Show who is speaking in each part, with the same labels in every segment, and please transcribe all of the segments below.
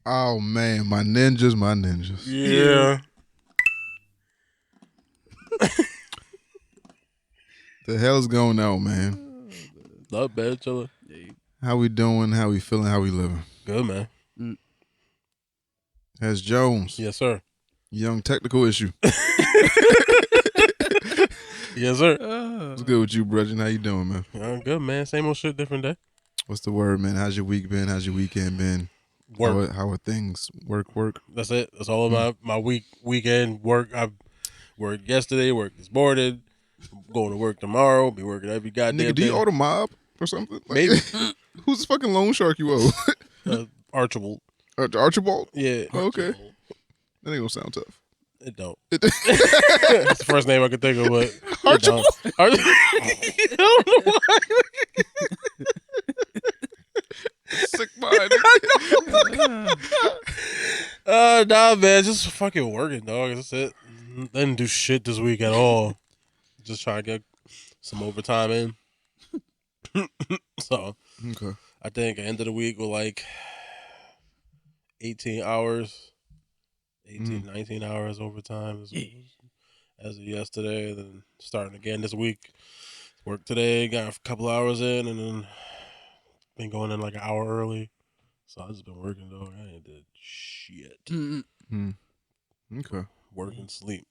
Speaker 1: Oh man, my ninjas.
Speaker 2: Yeah.
Speaker 1: The hell's going on, man?
Speaker 2: Not bad, chiller.
Speaker 1: How we doing? How we feeling? How we living?
Speaker 2: Good, man.
Speaker 1: Hesh Jones.
Speaker 2: Yes, sir.
Speaker 1: Young technical issue.
Speaker 2: Yes, sir.
Speaker 1: What's good with you, Brethren? How you doing, man?
Speaker 2: I'm good, man. Same old shit, different day.
Speaker 1: What's the word, man? How's your week been? How's your weekend been?
Speaker 2: Work.
Speaker 1: How are things? Work.
Speaker 2: That's it. That's all of my weekend work. I worked yesterday, worked this morning. Going to work tomorrow. Be working every goddamn
Speaker 1: Nigga, do you
Speaker 2: day.
Speaker 1: owe the mob or something? Like,
Speaker 2: Maybe.
Speaker 1: Who's the fucking loan shark you owe?
Speaker 2: Archibald.
Speaker 1: Archibald?
Speaker 2: Yeah.
Speaker 1: Oh, okay.
Speaker 2: Archibald.
Speaker 1: That ain't gonna sound tough.
Speaker 2: It don't. That's the first name I could think of, but
Speaker 1: Archibald?
Speaker 2: I don't know why.
Speaker 1: Sick mind.
Speaker 2: Nah, man, just fucking working, dog. That's it. Didn't do shit this week at all. Just try to get some overtime in. So,
Speaker 1: Okay.
Speaker 2: I think I ended the week with like 18 hours, 19 hours overtime as of yesterday. Then starting again this week. Work today, got a couple hours in, and then been going in like an hour early. So I just been working, dog. I ain't did shit.
Speaker 1: Okay.
Speaker 2: Work and sleep.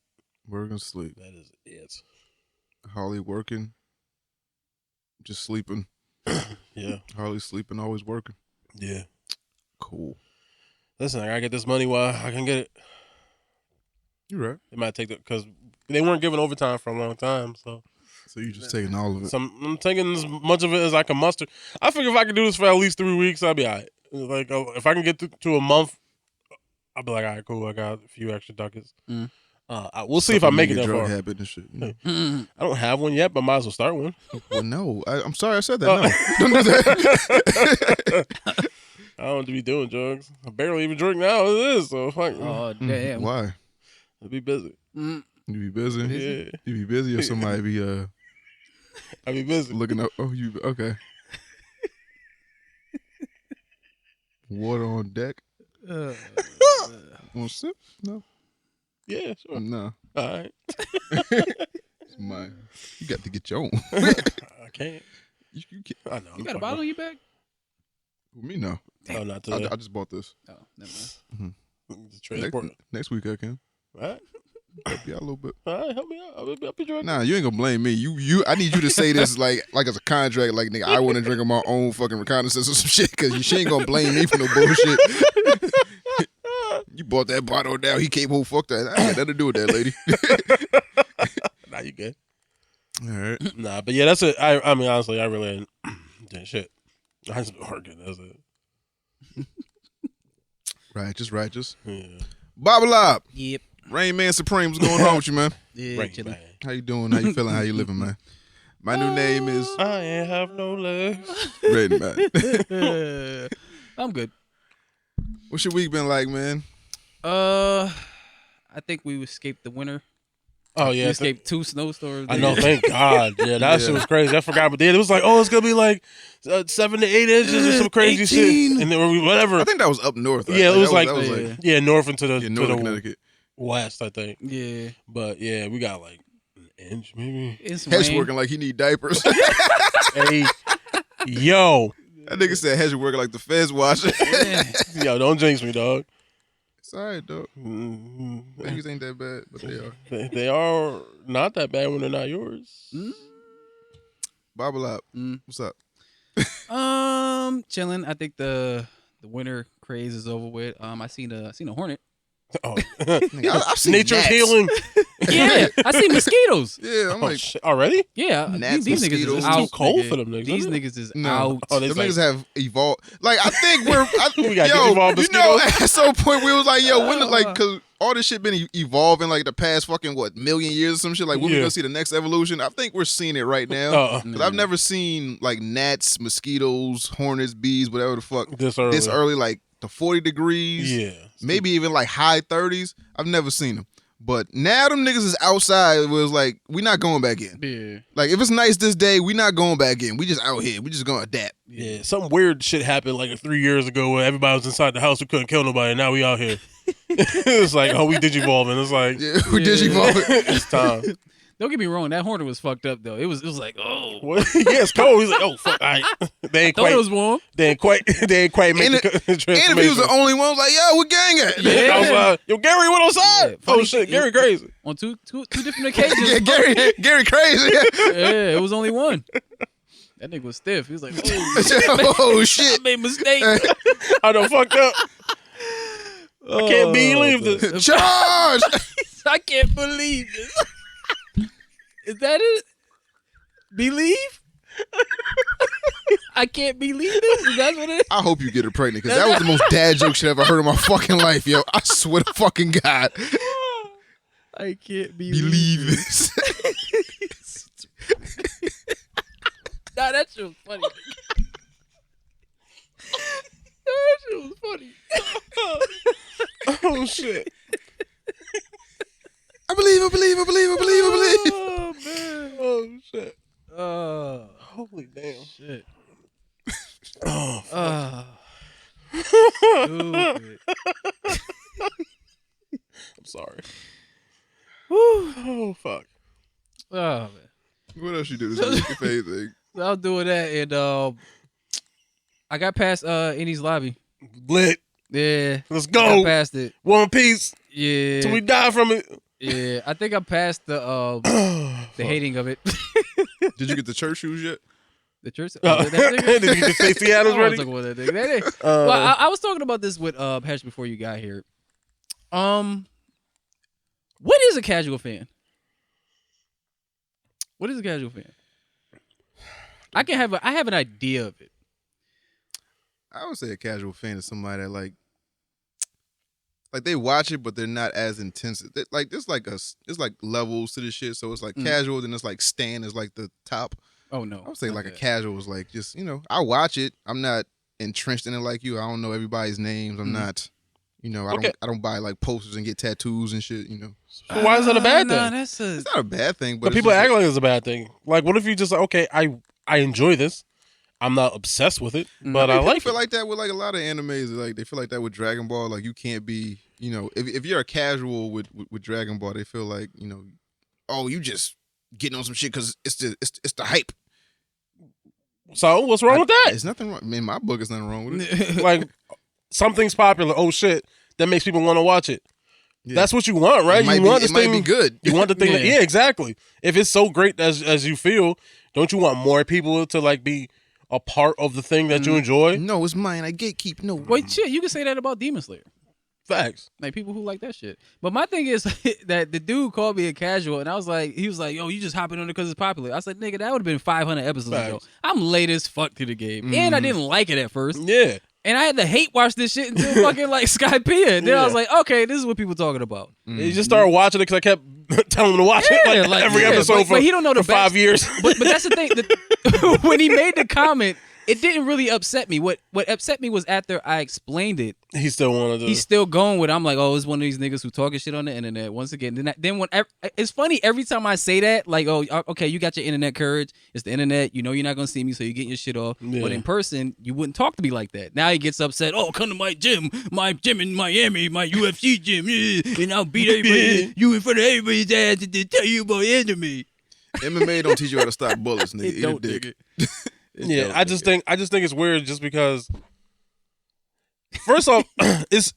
Speaker 1: Work and sleep.
Speaker 2: That is it.
Speaker 1: Holly working. Just sleeping.
Speaker 2: Yeah.
Speaker 1: Holly sleeping, always working.
Speaker 2: Yeah.
Speaker 1: Cool.
Speaker 2: Listen, I gotta get this money while I can get it.
Speaker 1: You're right.
Speaker 2: It might take because they weren't giving overtime for a long time, so
Speaker 1: you just taking all of it.
Speaker 2: So I'm taking as much of it as I can muster. I figure if I can do this for at least 3 weeks, I'll be all right. Like, if I can get to a month, I'll be like, all right, cool. I got a few extra ducats. We'll see if I make it that
Speaker 1: drug
Speaker 2: far.
Speaker 1: habit and shit. You know?
Speaker 2: I don't have one yet, but might as well start one.
Speaker 1: Well, no. I'm sorry I said that. No. Don't do that.
Speaker 2: I don't want to be doing drugs. I barely even drink now as it is, so fuck.
Speaker 3: Oh, damn.
Speaker 1: Why?
Speaker 2: I'll be busy.
Speaker 1: You be busy?
Speaker 2: Yeah.
Speaker 1: You be busy or somebody be
Speaker 2: I'll be busy.
Speaker 1: looking up? Oh, you okay? Water on deck. Want to sip? No.
Speaker 2: Yeah, sure.
Speaker 1: No.
Speaker 2: All right.
Speaker 1: It's mine. You got to get your own.
Speaker 2: I can't.
Speaker 1: You can't.
Speaker 2: I know.
Speaker 3: You got a bottle in your bag?
Speaker 1: With me, no.
Speaker 2: Oh, not today.
Speaker 1: I just bought this.
Speaker 3: Oh, never mind.
Speaker 2: Just transport.
Speaker 1: Next week I can.
Speaker 2: All right.
Speaker 1: Help you out a little bit.
Speaker 2: All right, help me out. I'll be drinking.
Speaker 1: Nah, you ain't gonna blame me. I need you to say this like as a contract. Like, nigga, I want to drink on my own fucking reconnaissance or some shit because she ain't gonna blame me for no bullshit. You bought that bottle down. He came home. Fuck that. I ain't got nothing to do with that, lady.
Speaker 2: Nah, you good.
Speaker 1: All right.
Speaker 2: Nah, but yeah, that's it. I mean, honestly, I really ain't did shit. I just been working. That's it.
Speaker 1: Righteous.
Speaker 2: Yeah.
Speaker 1: Bobble up.
Speaker 3: Yep.
Speaker 1: Rain Man Supreme. What's going on with you, man?
Speaker 3: Yeah,
Speaker 2: Right,
Speaker 3: chilling.
Speaker 2: man.
Speaker 1: How you doing? How you feeling? How you living, man? My new name is
Speaker 2: I ain't have no legs.
Speaker 1: Red Man.
Speaker 3: I'm good.
Speaker 1: What's your week been like, man?
Speaker 3: I think we escaped the winter.
Speaker 2: Oh
Speaker 3: We
Speaker 2: yeah,
Speaker 3: escaped 2 snowstorms.
Speaker 2: I know. Thank God. Yeah, that shit was crazy. I forgot, but then it was like, oh, it's gonna be like 7 to 8 inches or some crazy
Speaker 3: 18.
Speaker 2: shit, and then whatever.
Speaker 1: I think that was up north. Right?
Speaker 2: Yeah, it was
Speaker 1: that
Speaker 2: like yeah, north into the
Speaker 1: northern
Speaker 2: to the
Speaker 1: Connecticut.
Speaker 2: west, I think.
Speaker 3: Yeah.
Speaker 2: But yeah, we got like an inch maybe.
Speaker 3: It's
Speaker 1: Hesh
Speaker 3: rain.
Speaker 1: working like he need diapers.
Speaker 2: Hey, yo,
Speaker 1: That nigga said Hesh working like the feds watching.
Speaker 2: yo, don't jinx me, dog.
Speaker 1: It's all right, dog.
Speaker 2: Mm-hmm.
Speaker 1: Things ain't that bad, but they are.
Speaker 2: They are not that bad when they're not yours.
Speaker 1: Bobble up.
Speaker 3: Mm.
Speaker 1: What's up?
Speaker 3: Chilling. I think the winter craze is over with. I seen a hornet.
Speaker 2: Oh,
Speaker 1: I've seen
Speaker 2: nature's
Speaker 1: gnats.
Speaker 2: healing.
Speaker 3: Yeah, I see mosquitoes.
Speaker 1: Yeah, I'm
Speaker 2: Oh,
Speaker 1: like,
Speaker 2: shit. Already?
Speaker 3: Yeah,
Speaker 1: Gnats,
Speaker 3: these niggas
Speaker 1: mosquitoes.
Speaker 3: is
Speaker 1: It's
Speaker 3: out.
Speaker 2: too cold
Speaker 3: nigga.
Speaker 2: for them niggas,
Speaker 3: These
Speaker 2: isn't it?
Speaker 3: niggas is
Speaker 1: No.
Speaker 3: out.
Speaker 2: Oh,
Speaker 1: the
Speaker 2: they
Speaker 1: niggas have evolved. Like, I think
Speaker 2: We gotta get evolved
Speaker 1: you know,
Speaker 2: mosquitoes.
Speaker 1: at some point we was like, yo, when, like, cause all this shit been evolving like the past fucking million years or some shit. Like, when we
Speaker 2: Yeah.
Speaker 1: gonna see the next evolution? I think we're seeing it right now. Cause I've never seen like gnats, mosquitoes, hornets, bees, whatever the fuck
Speaker 2: This early.
Speaker 1: like to 40 degrees.
Speaker 2: Yeah.
Speaker 1: Maybe even like high 30s. I've never seen them. But now them niggas is outside. It was like, we not going back in.
Speaker 3: Yeah.
Speaker 1: Like, if it's nice this day, we not going back in. We just out here. We just gonna adapt.
Speaker 2: Yeah, some weird shit happened like 3 years ago where everybody was inside the house. We couldn't kill nobody. And now we out here. It's like, oh, we digivolving. It's like,
Speaker 1: Yeah, we digivolving.
Speaker 2: it's time.
Speaker 3: Don't get me wrong, that Hornet was fucked up though. It was like, oh,
Speaker 2: What? Yeah, it's cold. He's like, oh fuck, all right. They ain't
Speaker 3: thought
Speaker 2: quite.
Speaker 3: it was warm.
Speaker 2: They ain't quite make
Speaker 1: And
Speaker 2: the
Speaker 1: And if he was the only one, was like, yo, what gang at?
Speaker 3: Yeah.
Speaker 2: I was like, yo, Gary went outside.
Speaker 3: Yeah,
Speaker 2: Oh
Speaker 3: funny-
Speaker 2: shit, Gary crazy.
Speaker 3: On two different occasions.
Speaker 1: Yeah, Gary crazy.
Speaker 3: Yeah, it was only one. That nigga was stiff. He was like, oh,
Speaker 1: Oh
Speaker 3: I
Speaker 1: shit.
Speaker 3: made a mistake.
Speaker 2: I done fucked up. I can't believe this.
Speaker 1: Charge.
Speaker 3: I can't believe this. Is that it? Believe? I can't believe this? Is that what it is?
Speaker 1: I hope you get her pregnant, because that was the most dad joke shit I ever heard in my fucking life, yo. I swear to fucking God.
Speaker 3: I can't
Speaker 1: Believe this.
Speaker 3: Nah, that shit was funny. That shit was funny.
Speaker 2: Oh shit.
Speaker 1: I believe.
Speaker 3: Oh, man.
Speaker 2: Oh shit.
Speaker 3: Holy
Speaker 2: damn.
Speaker 3: shit.
Speaker 2: Oh.
Speaker 3: Stupid.
Speaker 2: I'm sorry.
Speaker 3: Whew.
Speaker 2: Oh fuck.
Speaker 3: Oh, man.
Speaker 1: What else you do this week, if anything?
Speaker 3: So I was doing that, and I got past Indy's lobby.
Speaker 2: Lit.
Speaker 3: Yeah.
Speaker 2: Let's
Speaker 3: I
Speaker 2: go.
Speaker 3: got past it.
Speaker 2: One Piece.
Speaker 3: Yeah.
Speaker 2: Till we die from it.
Speaker 3: Yeah. I think I passed the hating of it.
Speaker 1: Did you get the church shoes yet?
Speaker 3: The church.
Speaker 2: Did you get the Stacey
Speaker 3: I
Speaker 2: Adams
Speaker 3: don't wanna
Speaker 2: ready?
Speaker 3: talk about that thing. Well, I was talking about this with Hesh before you got here. What is a casual fan? What is a casual fan? I have an idea of it.
Speaker 1: I would say a casual fan is somebody that like they watch it, but they're not as intense. Like there's like levels to this shit. So it's like casual, then it's like Stan is like the top.
Speaker 3: Oh no,
Speaker 1: I would say like a casual is like just I watch it. I'm not entrenched in it like you. I don't know everybody's names. I'm not. I don't buy like posters and get tattoos and shit.
Speaker 2: So why is that a bad thing?
Speaker 3: That's
Speaker 1: It's not a bad thing, but
Speaker 2: But people act like it's a bad thing. Like, what if you just like, okay, I enjoy this. I'm not obsessed with it, but I like
Speaker 1: feel
Speaker 2: it.
Speaker 1: like that with like a lot of animes. Like they feel like that with Dragon Ball. Like you can't be, if you're a casual with Dragon Ball, they feel like oh, you just getting on some shit because it's the hype.
Speaker 2: So what's wrong with that?
Speaker 1: There's nothing wrong. In my book, there's nothing wrong with it.
Speaker 2: Like something's popular. Oh shit, that makes people want to watch it.
Speaker 1: Yeah.
Speaker 2: That's what you want, right?
Speaker 1: It might be good.
Speaker 2: You want the thing.
Speaker 3: Yeah.
Speaker 2: Yeah, exactly. If it's so great as you feel, don't you want more people to like be a part of the thing that you enjoy?
Speaker 1: No, it's mine. I gatekeep. No.
Speaker 3: Wait, shit, you can say that about Demon Slayer.
Speaker 2: Facts.
Speaker 3: Like people who like that shit. But my thing is that the dude called me a casual, and he was like, yo, you just hopping on it because it's popular. I said, nigga, that would have been 500 episodes ago.
Speaker 2: Facts.
Speaker 3: I'm late as fuck to the game, and I didn't like it at first.
Speaker 2: Yeah.
Speaker 3: And I had to hate watch this shit until fucking like Skypea. And then I was like, okay, this is what people talking about.
Speaker 2: You just started watching it because I kept telling him to watch it like every episode
Speaker 3: but he don't know the
Speaker 2: for 5 years.
Speaker 3: But that's the thing. When he made the comment, it didn't really upset me. What upset me was after I explained it.
Speaker 2: He still wanted to.
Speaker 3: He's still going with it. I'm like, oh, it's one of these niggas who talking shit on the internet. Once again, then when it's funny every time I say that, like, oh, okay, you got your internet courage. It's the internet. You know you're not gonna see me, so you're getting your shit off.
Speaker 2: Yeah.
Speaker 3: But in person, you wouldn't talk to me like that. Now he gets upset. Oh, come to my gym in Miami, my UFC gym, and I'll beat everybody, you in front of everybody's ass to tell you about enemy.
Speaker 1: MMA don't teach you how to stop bullets, nigga. Eat a dick.
Speaker 2: Yeah, I just think it's weird just because. First off, it's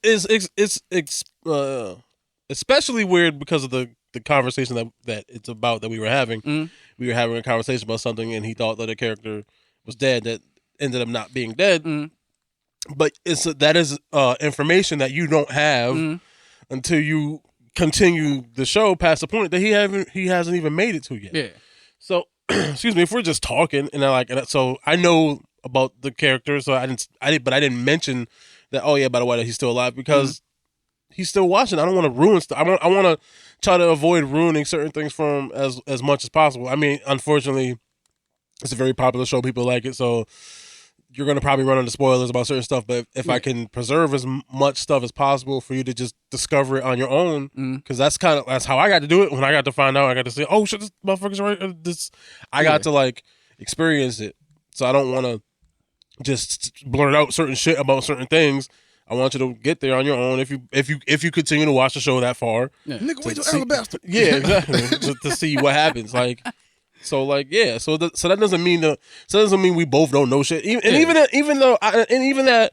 Speaker 2: especially weird because of the conversation that it's about that we were having. We were having a conversation about something, and he thought that a character was dead that ended up not being dead. But that is information that you don't have until you continue the show past the point that he hasn't even made it to yet.
Speaker 3: Yeah.
Speaker 2: So, excuse me, if we're just talking and so I know about the character, so I didn't mention that. Oh yeah, by the way, that he's still alive because he's still watching. I don't want to ruin stuff. I want to try to avoid ruining certain things for him as much as possible. I mean, unfortunately, it's a very popular show. People like it, so you're gonna probably run into spoilers about certain stuff. But if I can preserve as much stuff as possible for you to just discover it on your own, because that's how I got to do it. When I got to find out, I got to say, oh shit, this motherfucker's right. I got to like experience it. So I don't want to just blurt out certain shit about certain things. I want you to get there on your own if you continue to watch the show that far.
Speaker 1: Yeah. Nigga, wait till Alabasta.
Speaker 2: Yeah, exactly. to see what happens. Like, so like, yeah. So that doesn't mean we both don't know shit. Even that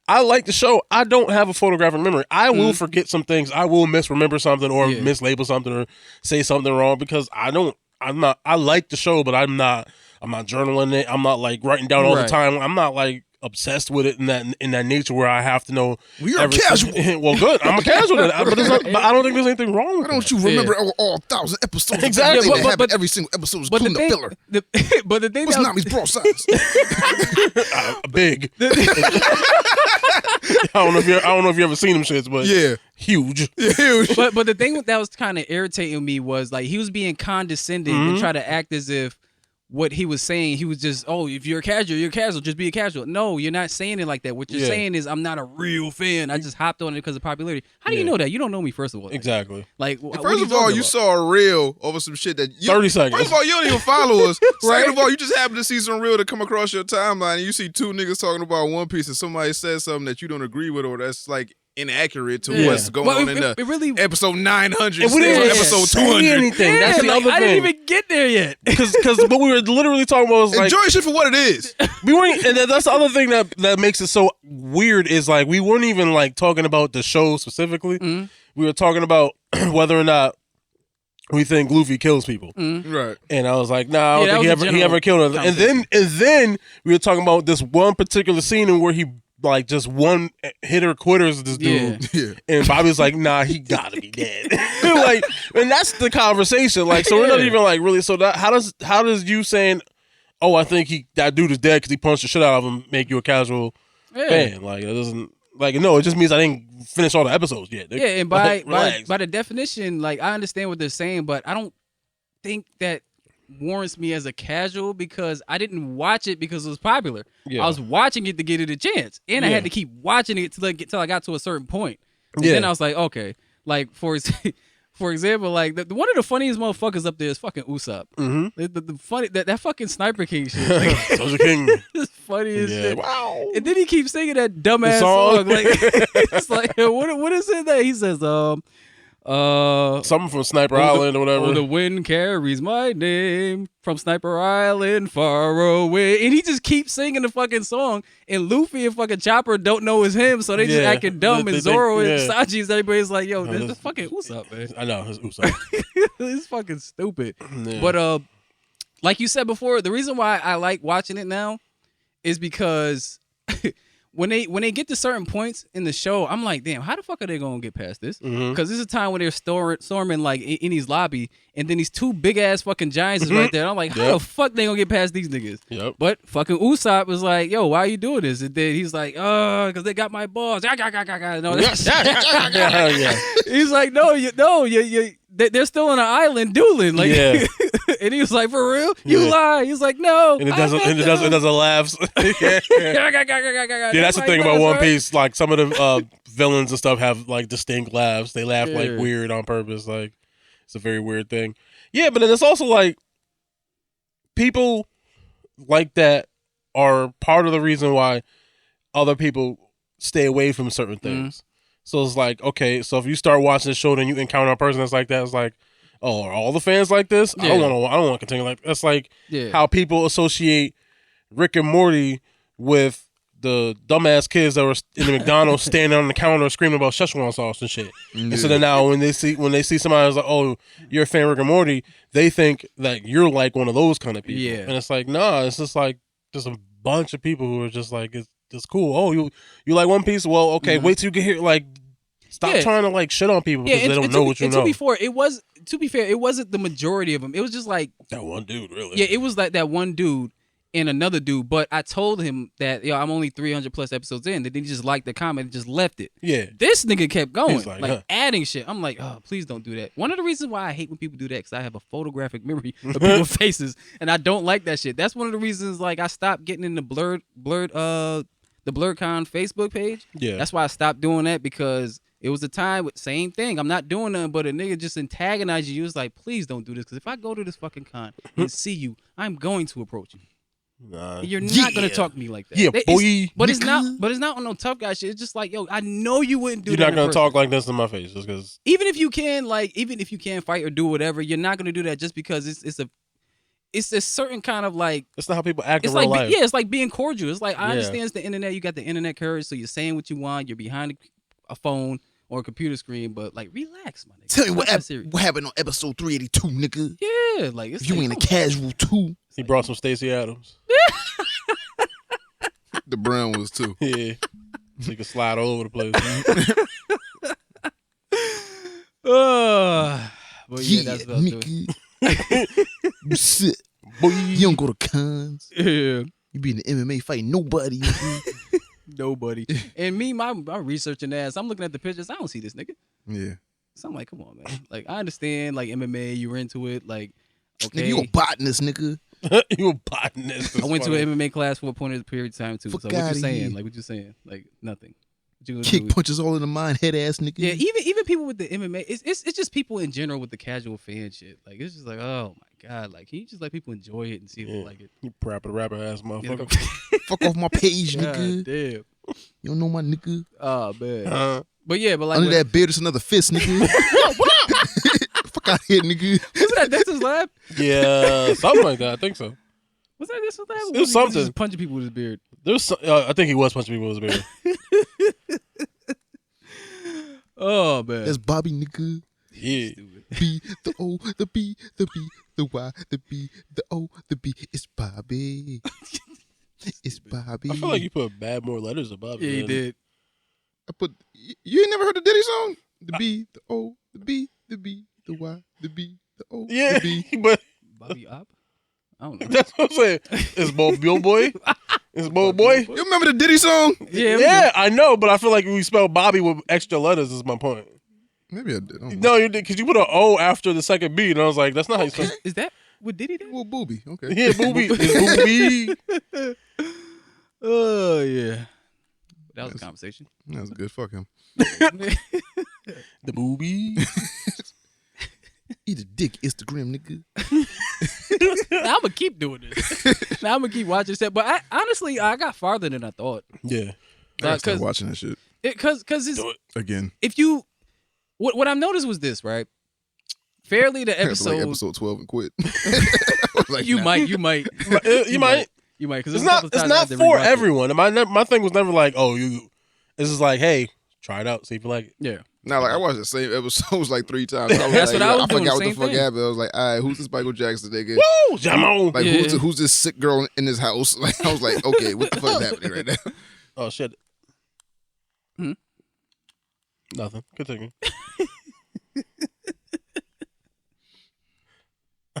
Speaker 2: I like the show, I don't have a photographic memory. I will forget some things. I will misremember something or mislabel something or say something wrong because I like the show, but I'm not journaling it. I'm not like writing down all the time. I'm not like obsessed with it in that nature where I have to know.
Speaker 1: You're a casual.
Speaker 2: Well, good. I'm a casual, but I don't think there's anything wrong with it.
Speaker 1: Why don't you remember all 1,000 episodes?
Speaker 2: Exactly.
Speaker 1: But every single episode is including the filler.
Speaker 3: But the thing
Speaker 1: what's Nami's broadsides?
Speaker 2: Big. I don't know if you ever seen them shits, but huge.
Speaker 1: Huge.
Speaker 3: But the thing that was kind of irritating me was like he was being condescending and try to act as if what he was saying, he was just, oh, if you're a casual, you're casual. Just be a casual. No, you're not saying it like that. What you're saying is, I'm not a real fan. I just hopped on it because of popularity. How do you know that? You don't know me, first of all.
Speaker 2: Exactly.
Speaker 3: Like,
Speaker 1: first of all, you saw a reel over some shit that
Speaker 2: 30 seconds.
Speaker 1: First of all, you don't even follow us. Second of all, you just happen to see some reel to come across your timeline, and you see two niggas talking about One Piece, and somebody says something that you don't agree with, or that's like inaccurate to what's going on in the episode 900 instead of episode 200.
Speaker 2: Anything. That's the other thing.
Speaker 3: I didn't even get there yet.
Speaker 2: Because what we were literally talking about was like,
Speaker 1: enjoy shit for what it is.
Speaker 2: We weren't, and that's the other thing that makes it so weird is like we weren't even like talking about the show specifically. We were talking about whether or not we think Luffy kills people.
Speaker 1: Right.
Speaker 2: And I was like, nah, I don't think he ever killed her. And then we were talking about this one particular scene in where he like just one hitter quitters this dude. And Bobby's like, nah, he gotta be dead. Like, and that's the conversation. Like, so we're not even like really. So that, how does you saying, oh, I think that dude is dead because he punched the shit out of him, make you a casual fan? Like, it doesn't. Like, no, it just means I didn't finish all the episodes yet.
Speaker 3: And by the definition, like, I understand what they're saying, but I don't think that warrants me as a casual because I didn't watch it because it was popular. I was watching it to get it a chance, and I had to keep watching it till I got to a certain point. And then I was like, okay, like for example, like one of the funniest motherfuckers up there is fucking Usopp. The funny that fucking Sniper King shit. Like,
Speaker 2: Soldier King.
Speaker 3: It's funny as shit.
Speaker 2: Wow.
Speaker 3: And then he keeps singing that dumbass song. Like, it's like, what is it that he says?
Speaker 2: Something from Sniper Island or whatever.
Speaker 3: Oh, the wind carries my name from Sniper Island far away. And he just keeps singing the fucking song. And Luffy and fucking Chopper don't know it's him, so they just acting dumb. And Zoro and Sanji's, everybody's like, yo, this is fucking Usopp, man.
Speaker 2: I know, it's Usopp.
Speaker 3: It's fucking stupid. But like you said before, the reason why I like watching it now is because when they get to certain points in the show, I'm like, damn, how the fuck are they gonna get past this? Because this is a time when they're storming like in his lobby, and then these two big ass fucking giants is right there. And I'm like, how the fuck they gonna get past these niggas? But fucking Usopp was like, yo, why are you doing this? And then he's like, because they got my balls. No, he's like, they're still on an island dueling. Like, and he was like, for real? You lie. He's like, no.
Speaker 2: And it doesn't laugh. That's the thing about One Piece. Like, some of the villains and stuff have like distinct laughs. They laugh like weird on purpose. Like, it's a very weird thing. Yeah, but then it's also like people like that are part of the reason why other people stay away from certain things. So it's like, okay, so if you start watching the show, then you encounter a person that's like that. It's like, oh, are all the fans like this? I don't want to continue like that's like how people associate Rick and Morty with the dumbass kids that were in the McDonald's standing on the counter screaming about Szechuan sauce and shit. And so then now when they see somebody who's like, oh, you're a fan of Rick and Morty, they think that you're like one of those kind of people. And it's like, nah, it's just like just a bunch of people who are just like, it's cool. Oh, you like One Piece? Well, okay, wait till you get here. Like, stop trying to like shit on people because they don't know what you know. To be fair, it wasn't the majority of them. It was just like that one dude, really.
Speaker 3: Yeah, it was like that one dude. and another dude. But I told him that I'm only 300 plus episodes in. That they just liked the comment and just left it.
Speaker 2: Yeah.
Speaker 3: This nigga kept going,
Speaker 2: He's like,
Speaker 3: adding shit. I'm like, oh, please don't do that. One of the reasons why I hate when people do that, because I have a photographic memory of people's faces, and I don't like that shit. That's one of the reasons like I stopped getting in the blurred the BlurredCon Facebook page.
Speaker 2: Yeah.
Speaker 3: That's why I stopped doing that, because it was a time with same thing. I'm not doing nothing, but a nigga just antagonizing you. It's like, please don't do this, because if I go to this fucking con and see you, I'm going to approach you.
Speaker 2: Nah.
Speaker 3: You're not gonna talk to me like that.
Speaker 2: Yeah, boy.
Speaker 3: But it's not on no tough guy shit. It's just like, yo, I know you wouldn't do
Speaker 2: You're
Speaker 3: that.
Speaker 2: not gonna talk like this in my face just because.
Speaker 3: Even if you can fight or do whatever, you're not gonna do that just because it's a certain kind of like.
Speaker 2: It's not how people act in
Speaker 3: It's
Speaker 2: real
Speaker 3: like
Speaker 2: life.
Speaker 3: yeah, it's like being cordial. It's like I understand it's the internet. You got the internet courage, so you're saying what you want. You're behind a phone or a computer screen, but like relax, my nigga.
Speaker 1: Tell me what
Speaker 3: serious.
Speaker 1: happened on episode 382, nigga.
Speaker 3: Yeah, like it's
Speaker 1: If you
Speaker 3: like,
Speaker 1: ain't a casual too.
Speaker 2: He brought some Stacey Adams.
Speaker 1: The brown was too.
Speaker 2: Yeah. So you can slide all over the place.
Speaker 3: But yeah, that's what I'm doing.
Speaker 1: nigga. You sit.
Speaker 2: Boy.
Speaker 1: You don't go to cons.
Speaker 3: Yeah.
Speaker 1: You be in the MMA fight, nobody. Nigga.
Speaker 3: Nobody. And me, my researching ass, I'm looking at the pictures. I don't see this nigga.
Speaker 1: Yeah.
Speaker 3: So I'm like, come on, man. Like, I understand, like, MMA, you're into it. Like, okay.
Speaker 1: Nigga, you a botanist, nigga.
Speaker 2: You a botanist.
Speaker 3: I went to an MMA class for a point of the period of time, too.
Speaker 1: Fuck
Speaker 3: so what you
Speaker 1: outta
Speaker 3: saying?
Speaker 1: here.
Speaker 3: Like, what you saying? Like, nothing. What you gonna
Speaker 1: Kick
Speaker 3: do?
Speaker 1: punches all in the mind, head ass nigga.
Speaker 3: Yeah, even people with the MMA, it's just people in general with the casual fan shit. Like, it's just like, oh, my God. Like, can you just let people enjoy it and see if they like it?
Speaker 2: You rapper ass motherfucker.
Speaker 1: Fuck off my page,
Speaker 3: God
Speaker 1: nigga.
Speaker 3: damn.
Speaker 1: You don't know my nigga.
Speaker 3: Oh, man. But yeah, but like.
Speaker 1: Under that beard, it's another fist, nigga. Fuck out here, nigga.
Speaker 3: Was that Dexter's Lab?
Speaker 2: Yeah, something like that. I think so.
Speaker 3: Was that Dexter's Lab?
Speaker 2: It was something.
Speaker 3: Just punching people with his beard.
Speaker 2: I think he was punching people with his beard.
Speaker 3: Oh, man.
Speaker 1: That's Bobby, nigga.
Speaker 2: Yeah.
Speaker 1: B, the O, the B, the B, the Y, the B, the O, the B. It's Bobby. It's Bobby.
Speaker 2: I feel like you put more letters than Bobby.
Speaker 3: Yeah, he did.
Speaker 1: I put. You ain't never heard the Diddy song? The B, the O, the B, the B, the Y, the B, the O,
Speaker 2: Yeah,
Speaker 1: the B.
Speaker 2: but
Speaker 3: Bobby Op? I don't know.
Speaker 2: that's what I'm saying. It's Bo Boy. It's Bo Boy.
Speaker 1: You remember the Diddy song?
Speaker 2: Yeah, I know, but I feel like we spell Bobby with extra letters is my point.
Speaker 1: Maybe I did. I don't
Speaker 2: No,
Speaker 1: know.
Speaker 2: you did because you put an O after the second B, and I was like, that's not how you spell.
Speaker 3: Is that what did he do?
Speaker 1: Well, booby. Okay.
Speaker 2: Yeah, booby. It's booby.
Speaker 3: Oh, yeah. That was a conversation.
Speaker 1: That was good. Fuck him.
Speaker 2: The booby.
Speaker 1: Eat a dick, Instagram, nigga.
Speaker 3: I'm going to keep doing this. Now I'm going to keep watching that. But honestly, I got farther than I thought.
Speaker 2: Yeah.
Speaker 1: I gotta start watching that shit
Speaker 3: Because it's,
Speaker 2: Do it.
Speaker 1: again.
Speaker 3: if you, what I've noticed was this, right? Fairly, the
Speaker 1: I had to
Speaker 3: episode,
Speaker 1: like episode 12 and quit. I was like,
Speaker 3: you
Speaker 1: nah.
Speaker 3: might.
Speaker 2: You might.
Speaker 3: Because
Speaker 2: It's not for everyone. And my thing was never like, oh, you. It's just like, hey, try it out, see if you like it.
Speaker 3: Yeah.
Speaker 1: Nah, like I watched the same episodes like 3 times. I was
Speaker 3: That's
Speaker 1: like,
Speaker 3: what I was
Speaker 1: I
Speaker 3: doing,
Speaker 1: forgot what the
Speaker 3: same
Speaker 1: fuck
Speaker 3: thing.
Speaker 1: happened. I was like, all right, who's this Michael Jackson nigga?
Speaker 2: Woo! Jamon.
Speaker 1: Like,
Speaker 3: Yeah.
Speaker 1: who's this sick girl in this house? Like, I was like, okay, what the fuck is happening right now?
Speaker 2: Oh, shit.
Speaker 3: Hmm?
Speaker 2: Nothing. Continue.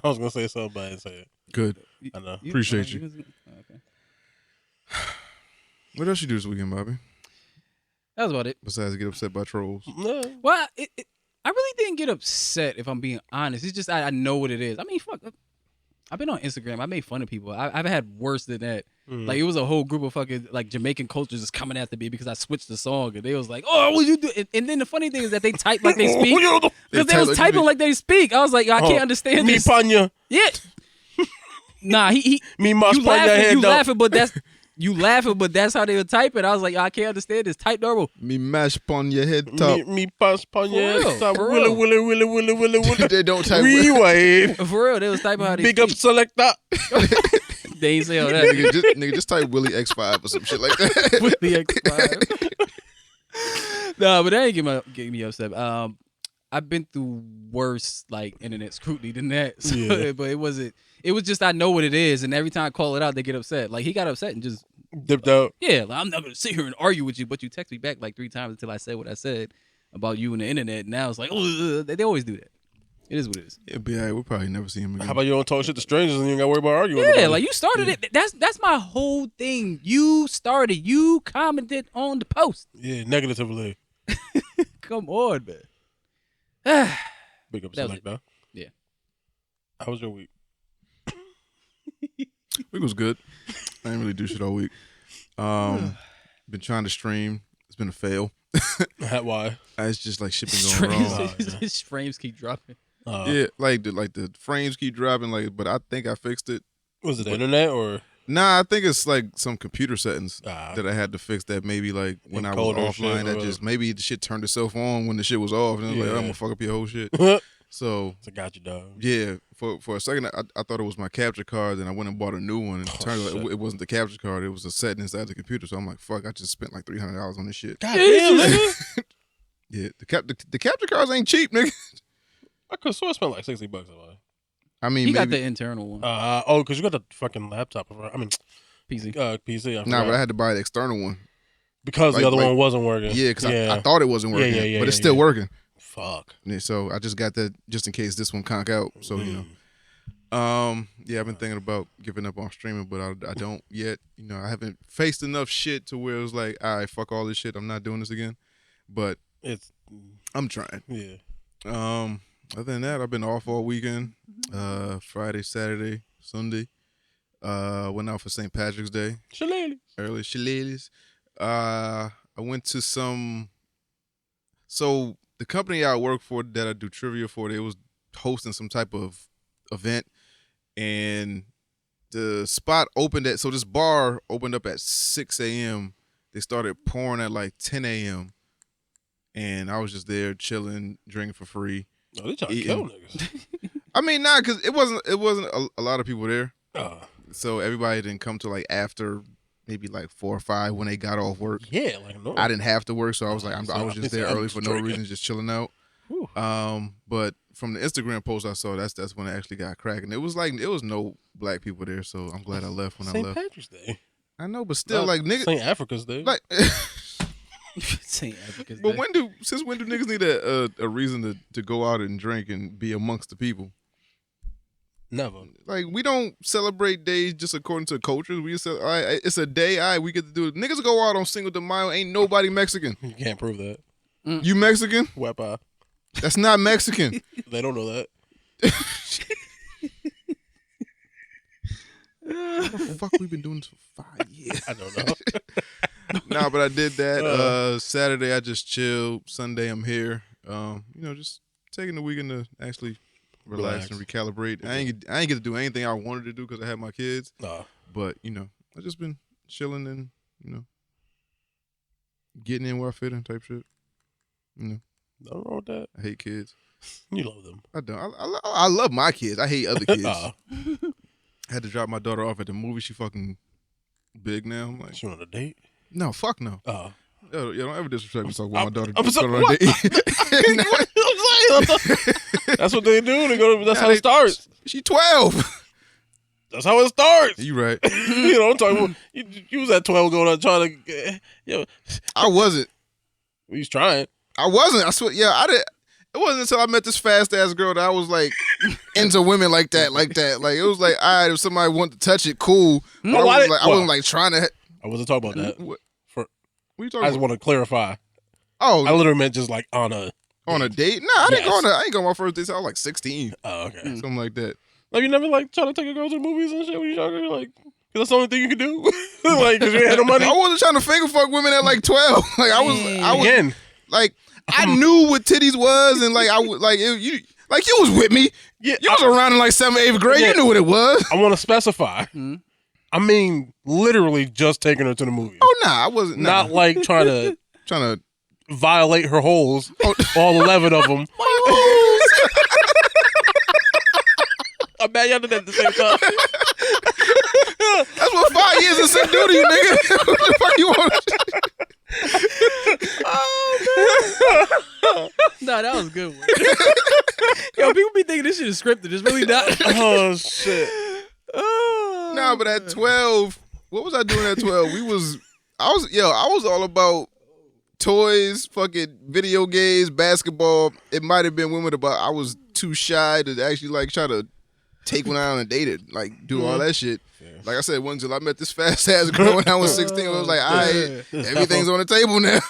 Speaker 2: I was going to say something, but I didn't say it.
Speaker 1: Good.
Speaker 2: I know.
Speaker 1: Appreciate you.
Speaker 3: Okay.
Speaker 1: What else you do this weekend, Bobby?
Speaker 3: That was about it.
Speaker 1: Besides get upset by trolls.
Speaker 2: No.
Speaker 3: Well, I really didn't get upset, if I'm being honest. It's just I know what it is. I mean, fuck. I've been on Instagram. I made fun of people. I've had worse than that.
Speaker 2: Mm.
Speaker 3: Like, it was a whole group of fucking, like, Jamaican cultures just coming after me because I switched the song. And they was like, oh, what you do? And then the funny thing is that they type like they speak. Because they was typing like they speak. I was like, I can't understand
Speaker 2: Me
Speaker 3: this.
Speaker 2: panya.
Speaker 3: Yeah. Nah, he
Speaker 2: Me must
Speaker 3: you
Speaker 2: panya head
Speaker 3: laughing, but that's how they were typing. I was like, I can't understand this. Type normal.
Speaker 1: Me mash pon your head top.
Speaker 2: Me pass panya.
Speaker 3: real,
Speaker 2: Top.
Speaker 3: for
Speaker 2: Willy.
Speaker 1: They don't type.
Speaker 2: Rewind.
Speaker 3: For real, they was typing how they
Speaker 2: Big up
Speaker 3: speak.
Speaker 2: selector.
Speaker 3: They ain't say all that.
Speaker 1: nigga, just type Willie X5 or some shit like that.
Speaker 3: With the X5. No, but that ain't get me upset. I've been through worse like internet scrutiny than that. So,
Speaker 2: Yeah.
Speaker 3: but it wasn't. It was just I know what it is, and every time I call it out, they get upset. Like he got upset and just
Speaker 2: Dipped out.
Speaker 3: yeah. Like, I'm not gonna sit here and argue with you, but you text me back like 3 times until I said what I said about you and the internet. And now it's like, oh, they always do that. It is what it is.
Speaker 1: It'll be all right. We'll probably never see him again.
Speaker 2: How about you don't talk shit to strangers and you ain't got to worry about arguing?
Speaker 3: Yeah, like you started it. That's my whole thing. You started. You commented on the post.
Speaker 2: Yeah, negatively.
Speaker 3: Come on, man.
Speaker 2: Big up
Speaker 3: That was
Speaker 2: like that.
Speaker 3: Yeah.
Speaker 2: How was your week?
Speaker 1: Week was good. I didn't really do shit all week. Been trying to stream. It's been a fail.
Speaker 2: Why?
Speaker 1: It's just like shipping going wrong.
Speaker 3: His frames keep dropping.
Speaker 1: Yeah, like the frames keep dropping. Like, but I think I fixed it.
Speaker 2: Was it the internet or?
Speaker 1: Nah, I think it's like some computer settings that I had to fix. That maybe like when I was offline, that just maybe the shit turned itself on when the shit was off, and I was like, I'm gonna fuck up your whole shit. So
Speaker 2: I got you, dog.
Speaker 1: Yeah, for a second I thought it was my capture card, and I went and bought a new one, and it turned out it wasn't the capture card; it was a setting inside the computer. So I'm like, fuck, I just spent like $300 on this shit.
Speaker 2: God damn, nigga.
Speaker 1: Yeah, the capture cards ain't cheap, nigga.
Speaker 2: I could swear I spent like $60 on it.
Speaker 1: I mean,
Speaker 3: He got the internal one.
Speaker 2: Because you got the fucking laptop. I mean,
Speaker 3: PC.
Speaker 2: PC.
Speaker 1: Nah, but I had to buy the external one
Speaker 2: because the other one wasn't working.
Speaker 1: Yeah, because I thought it wasn't working, but it's still working.
Speaker 2: Fuck.
Speaker 1: Yeah, so I just got that just in case this one conk out. So you know, yeah, I've been thinking about giving up on streaming, but I don't yet. You know, I haven't faced enough shit to where it was like, all right, fuck all this shit. I'm not doing this again. But I'm trying.
Speaker 2: Yeah.
Speaker 1: Other than that, I've been off all weekend. Friday, Saturday, Sunday. Went out for St. Patrick's Day.
Speaker 2: Shillelaghs.
Speaker 1: Early shillelaghs. I went to so the company I work for that I do trivia for, they was hosting some type of event, and the spot opened so this bar opened up at 6 a.m. They started pouring at like 10 a.m. And I was just there chilling, drinking for free.
Speaker 2: Oh, they trying to kill niggas.
Speaker 1: I mean, nah, because it wasn't a lot of people there.
Speaker 2: So
Speaker 1: everybody didn't come to like after maybe like 4 or 5 when they got off work.
Speaker 2: Yeah, like no.
Speaker 1: I didn't have to work, so I was like, I was just there early for no reason, just chilling out.
Speaker 2: Whew.
Speaker 1: But from the Instagram post I saw, that's when it actually got cracking. It was no black people there, so I'm glad I left when I left.
Speaker 2: St. Patrick's Day.
Speaker 1: I know, but still, like niggas.
Speaker 2: St. Africa's Day.
Speaker 1: Like.
Speaker 3: St. Africa's
Speaker 1: But
Speaker 3: Day.
Speaker 1: since when do niggas need a reason to go out and drink and be amongst the people?
Speaker 2: Never.
Speaker 1: Like, we don't celebrate days just according to culture. We say, all right, it's a day, all right, we get to do it. Niggas go out on Cinco de Mayo, ain't nobody Mexican.
Speaker 2: You can't prove that.
Speaker 1: You Mexican?
Speaker 2: Wepa.
Speaker 1: That's not Mexican.
Speaker 2: They don't know that.
Speaker 1: What the fuck we been doing this for 5 years?
Speaker 2: I don't know.
Speaker 1: Nah, but I did that. Saturday I just chilled. Sunday I'm here. You know, just taking the weekend to actually relax and recalibrate. I ain't get to do anything I wanted to do because I had my kids. But you know, I just been chilling and you know, getting in where I fit in type shit. You know,
Speaker 2: nothing wrong with that.
Speaker 1: I hate kids.
Speaker 2: You love them.
Speaker 1: I don't. I love my kids. I hate other kids. I had to drop my daughter off at the movie. She fucking big now. I'm like,
Speaker 2: she on a date?
Speaker 1: No, fuck no. Yo, don't ever disrespect me talking about my daughter.
Speaker 2: I'm sorry, on a date. That's what they do. That's how it starts.
Speaker 1: She 12.
Speaker 2: That's how it starts.
Speaker 1: You right.
Speaker 2: You know, I'm talking about. You was at 12 going out trying to.
Speaker 1: I wasn't.
Speaker 2: He was trying.
Speaker 1: I wasn't. I swear. Yeah, I did. It wasn't until I met this fast ass girl that I was like into women like that. Like it was like, all right, if somebody wanted to touch it, cool. But I wasn't like trying to.
Speaker 2: I wasn't talking about that.
Speaker 1: What
Speaker 2: are
Speaker 1: you talking
Speaker 2: I just want to clarify.
Speaker 1: Oh,
Speaker 2: I literally meant just like on a
Speaker 1: date. No, I didn't go on. I ain't go on my first date. So I was like 16.
Speaker 2: Oh, okay.
Speaker 1: Something like that.
Speaker 2: Like you never like try to take a girl to the movies and shit when you're younger, like. Cause that's the only thing you could do. Like, cause you had no money.
Speaker 1: I wasn't trying to finger fuck women at like 12. Like I was
Speaker 2: again.
Speaker 1: Like I knew what titties was, and like you was with me.
Speaker 2: Yeah,
Speaker 1: you was around in like 7th, 8th grade.
Speaker 2: Yeah.
Speaker 1: You knew what it was.
Speaker 2: I want to specify. I mean, literally just taking her to the movies.
Speaker 1: Oh nah, I wasn't. Nah.
Speaker 2: Not like trying to violate her holes. All 11 of them. I'm mad y'all did that at the same time.
Speaker 1: That's what 5 years of sick do to you, nigga. What the fuck you want?
Speaker 3: Nah, that was a good one. Yo, people be thinking this shit is scripted. It's really not.
Speaker 2: Oh shit.
Speaker 1: Nah, but at 12, what was I doing at 12? I was all about toys, fucking video games, basketball. It might have been women, but I was too shy to actually like try to take one out and date it, like do all that shit. Yeah. Like I said, once until I met this fast ass girl when I was 16, I was like, all right, everything's on the table now.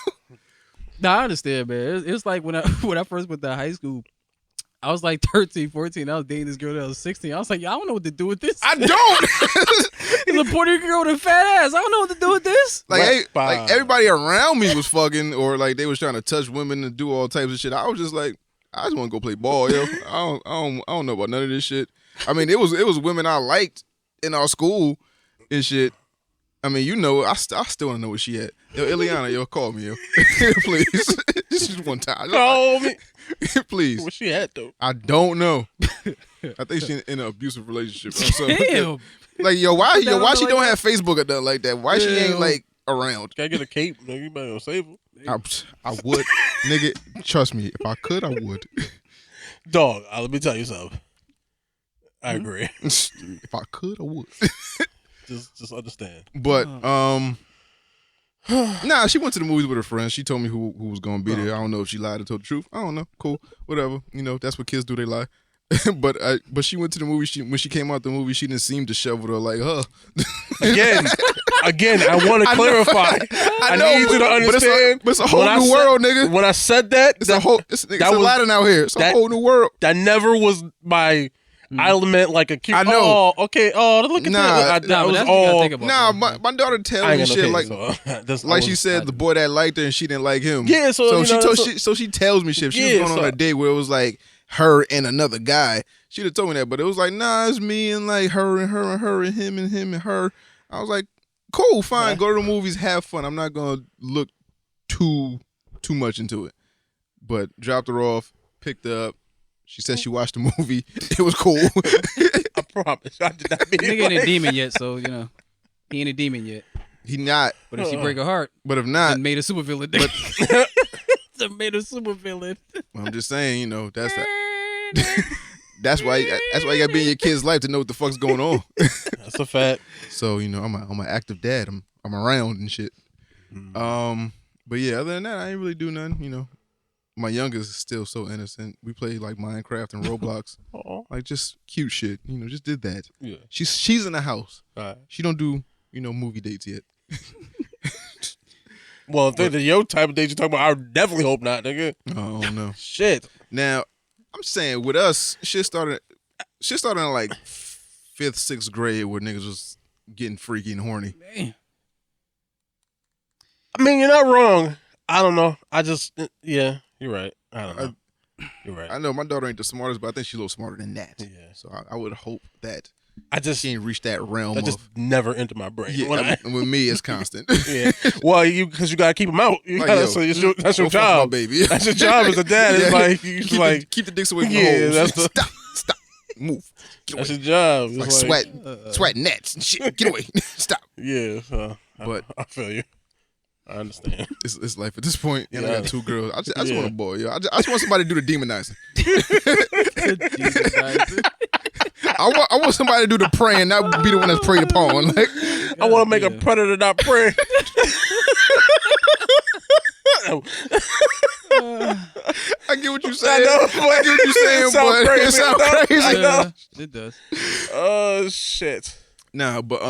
Speaker 3: Nah, I understand, man. It's like when I first went to high school. I was like 13, 14. I was dating this girl that was 16. I was like, I don't know what to do with this.
Speaker 1: I don't.
Speaker 3: He's a Puerto Rican girl with a fat ass. I don't know what to do with this.
Speaker 1: Like everybody around me was fucking, or like they was trying to touch women and do all types of shit. I was just like, I just want to go play ball, yo. I don't know about none of this shit. I mean, it was women I liked in our school and shit. I mean, you know, I still want to know where she at. Yo, Ileana, yo, call me, yo. Please. Just one time.
Speaker 2: Call me.
Speaker 1: Please.
Speaker 2: Where she at, though?
Speaker 1: I don't know. I think she's in an abusive relationship. So,
Speaker 3: Damn.
Speaker 1: like, why she don't have Facebook or nothing like that? Why she ain't, like, around?
Speaker 2: Can I get a cape? Nigga, you better save her.
Speaker 1: I would. Nigga, trust me. If I could, I would.
Speaker 2: Dog, let me tell you something. I agree.
Speaker 1: If I could, I would.
Speaker 2: Just understand.
Speaker 1: But nah, she went to the movies with her friends. She told me who was gonna be there. I don't know if she lied or told the truth. I don't know. Cool, whatever. You know, that's what kids do. They lie. but she went to the movie. When she came out the movie, she didn't seem disheveled or like, huh.
Speaker 2: Again, I want to clarify. I need you to understand.
Speaker 1: But it's a whole new world, nigga.
Speaker 2: When I said that,
Speaker 1: it's a Aladdin out here. It's a whole new world.
Speaker 2: That never was my. I meant like a cute.
Speaker 1: I know.
Speaker 2: Oh, okay. Oh, look at that. That was all.
Speaker 1: Nah, my daughter tells me shit like she said the boy that liked her and she didn't like him.
Speaker 2: Yeah, so
Speaker 1: she tells me shit. She was going on a date where it was like her and another guy. She'd have told me that, but it was like, nah, it's me and like her and her and her and him and her. I was like, cool, fine, go to the movies, have fun. I'm not gonna look too much into it. But dropped her off, picked her up. She said she watched the movie. It was cool.
Speaker 2: I promise. I did not mean
Speaker 3: nigga ain't a demon yet, so you know he ain't a demon yet.
Speaker 1: He not.
Speaker 3: But if she break her heart,
Speaker 1: but if not,
Speaker 3: then made a supervillain. Made a supervillain.
Speaker 1: I'm just saying, you know, that's why you gotta be in your kid's life to know what the fuck's going on.
Speaker 2: That's a fact.
Speaker 1: So you know, I'm an active dad. I'm around and shit. But yeah, other than that, I ain't really do nothing. You know. My youngest is still so innocent. We play like Minecraft and Roblox, like just cute shit. You know, just did that. Yeah, she's in the house. Right. She don't do movie dates yet.
Speaker 2: Well, if they're your type of dates you're talking about, I definitely hope not, nigga.
Speaker 1: Oh no,
Speaker 2: shit.
Speaker 1: Now I'm saying with us, shit started in like 5th, 6th grade where niggas was getting freaky and horny.
Speaker 3: Man.
Speaker 2: I mean, you're not wrong. I don't know. Yeah. You're right. I don't know. You're right.
Speaker 1: I know my daughter ain't the smartest, but I think she's a little smarter than that. Yeah. So I would hope that she ain't reached that realm.
Speaker 2: That just never entered my brain.
Speaker 1: Yeah, with me, it's constant.
Speaker 2: Yeah. Well, because you gotta keep them out. That's your job,
Speaker 1: baby.
Speaker 2: That's your job as a dad. It's like
Speaker 1: keep the dicks away from the holes. Stop. Move.
Speaker 2: That's your job.
Speaker 1: It's like sweat nets and shit. Get away. Stop.
Speaker 2: Yeah.
Speaker 1: But
Speaker 2: I feel you. I understand.
Speaker 1: It's life at this point. I got 2 girls. I just want a boy, yo. I just want somebody to do the demonizing. I want somebody to do the praying, not be the one that's preyed upon. Like,
Speaker 2: I want to make a predator not pray.
Speaker 1: I get what you're saying. I get what you're saying, but it sounds crazy.
Speaker 3: Yeah, it does.
Speaker 2: Oh shit.
Speaker 1: Nah, but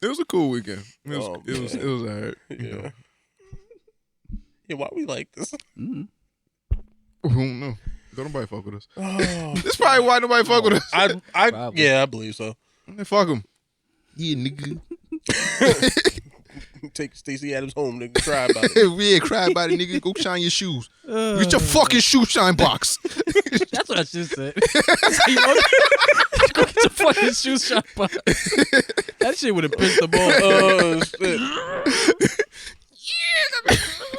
Speaker 1: it was a cool weekend. It was alright. You know.
Speaker 2: Yeah, why we like this?
Speaker 1: I don't know. Don't nobody fuck with us. Oh. This is probably why nobody fuck with us.
Speaker 2: I believe so.
Speaker 1: Fuck them. Yeah, nigga.
Speaker 2: Take Stacey Adams home, nigga. Cry about it.
Speaker 1: Yeah, cry about it, nigga. Go shine your shoes. Get your fucking shoe shine box.
Speaker 3: That's what I just said. Go get your fucking shoe shine box. That shit would have pissed the ball.
Speaker 2: Oh, shit.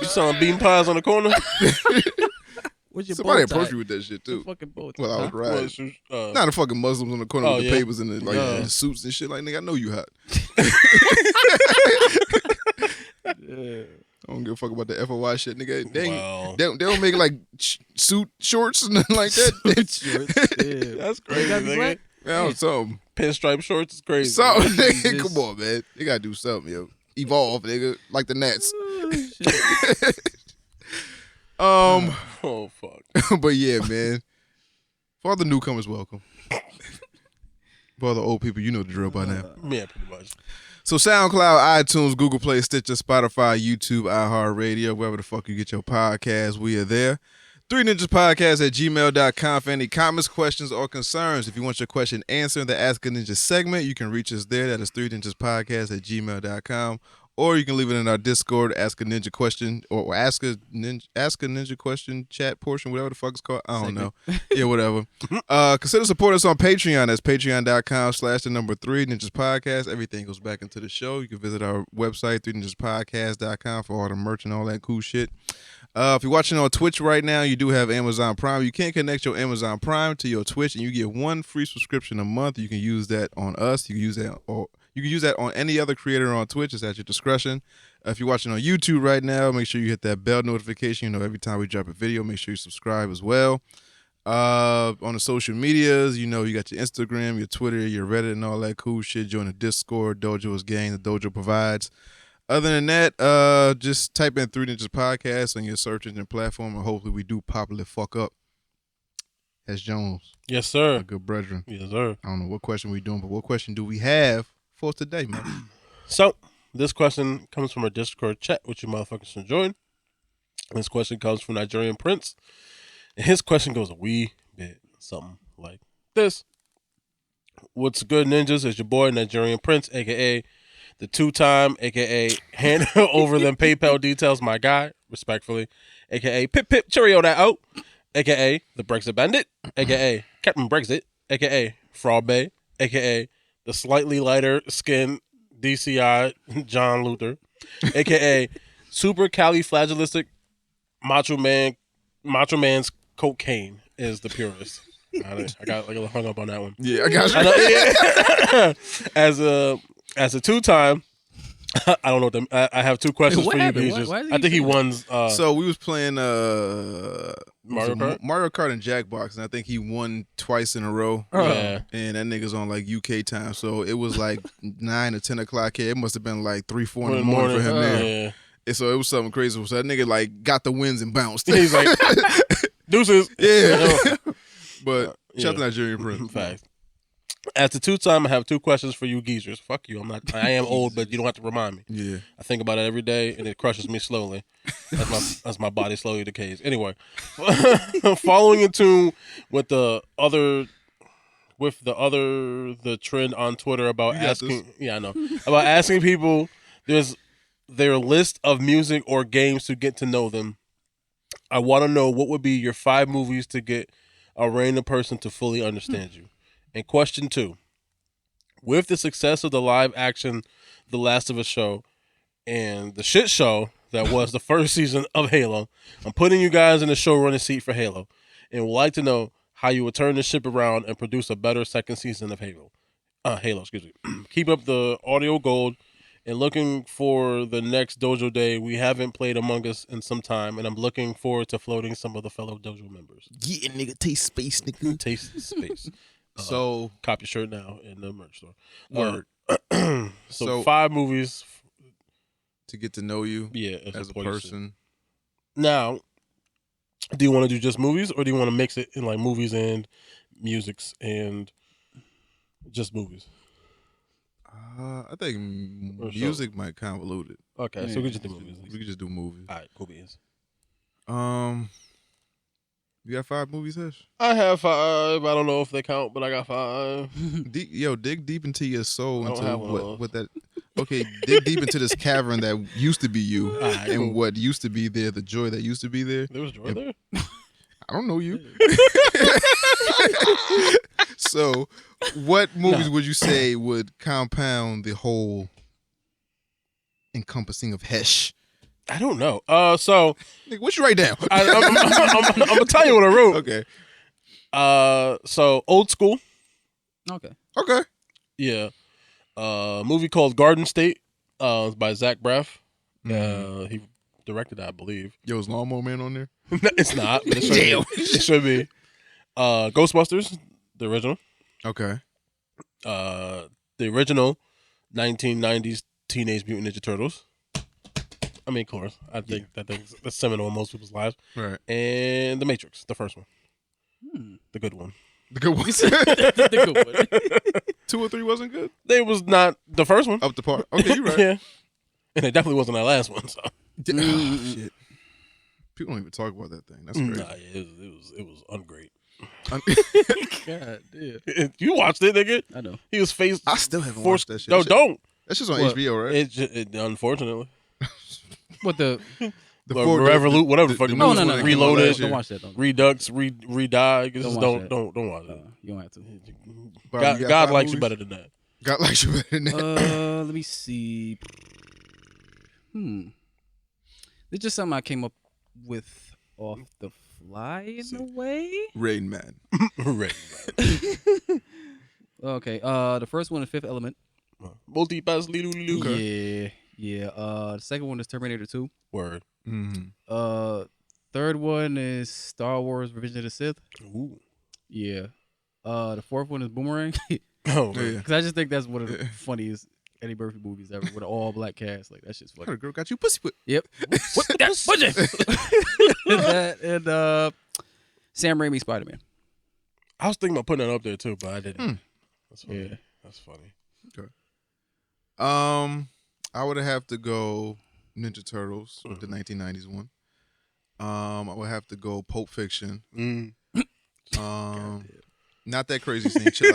Speaker 2: You selling bean pies on the corner?
Speaker 1: Somebody approached you with that shit too.
Speaker 3: Fucking bow tie.
Speaker 1: Well, I was riding. Not the fucking Muslims on the corner with the papers and the suits and shit. Like, nigga, I know you hot. I don't give a fuck about the FOI shit, nigga. They don't make like suit shorts and nothing like that.
Speaker 3: Shorts. Yeah.
Speaker 2: That's crazy, nigga.
Speaker 1: Yeah, something.
Speaker 2: Pinstripe shorts is crazy.
Speaker 1: Something, nigga. Come on, man. They gotta do something, yo. Evolve, nigga, like the Nets.
Speaker 2: Oh fuck.
Speaker 1: But yeah, man. For all the newcomers, welcome. For all the old people, you know the drill by now.
Speaker 2: Yeah, pretty much.
Speaker 1: So SoundCloud, iTunes, Google Play, Stitcher, Spotify, YouTube, iHeartRadio, wherever the fuck you get your podcast, we are there. 3ninjaspodcast@gmail.com for any comments, questions, or concerns. If you want your question answered in the Ask a Ninja segment, you can reach us there. That is 3ninjaspodcast@gmail.com. Or you can leave it in our Discord, Ask a Ninja question, or Ask a Ninja question chat portion, whatever the fuck it's called. I don't know. Yeah, whatever. Consider supporting us on Patreon. That's patreon.com/3 Ninjas Podcast. Everything goes back into the show. You can visit our website, 3ninjaspodcast.com, for all the merch and all that cool shit. If you're watching on Twitch right now, you do have Amazon Prime. You can connect your Amazon Prime to your Twitch, and you get one free subscription a month. You can use that on us. You can use that on any other creator on Twitch. It's at your discretion. If you're watching on YouTube right now, make sure you hit that bell notification. You know, every time we drop a video, make sure you subscribe as well. On the social medias, you know, you got your Instagram, your Twitter, your Reddit, and all that cool shit. Join the Discord. Dojo is gang. The Dojo provides. Other than that, just type in 3 Ninjas Podcast on your search engine platform, and hopefully we do popularly fuck up. Hesh Jones.
Speaker 2: Yes, sir.
Speaker 1: A good brethren.
Speaker 2: Yes, sir.
Speaker 1: I don't know what question we're doing, but what question do we have for today, man?
Speaker 2: So, this question comes from our Discord chat, which you motherfuckers should join. This question comes from Nigerian Prince. And his question goes a wee bit something like this. What's good, ninjas? It's your boy, Nigerian Prince, a.k.a. the two-time, a.k.a. hand over them PayPal details, my guy, respectfully, a.k.a. Pip Pip Cheerio that out, a.k.a. the Brexit Bandit, a.k.a. Captain Brexit, a.k.a. Fraud Bay, a.k.a. the slightly lighter skin DCI John Luther, a.k.a. supercalifragilistic Macho Man's cocaine is the purest. I got like hung up on that one.
Speaker 1: Yeah, I got you.
Speaker 2: As a two-time, I don't know what I have two questions for you. I think he won.
Speaker 1: So we was playing
Speaker 2: Mario
Speaker 1: Kart and Jackbox, and I think he won twice in a row.
Speaker 2: Yeah,
Speaker 1: and that nigga's on like UK time, so it was like 9 or 10 o'clock here. It must have been like 3, 4 in the morning for him there.
Speaker 2: Yeah.
Speaker 1: And so it was something crazy. So that nigga like got the wins and bounced.
Speaker 2: He's like, deuces.
Speaker 1: Yeah. But shout out to Nigerian Prince.
Speaker 2: Fact. As the two-time, I have two questions for you geezers. Fuck you. I am old, but you don't have to remind me.
Speaker 1: Yeah.
Speaker 2: I think about it every day, and it crushes me slowly as my body slowly decays. Anyway, following in tune with the trend on Twitter about asking. Yeah, I know about asking people their list of music or games to get to know them. I want to know what would be your 5 movies to get a random person to fully understand you. And question 2, with the success of the live action The Last of Us show and the shit show that was the first season of Halo, I'm putting you guys in the showrunner seat for Halo and would like to know how you would turn the ship around and produce a better second season of Halo. Keep up the audio gold and looking for the next Dojo Day. We haven't played Among Us in some time, and I'm looking forward to floating some of the fellow Dojo members.
Speaker 1: Yeah, nigga, taste space, nigga.
Speaker 2: Taste space.
Speaker 1: So
Speaker 2: cop your shirt now in the merch store.
Speaker 1: Word.
Speaker 2: So 5 movies
Speaker 1: to get to know you,
Speaker 2: yeah,
Speaker 1: as a person.
Speaker 2: Now, do you want to do just movies, or do you want to mix it in like movies and musics and just movies?
Speaker 1: I think music might convolute it.
Speaker 2: Okay, so we could just do movies.
Speaker 1: We could just do movies.
Speaker 2: All right, cool beans.
Speaker 1: You got 5 movies, Hesh?
Speaker 2: I have 5. I don't know if they count, but I got 5.
Speaker 1: Dig deep into your soul, into what that. Okay, dig deep into this cavern that used to be you, and what used to be there, the joy that used to be there.
Speaker 2: There was joy there?
Speaker 1: I don't know you. So, what movies would you say would compound the whole encompassing of Hesh?
Speaker 2: I don't know. So
Speaker 1: what you write down?
Speaker 2: I'm gonna tell you what I wrote.
Speaker 1: Okay.
Speaker 2: So Old School.
Speaker 3: Okay.
Speaker 2: Yeah. Movie called Garden State. By Zach Braff. He directed that, I believe.
Speaker 1: Yo, is Lawnmower Man on there?
Speaker 2: It's not. But it should be. Ghostbusters, the original.
Speaker 1: Okay.
Speaker 2: The original 1990s Teenage Mutant Ninja Turtles. I mean, of course. I think that thing's seminal in most people's lives.
Speaker 1: Right.
Speaker 2: And The Matrix, the first one. The good one.
Speaker 1: The good one.
Speaker 3: The good one.
Speaker 1: 2 or 3 wasn't good.
Speaker 2: They was not the first one.
Speaker 1: Up the par. Okay, you're right.
Speaker 2: Yeah. And it definitely wasn't that last one. So.
Speaker 1: Oh, shit. People don't even talk about that thing. That's crazy.
Speaker 2: Nah, it was ungreat.
Speaker 3: God damn.
Speaker 2: You watched it, nigga.
Speaker 3: I know.
Speaker 2: He was faced.
Speaker 1: I still haven't watched that shit.
Speaker 2: No, don't.
Speaker 1: That's just on
Speaker 3: What?
Speaker 1: HBO, right?
Speaker 2: It unfortunately.
Speaker 3: What the?
Speaker 2: Revolut, whatever the fuck.
Speaker 3: No,
Speaker 1: newest
Speaker 3: no,
Speaker 1: one
Speaker 3: no.
Speaker 1: that came out
Speaker 2: Reloaded.
Speaker 1: last
Speaker 3: Don't
Speaker 1: year.
Speaker 3: watch that. Don't.
Speaker 2: Redux, redie. Just
Speaker 3: watch
Speaker 2: don't watch it.
Speaker 3: You don't have to.
Speaker 1: Bobby, you got
Speaker 2: God
Speaker 1: 5
Speaker 2: likes you
Speaker 1: movies?
Speaker 2: better than that.
Speaker 1: God likes you better than that.
Speaker 3: Let me see. It's just something I came up with off the fly in a way.
Speaker 1: Rain Man.
Speaker 2: Right.
Speaker 3: Okay. The first one is Fifth Element.
Speaker 2: Multi-pass, Lulu.
Speaker 3: Yeah. The second one is Terminator 2.
Speaker 2: Word.
Speaker 1: Mm-hmm.
Speaker 3: Third one is Star Wars: Revenge of the Sith.
Speaker 2: Ooh.
Speaker 3: Yeah. The fourth one is Boomerang.
Speaker 2: Oh,
Speaker 1: Yeah.
Speaker 2: man.
Speaker 3: Because I just think that's one of the funniest Eddie Murphy movies ever with an all black cast. Like that shit's funny.
Speaker 1: What a girl got you pussy put.
Speaker 3: Yep. What that budget? and Sam Raimi Spider-Man.
Speaker 2: I was thinking about putting that up there too, but I didn't. That's funny.
Speaker 3: Yeah.
Speaker 2: That's funny.
Speaker 1: Okay. I would have to go Ninja Turtles, the 1990s one. I would have to go Pulp Fiction. Not that crazy scene. Chill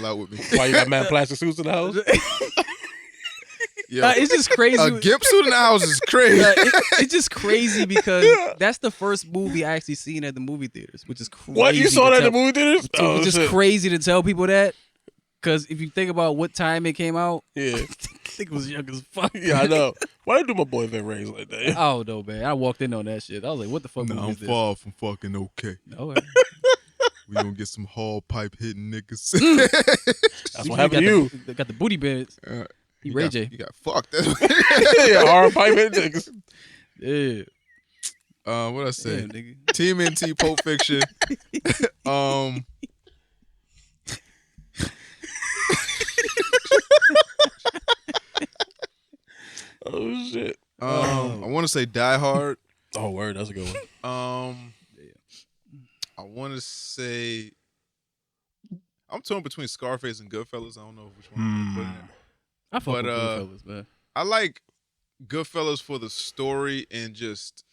Speaker 1: out with me.
Speaker 2: Why you got mad plastic suits in the house?
Speaker 1: Yo,
Speaker 3: It's just crazy.
Speaker 1: a gimp suit in the house is crazy.
Speaker 3: It's just crazy because that's the first movie I actually seen at the movie theaters, which is crazy.
Speaker 2: What, you saw
Speaker 3: to
Speaker 2: that in the
Speaker 3: tell-
Speaker 2: movie theaters?
Speaker 3: It's just
Speaker 2: shit.
Speaker 3: crazy to tell people that. Because if you think about what time it came out,
Speaker 2: Yeah.
Speaker 3: I think it was young as fuck.
Speaker 2: Yeah, I know. Why they do my boy Van Ray's like that?
Speaker 3: I don't know, man. I walked in on that shit. I was like, what the fuck
Speaker 1: No,
Speaker 3: movie
Speaker 1: I'm
Speaker 3: is this?
Speaker 1: far from fucking okay.
Speaker 3: No,
Speaker 1: We gonna get some hall pipe hitting niggas.
Speaker 2: That's what happened to you.
Speaker 3: Got the booty beds. He Ray J.
Speaker 1: You got fucked.
Speaker 2: Yeah, hard pipe in niggas.
Speaker 3: Yeah.
Speaker 1: What I say?
Speaker 3: Damn, nigga.
Speaker 1: TMNT Pulp Fiction.
Speaker 2: Oh shit.
Speaker 1: I want to say Die Hard.
Speaker 2: Oh word, that's a good one.
Speaker 1: I want to say I'm torn between Scarface and Goodfellas. I don't know which one I'm putting in.
Speaker 3: I fuck
Speaker 1: But,
Speaker 3: with Goodfellas, man.
Speaker 1: I like Goodfellas for the story and just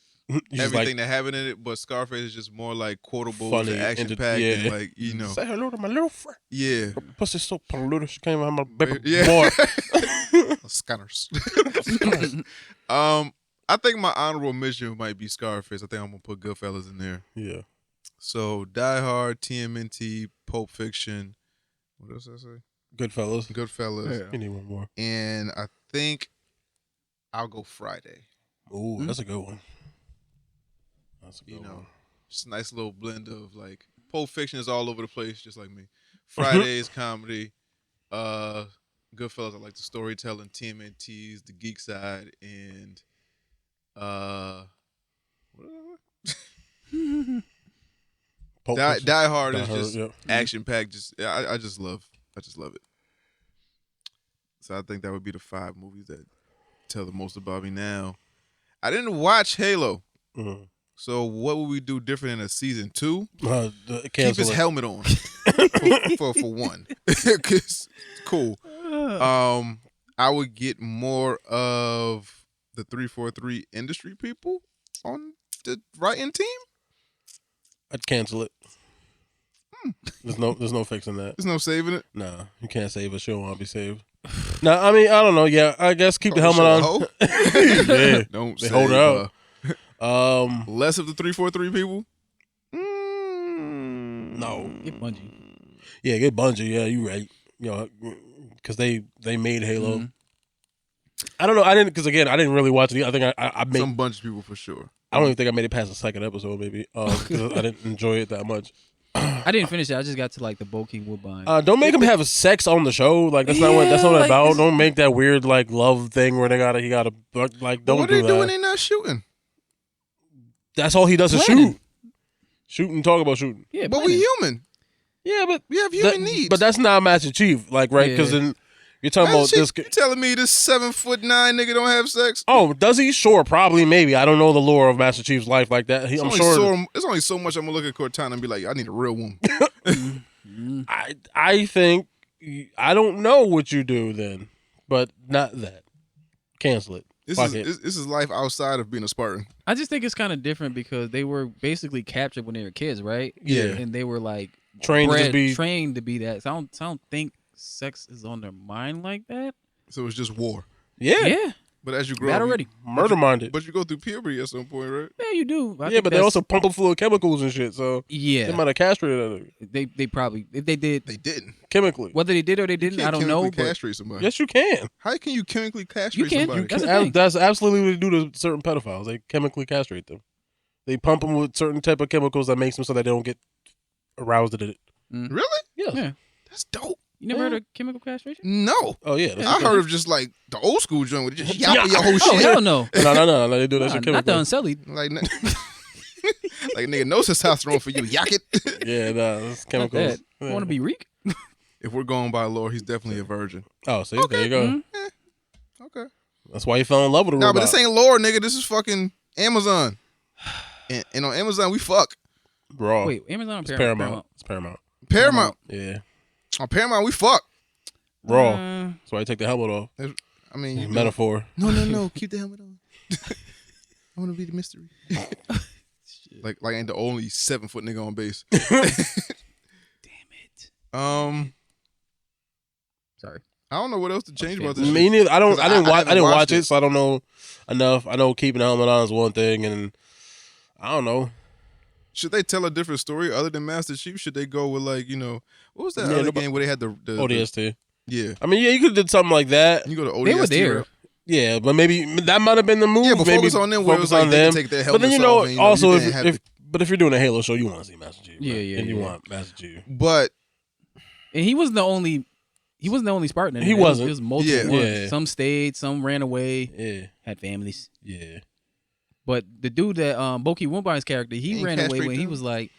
Speaker 1: everything that happened in it, but Scarface is just more like quotables
Speaker 2: Funny,
Speaker 1: and action packed and
Speaker 2: yeah.
Speaker 1: like, you know.
Speaker 2: Say hello to my little friend.
Speaker 1: Yeah.
Speaker 2: Pussy so polluted she came out my baby
Speaker 1: Yeah.
Speaker 2: boy.
Speaker 1: Scanners. I think my honorable mention might be Scarface. I think I'm gonna put Goodfellas in there.
Speaker 2: Yeah.
Speaker 1: So Die Hard, TMNT, Pulp Fiction. What else did I say?
Speaker 2: Goodfellas.
Speaker 1: Goodfellas.
Speaker 2: You need one more.
Speaker 1: And I think I'll go Friday.
Speaker 2: Ooh, that's a good one. That's a good
Speaker 1: You know,
Speaker 2: one.
Speaker 1: just a nice little blend of like Pulp Fiction is all over the place, just like me. Friday is comedy. Goodfellas, I like the storytelling. TMNT's the geek side, and
Speaker 2: Pulp
Speaker 1: Die
Speaker 2: Fiction.
Speaker 1: Hard
Speaker 2: Die
Speaker 1: is
Speaker 2: Hard,
Speaker 1: just
Speaker 2: yep.
Speaker 1: action packed. I just love it. So I think that would be the 5 movies that tell the most about me now. I didn't watch Halo.
Speaker 2: Mhm.
Speaker 1: So what would we do different in a season 2? Keep
Speaker 2: Cancel
Speaker 1: his
Speaker 2: it.
Speaker 1: helmet on for one. 'Cause cool. I would get more of the 343 industry people on the writing team.
Speaker 2: I'd cancel it. There's no fixing that.
Speaker 1: There's no saving it.
Speaker 2: Nah, you can't save a show. Won't be saved. Nah, I mean I don't know. Yeah, I guess keep the helmet on. Yeah,
Speaker 1: Don't
Speaker 2: they
Speaker 1: save,
Speaker 2: hold it out.
Speaker 1: less of the 343 people.
Speaker 2: No.
Speaker 3: Get Bungie.
Speaker 2: Yeah, get Bungie. Yeah, you right. You know, because they made Halo.
Speaker 3: Mm-hmm.
Speaker 2: I don't know. I didn't because again I didn't really watch it. I think I made.
Speaker 1: Some bunch of people for sure.
Speaker 2: I don't even think I made it past the second episode. Maybe 'cause I didn't enjoy it that much.
Speaker 3: I didn't finish it. I just got to like the Bo King Woodbine.
Speaker 2: Don't make him have sex on the show. Like that's not what
Speaker 3: like,
Speaker 2: about.
Speaker 3: this-
Speaker 2: Don't make that weird like love thing where he gotta like don't
Speaker 1: What
Speaker 2: do
Speaker 1: are they
Speaker 2: that.
Speaker 1: doing? They not shooting.
Speaker 2: That's all he does is
Speaker 3: Planning.
Speaker 2: shoot and talk about shooting.
Speaker 3: Yeah,
Speaker 1: But we
Speaker 3: planning.
Speaker 1: human.
Speaker 2: Yeah, but
Speaker 1: We have human needs.
Speaker 2: But that's not Master Chief, like right?
Speaker 3: Yeah.
Speaker 2: Because then You're talking about this.
Speaker 1: You telling me this 7'9" nigga don't have sex?
Speaker 2: Oh, does he? Sure, probably, maybe. I don't know the lore of Master Chief's life like that. I'm sure.
Speaker 1: It's only so much I'm gonna look at Cortana and be like, I need a real woman.
Speaker 2: I think I don't know what you do then, but not that. Cancel it.
Speaker 1: This is life outside of being a Spartan.
Speaker 3: I just think it's kind of different because they were basically captured when they were kids, right?
Speaker 2: Yeah.
Speaker 3: And they were like
Speaker 2: trained to
Speaker 3: be that. So I don't think sex is on their mind like that.
Speaker 1: So it's just war.
Speaker 3: Yeah.
Speaker 1: But as you grow
Speaker 3: That
Speaker 1: up,
Speaker 3: already.
Speaker 2: Murder-minded.
Speaker 1: But you go through puberty at some point, right?
Speaker 3: Yeah, you do.
Speaker 2: Yeah, but they also pump them full of chemicals and shit, so they might have castrated it.
Speaker 3: They probably, if they did.
Speaker 1: They didn't.
Speaker 2: Chemically.
Speaker 3: Whether they did or they didn't, I don't know.
Speaker 1: You can't castrate somebody.
Speaker 2: Yes, you can.
Speaker 1: How can you chemically castrate
Speaker 3: You can.
Speaker 1: somebody?
Speaker 3: That's the thing.
Speaker 2: That's absolutely what they do to certain pedophiles. They chemically castrate them. They pump them with certain type of chemicals that makes them so that they don't get aroused at it.
Speaker 1: Really?
Speaker 2: Yes.
Speaker 3: Yeah.
Speaker 1: That's dope.
Speaker 3: You never heard of chemical castration?
Speaker 1: No.
Speaker 2: Oh, yeah.
Speaker 1: I heard of just like the old school joint with just yapping your whole
Speaker 3: Oh,
Speaker 1: shit.
Speaker 3: hell no.
Speaker 2: No. They do that shit chemically.
Speaker 3: Not the unsullied.
Speaker 1: Like, like nigga, no testosterone for you. Yak it.
Speaker 2: Yeah, it's chemicals.
Speaker 3: Yeah. Want to be Reek?
Speaker 1: If we're going by lore, he's definitely a virgin.
Speaker 2: Oh, see, there you go.
Speaker 3: Mm-hmm.
Speaker 1: Okay.
Speaker 2: That's why you fell in love with a robot.
Speaker 1: No, but this ain't lore, nigga. This is fucking Amazon. And on Amazon, we fuck.
Speaker 2: Raw.
Speaker 3: Wait, Amazon or
Speaker 2: It's
Speaker 3: Paramount?
Speaker 2: It's Paramount.
Speaker 1: Paramount.
Speaker 2: Yeah.
Speaker 1: On Paramount, we fuck.
Speaker 2: Raw. That's why you take the helmet off.
Speaker 1: I mean, you
Speaker 2: Metaphor.
Speaker 1: No. Keep the helmet on. I want to be the mystery. like ain't the only 7 foot nigga on base.
Speaker 3: Damn it. Sorry.
Speaker 1: I don't know what else to change about this.
Speaker 2: Me
Speaker 1: shit.
Speaker 2: neither. I didn't
Speaker 1: haven't
Speaker 2: watch
Speaker 1: watched
Speaker 2: it, so I don't know enough. I know keeping the helmet on is one thing, and I don't know.
Speaker 1: Should they tell a different story other than Master Chief? Should they go with like, what was that other game where they had the
Speaker 2: ODST?
Speaker 1: Yeah.
Speaker 2: I mean, yeah, you could have did something like that.
Speaker 1: You go to ODST.
Speaker 3: They were there.
Speaker 1: Right?
Speaker 2: Yeah, but maybe that might have been the move.
Speaker 1: Yeah, but
Speaker 2: maybe
Speaker 1: focus on them. Where it was
Speaker 2: focus
Speaker 1: like
Speaker 2: on
Speaker 1: they
Speaker 2: them.
Speaker 1: can take their
Speaker 2: But then
Speaker 1: helmets off and,
Speaker 2: also
Speaker 1: you didn't have
Speaker 2: but if you're doing a Halo show, you want to see Master Chief.
Speaker 3: Yeah,
Speaker 2: right?
Speaker 3: yeah,
Speaker 2: And you
Speaker 3: yeah.
Speaker 2: want Master Chief.
Speaker 1: But
Speaker 3: And he wasn't the only Spartan. In
Speaker 2: He
Speaker 3: it.
Speaker 2: wasn't.
Speaker 3: It was multiple
Speaker 1: Yeah.
Speaker 3: ones.
Speaker 2: Yeah.
Speaker 3: Some stayed, some ran away,
Speaker 2: Yeah,
Speaker 3: had families.
Speaker 2: yeah.
Speaker 3: But the dude that Boki Woonbin's character, he
Speaker 1: Ain't
Speaker 3: ran away
Speaker 1: castrate
Speaker 3: when he
Speaker 1: them?
Speaker 3: was like,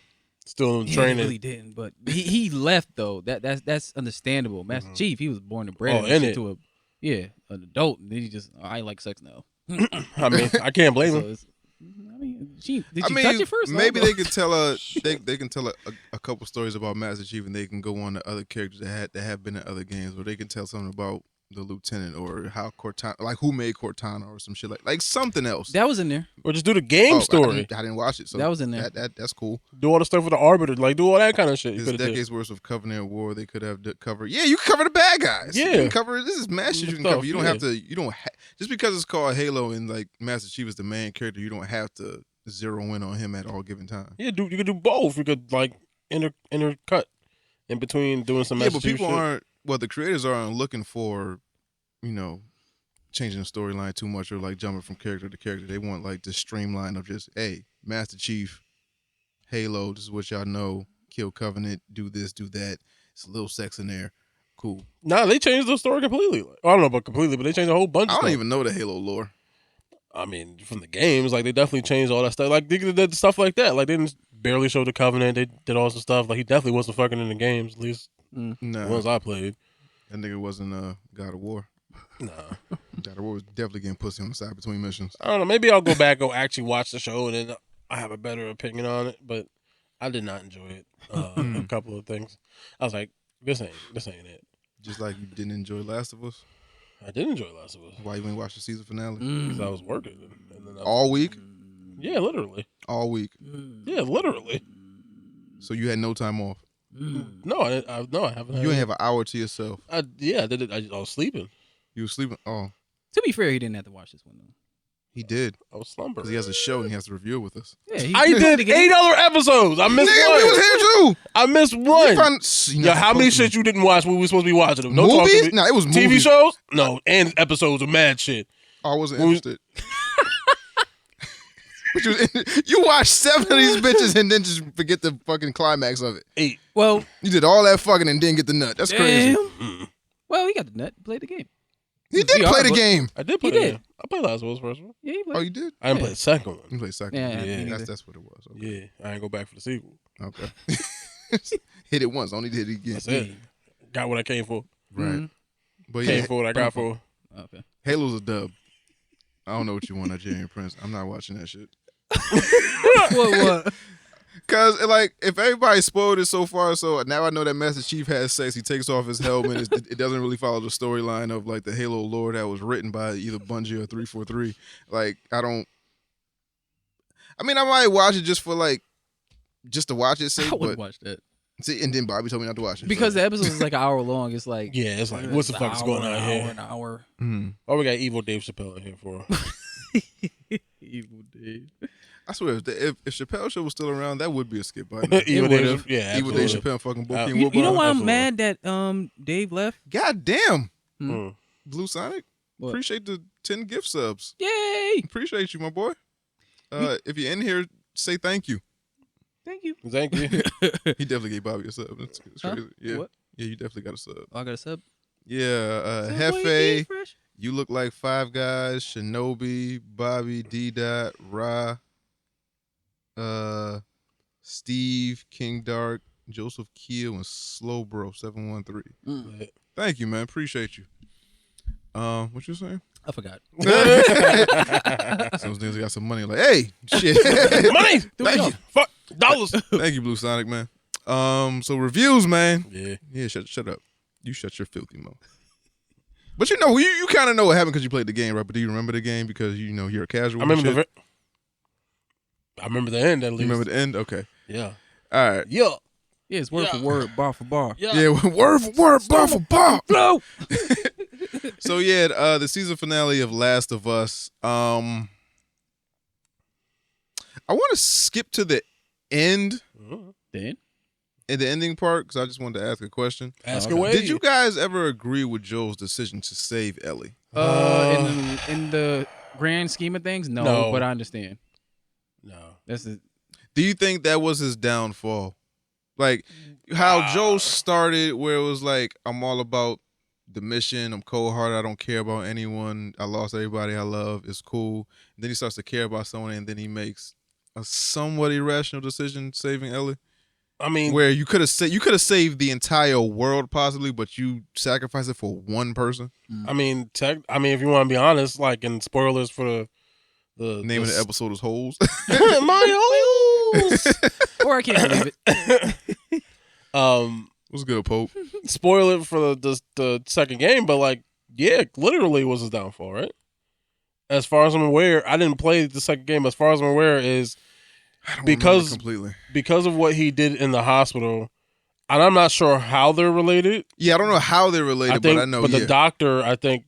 Speaker 2: Still in
Speaker 3: he
Speaker 2: training.
Speaker 3: really didn't. But he left though. That's understandable. Master Chief, he was born and bred
Speaker 2: Oh, in it.
Speaker 3: to an adult. And then he just I like sex now.
Speaker 2: I mean, I can't blame
Speaker 3: So
Speaker 2: him.
Speaker 3: it's, did you touch it first?
Speaker 1: Maybe they could tell they can tell a couple stories about Master Chief, and they can go on to other characters that have been in other games, or they can tell something about the lieutenant or how Cortana, like who made Cortana or some shit like something else.
Speaker 3: That was in there.
Speaker 2: Or just do the game story.
Speaker 1: I didn't watch it, so
Speaker 3: That was in there.
Speaker 1: That's cool.
Speaker 2: Do all the stuff with the Arbiter. Like, do all that kind of shit. You
Speaker 1: It's
Speaker 2: could've did.
Speaker 1: decades worth of Covenant War. They could have covered. Yeah, you can cover the bad guys.
Speaker 2: Yeah.
Speaker 1: you can cover. This is Master Chief. You can
Speaker 2: Stuff,
Speaker 1: cover. You don't
Speaker 2: yeah.
Speaker 1: have to. You don't just because it's called Halo and like Master Chief is the main character. You don't have to zero in on him at all given time.
Speaker 2: Yeah, you could do both. You could like intercut in between doing some
Speaker 1: Yeah,
Speaker 2: Master
Speaker 1: but
Speaker 2: Chief
Speaker 1: people
Speaker 2: shit.
Speaker 1: aren't. Well, the creators aren't looking for, changing the storyline too much or like jumping from character to character. They want like this streamline of just, hey, Master Chief, Halo. This is what y'all know. Kill Covenant. Do this. Do that. It's a little sex in there. Cool.
Speaker 2: Nah, they changed the story completely. Like, I don't know about completely, but they changed a whole bunch
Speaker 1: I
Speaker 2: of
Speaker 1: don't
Speaker 2: stuff.
Speaker 1: even know the Halo lore.
Speaker 2: I mean, from the games, like they definitely changed all that stuff. Like they did stuff like that. Like they didn't barely show the Covenant. They did all some stuff. Like he definitely wasn't fucking in the games. At least the
Speaker 1: Nah,
Speaker 2: ones I played.
Speaker 1: that nigga wasn't God of War.
Speaker 2: Nah,
Speaker 1: God of War was definitely getting pussy on the side between missions.
Speaker 2: I don't know. Maybe I'll go back go actually watch the show and then I have a better opinion on it. But I did not enjoy it. A couple of things. I was like, this ain't it.
Speaker 1: Just like you didn't enjoy Last of Us.
Speaker 2: I did enjoy Last of Us
Speaker 1: Why you ain't watch the season finale?
Speaker 2: because I was working. And then
Speaker 1: All week?
Speaker 2: yeah, literally.
Speaker 1: All week.
Speaker 2: Yeah, literally.
Speaker 1: So you had no time off.
Speaker 2: No, I haven't.
Speaker 1: You ain't have an hour to yourself.
Speaker 2: I did it. I was sleeping.
Speaker 1: You were sleeping. Oh,
Speaker 3: To be fair, he didn't have to watch this one though.
Speaker 1: he did.
Speaker 2: I was slumbering.
Speaker 1: Because he has a show and he has to review it with us.
Speaker 3: Yeah,
Speaker 2: I did 8 other episodes. I missed
Speaker 1: Nigga,
Speaker 2: one.
Speaker 1: we was here too.
Speaker 2: I missed one. Yo, how many shit you didn't watch when we were supposed to be watching them? Don't talk to
Speaker 1: Movies?
Speaker 2: me.
Speaker 1: No, it was
Speaker 2: TV
Speaker 1: movies.
Speaker 2: shows? No, and episodes of mad shit.
Speaker 1: I wasn't
Speaker 2: Movies.
Speaker 1: interested. But you watched 7 of these bitches and then just forget the fucking climax of it.
Speaker 2: 8.
Speaker 3: Well,
Speaker 1: You did all that fucking and didn't get the nut. That's crazy.
Speaker 3: damn. Well, he got the nut. Played the game.
Speaker 1: He did
Speaker 3: VR,
Speaker 1: play the
Speaker 3: but-
Speaker 1: game.
Speaker 2: I did play
Speaker 3: He did.
Speaker 2: that. I played Last of Us first one.
Speaker 3: Yeah, he played.
Speaker 1: Oh, you did?
Speaker 2: I didn't
Speaker 3: Yeah.
Speaker 2: play the second one.
Speaker 1: You played second.
Speaker 3: Yeah,
Speaker 2: Yeah.
Speaker 3: me neither.
Speaker 1: That's what it was. Okay.
Speaker 2: Yeah, I ain't go back for the sequel.
Speaker 1: Okay. Hit it once. Only did it again.
Speaker 2: That's it. Got what I came for.
Speaker 1: Right. But
Speaker 2: Pay
Speaker 1: yeah,
Speaker 2: for what I got for.
Speaker 3: Okay.
Speaker 1: Halo's a dub. I don't know what you want, Nigerian Prince. I'm not watching that shit.
Speaker 3: What?
Speaker 1: Cause like if everybody spoiled it so far, so now I know that Master Chief has sex. He takes off his helmet. It doesn't really follow the storyline of like the Halo lore that was written by either Bungie or 343. Like I might watch it just to watch it.
Speaker 3: I wouldn't watch that
Speaker 1: See, and then Bobby told me not to watch it
Speaker 3: because the episode is like an hour long. It's like
Speaker 2: it's like what the fuck is going on here?
Speaker 3: An hour.
Speaker 2: Oh, we got evil Dave Chappelle in here for.
Speaker 3: Evil Dave.
Speaker 1: I swear, if Chappelle show was still around, that would be a skip button.
Speaker 2: Evil Dave,
Speaker 1: Evil Dave Chappelle fucking Bokeem
Speaker 3: You know why I'm
Speaker 2: Absolutely.
Speaker 3: mad that Dave left?
Speaker 1: God damn,
Speaker 2: Mm.
Speaker 1: Blue Sonic.
Speaker 3: What?
Speaker 1: Appreciate the 10 gift subs.
Speaker 3: Yay!
Speaker 1: Appreciate you, my boy. If you're in here, say thank you.
Speaker 3: Thank you.
Speaker 2: Thank you.
Speaker 1: He definitely gave Bobby a sub. It's
Speaker 3: Huh?
Speaker 1: crazy. Yeah.
Speaker 3: What?
Speaker 1: Yeah, you definitely got a sub.
Speaker 3: Oh, I got a sub.
Speaker 1: Yeah,
Speaker 3: Sub, boy,
Speaker 1: Hefe,
Speaker 3: you fresh?
Speaker 1: you look like Five Guys, Shinobi, Bobby, D-Dot, Ra, Steve, King Dark, Joseph Keel, and Slow Bro 713. Thank you, man. Appreciate you. What you saying?
Speaker 3: I forgot.
Speaker 1: Some niggas got some money. Like, hey, shit.
Speaker 2: Money.
Speaker 1: Thank you.
Speaker 2: Fuck dollars.
Speaker 1: Thank you, Blue Sonic, man. So reviews, man.
Speaker 2: Yeah.
Speaker 1: Yeah, shut up. You shut your filthy mouth. But you know, you kind of know what happened because you played the game, right? But do you remember the game because you know you're a casual?
Speaker 2: I remember the end at least.
Speaker 1: You remember the end? Okay.
Speaker 2: Yeah.
Speaker 1: All right.
Speaker 2: Yeah.
Speaker 3: Yeah, it's word for word, bar for bar.
Speaker 1: Yeah, word for word, bar for bar.
Speaker 3: Flow.
Speaker 1: So yeah, the season finale of Last of Us. I want to skip to the end,
Speaker 3: Then?
Speaker 1: in the ending part, because I just wanted to ask a question.
Speaker 2: Ask
Speaker 3: Okay.
Speaker 2: away.
Speaker 1: Did you guys ever agree with Joel's decision to save Ellie?
Speaker 3: In the grand scheme of things, no, but I understand.
Speaker 2: No.
Speaker 3: That's it.
Speaker 1: Do you think that was his downfall? Like how Joel started, where it was like, I'm all about the mission. I'm cold-hearted. I don't care about anyone. I lost everybody I love. It's cool. And then he starts to care about someone, and then he makes a somewhat irrational decision saving Ellie.
Speaker 2: I mean,
Speaker 1: Where you could have saved the entire world possibly, but you sacrificed it for one person.
Speaker 2: I mean, if you want to be honest, like in spoilers for the
Speaker 1: Name of the episode is Holes.
Speaker 2: my holes.
Speaker 3: Or I can't believe it.
Speaker 1: What's good, Pope?
Speaker 2: Spoil it for the second game, but like, yeah, literally was his downfall, right? As far as I'm aware, I didn't play the second game. As far as I'm aware, is
Speaker 1: I don't
Speaker 2: because
Speaker 1: remember completely.
Speaker 2: because of what he did in the hospital, and I'm not sure how they're related.
Speaker 1: Yeah, I don't know how they're related, but I know.
Speaker 2: But the doctor, I think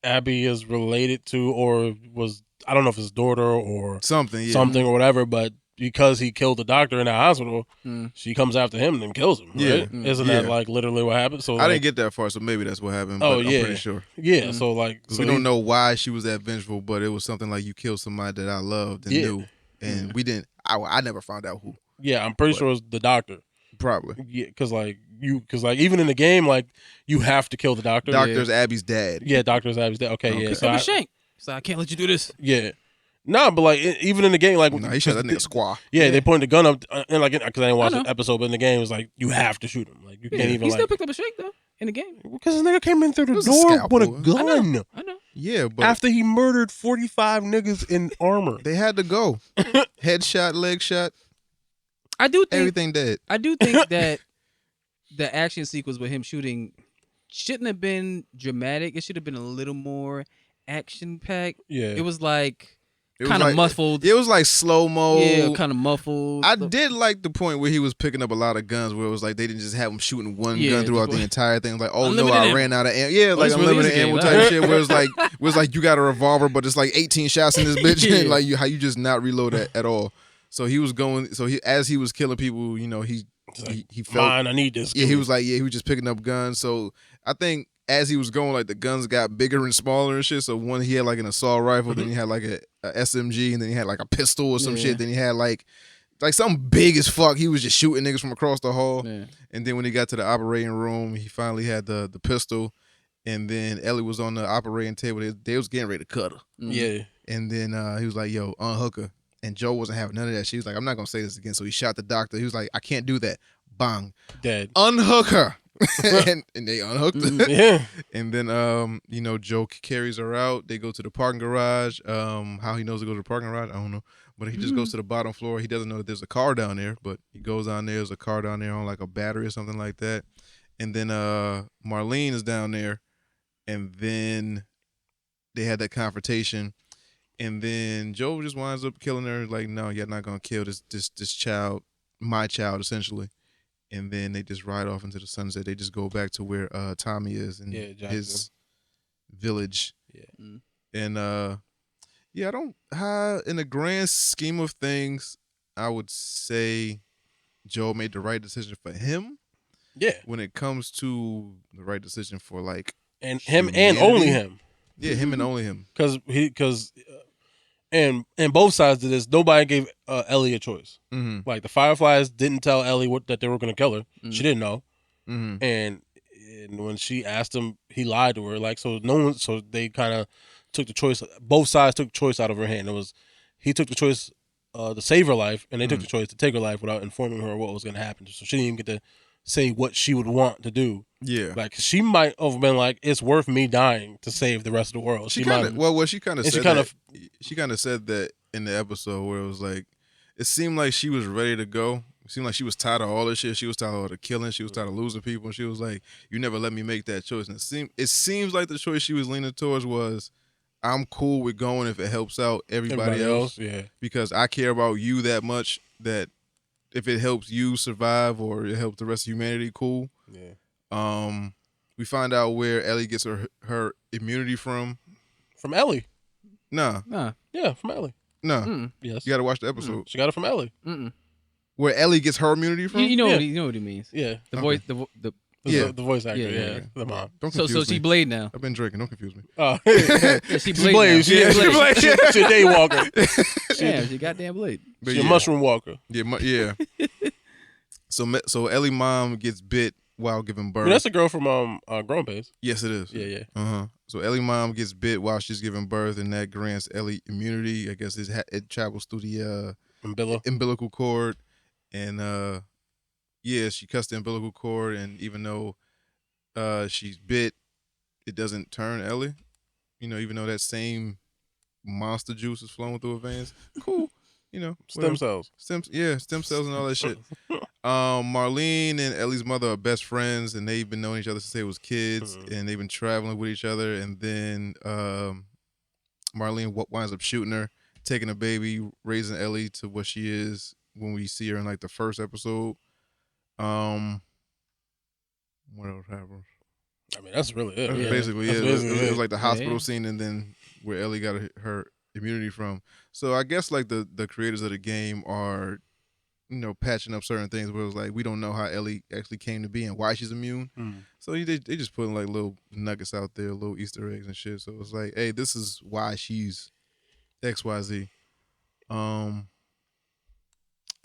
Speaker 2: Abby is related to, or was, I don't know if it's daughter or
Speaker 1: something, yeah.
Speaker 2: something or whatever, but because he killed the doctor in that hospital, she comes after him and then kills him. Right?
Speaker 1: Yeah.
Speaker 2: Isn't that like literally what happened? So
Speaker 1: I didn't get that far, so maybe that's what happened.
Speaker 2: Oh,
Speaker 1: but
Speaker 2: yeah.
Speaker 1: I'm pretty sure.
Speaker 2: Yeah, so like, so
Speaker 1: we don't know why she was that vengeful, but it was something like you killed somebody that I loved and knew, and we didn't. I never found out who.
Speaker 2: Yeah, I'm pretty sure it was the doctor.
Speaker 1: Probably.
Speaker 2: Yeah, because even in the game, like you have to kill the doctor.
Speaker 1: Doctor's Abby's dad.
Speaker 2: Yeah, doctor's Abby's dad. Okay, yeah. So
Speaker 3: Shank. So I can't let you do this.
Speaker 2: yeah. No, but like even in the game, like
Speaker 1: No, he shot that nigga squaw.
Speaker 2: Yeah, they pointed the gun up, and like because I didn't watch
Speaker 3: I know.
Speaker 2: the episode, but in the game, it was like you have to shoot him. Like you can't even.
Speaker 3: He
Speaker 2: like,
Speaker 3: still picked up a Shank though in the game.
Speaker 2: because this nigga came in through the
Speaker 1: was a
Speaker 2: door with a
Speaker 1: scalpel.
Speaker 2: gun
Speaker 3: I know.
Speaker 1: Yeah, but
Speaker 2: after he murdered 45 niggas in armor.
Speaker 1: they had to go. Headshot, leg shot,
Speaker 3: I do think
Speaker 1: everything dead.
Speaker 3: I do think that the action sequence with him shooting shouldn't have been dramatic. It should have been a little more action packed.
Speaker 2: Yeah,
Speaker 3: It was like
Speaker 1: It was
Speaker 3: kind of
Speaker 1: like-
Speaker 3: muffled.
Speaker 1: It was like slow mo.
Speaker 3: Yeah, kind of muffled.
Speaker 1: I did like the point where he was picking up a lot of guns, where it was like they didn't just have him shooting one
Speaker 3: Yeah,
Speaker 1: gun throughout
Speaker 3: just
Speaker 1: the entire thing. Like, oh no,
Speaker 3: Unlimited
Speaker 1: I
Speaker 3: ammo.
Speaker 1: ran out of ammo. Yeah, like
Speaker 3: it's really
Speaker 1: unlimited
Speaker 3: easy
Speaker 1: ammo
Speaker 3: game,
Speaker 1: type
Speaker 3: huh?
Speaker 1: shit. Where it was like you got a revolver, but it's like 18 shots in this bitch,
Speaker 3: Yeah.
Speaker 1: and like how you just not reload at all. So he was going. So as he was killing people, you know, he felt.
Speaker 2: mine. I need this.
Speaker 1: Yeah, he was like, he was just picking up guns. So I think as he was going, like the guns got bigger and smaller and shit. So one, he had like an assault rifle, then he had like a SMG, and then he had like a pistol or some
Speaker 3: Yeah.
Speaker 1: shit. Then he had like something big as fuck. He was just shooting niggas from across the hall.
Speaker 3: Yeah.
Speaker 1: And then when he got to the operating room, he finally had the pistol. And then Ellie was on the operating table. They was getting ready to cut her.
Speaker 2: Yeah,
Speaker 1: And then he was like, yo, unhook her. And Joe wasn't having none of that. She was like, I'm not going to say this again. So he shot the doctor. He was like, I can't do that. Bang.
Speaker 2: dead.
Speaker 1: Unhook her. and they unhooked her.
Speaker 2: Yeah.
Speaker 1: And then Joe carries her out. They go to the parking garage. How he knows to go to the parking garage, I don't know. But he just goes to the bottom floor. He doesn't know that there's a car down there, but he goes down there. There's a car down there on like a battery or something like that. And then Marlene is down there, and then they had that confrontation. And then Joe just winds up killing her. Like, no, you're not gonna kill this child, my child, essentially. And then they just ride off into the sunset. They just go back to where Tommy is in his village.
Speaker 2: Yeah.
Speaker 1: And I don't. In the grand scheme of things, I would say Joe made the right decision for him.
Speaker 2: Yeah.
Speaker 1: When it comes to the right decision for like
Speaker 2: and him and only him.
Speaker 1: Yeah, him and only him.
Speaker 2: And both sides of this, nobody gave Ellie a choice.
Speaker 1: Mm-hmm.
Speaker 2: Like the Fireflies didn't tell Ellie that they were going to kill her. Mm-hmm. She didn't know.
Speaker 1: Mm-hmm.
Speaker 2: And when she asked him, he lied to her. Like so they kind of took the choice. Both sides took the choice out of her hand. He took the choice to save her life, and they took the choice to take her life without informing her what was going to happen. So she didn't even get to say what she would want to do.
Speaker 1: Yeah,
Speaker 2: like she might have been like, "It's worth me dying to save the rest of the world." She kind
Speaker 1: of said that in the episode where it was like, it seemed like she was ready to go. It seemed like she was tired of all this shit. She was tired of all the killing. She was tired of losing people. And she was like, "You never let me make that choice." And it seems like the choice she was leaning towards was, "I'm cool with going if it helps out everybody else.
Speaker 2: Yeah,
Speaker 1: because I care about you that much that if it helps you survive or it helps the rest of humanity, cool."
Speaker 2: Yeah.
Speaker 1: We find out where Ellie gets her immunity from.
Speaker 2: From Ellie.
Speaker 1: Nah.
Speaker 2: Yeah, from Ellie.
Speaker 1: Nah.
Speaker 3: Mm.
Speaker 1: Yes. You got to watch the episode.
Speaker 2: She got it from Ellie.
Speaker 3: Mm-mm.
Speaker 1: Where Ellie gets her immunity from?
Speaker 3: You know what he means.
Speaker 2: Yeah.
Speaker 3: The voice.
Speaker 2: The voice actor. Yeah. The mom.
Speaker 1: Don't confuse me.
Speaker 3: So she Blade now.
Speaker 1: I've been drinking. Don't confuse me.
Speaker 2: Oh.
Speaker 3: Yeah, she Blade.
Speaker 2: She a day walker.
Speaker 3: She goddamn Blade.
Speaker 2: She a mushroom walker.
Speaker 1: Yeah. So Ellie mom gets bit while giving birth.
Speaker 2: That's the girl from Grown Pains.
Speaker 1: Yes, it is.
Speaker 2: Yeah.
Speaker 1: So Ellie mom gets bit while she's giving birth, and that grants Ellie immunity. I guess it travels through the umbilical cord, and she cuts the umbilical cord, and even though she's bit, it doesn't turn Ellie. Even though that same monster juice is flowing through her veins. Cool.
Speaker 2: Stem cells.
Speaker 1: Stem cells and all that shit. Marlene and Ellie's mother are best friends, and they've been knowing each other since they was kids, and they've been traveling with each other. And then Marlene winds up shooting her, taking a baby, raising Ellie to what she is when we see her in like the first episode. What else happens?
Speaker 2: I mean, that's really it.
Speaker 1: That's basically it. It was like the hospital scene, and then where Ellie got her immunity from. So I guess like the creators of the game are, patching up certain things where it was like, we don't know how Ellie actually came to be and why she's immune. So they just putting like little nuggets out there, little Easter eggs and shit. So it's like, hey, this is why she's XYZ.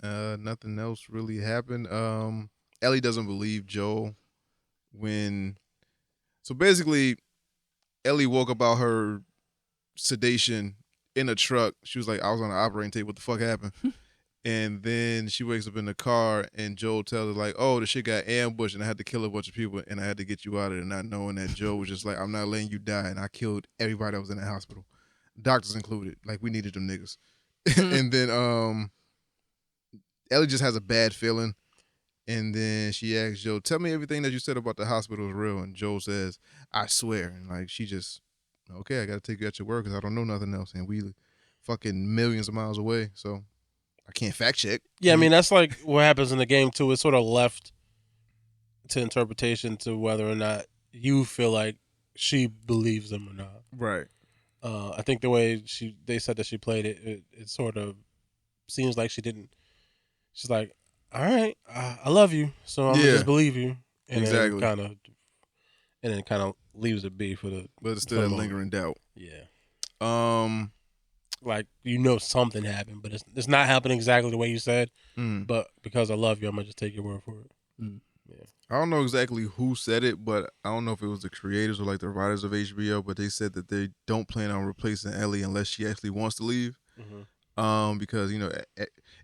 Speaker 1: Nothing else really happened. Ellie doesn't believe Joel so basically Ellie woke up about her sedation in a truck. She was like, I was on the operating table. What the fuck happened? And then she wakes up in the car, and Joel tells her like, "Oh, the shit got ambushed, and I had to kill a bunch of people, and I had to get you out of there." Not knowing that Joel was just like, "I'm not letting you die," and I killed everybody that was in the hospital, doctors included. Like, we needed them niggas. And then Ellie just has a bad feeling, and then she asks Joel, "Tell me everything that you said about the hospital is real." And Joel says, "I swear." And like, she just, okay, I got to take you at your word because I don't know nothing else, and we fucking millions of miles away, so I can't fact check.
Speaker 2: Yeah, I mean, that's like what happens in the game too. It's sort of left to interpretation to whether or not you feel like she believes them or not.
Speaker 1: Right.
Speaker 2: I think the way they said that she played it, it sort of seems like she didn't. She's like, "All right, I love you, so I'm gonna just believe you." And
Speaker 1: exactly.
Speaker 2: Then kind of leaves it be for the.
Speaker 1: But it's still that lingering doubt.
Speaker 2: Yeah. Like, something happened, but it's not happening exactly the way you said. But because I love you, I'm gonna just take your word for it. Yeah.
Speaker 1: I don't know exactly who said it, but I don't know if it was the creators or like the writers of HBO, but they said that they don't plan on replacing Ellie unless she actually wants to leave. Because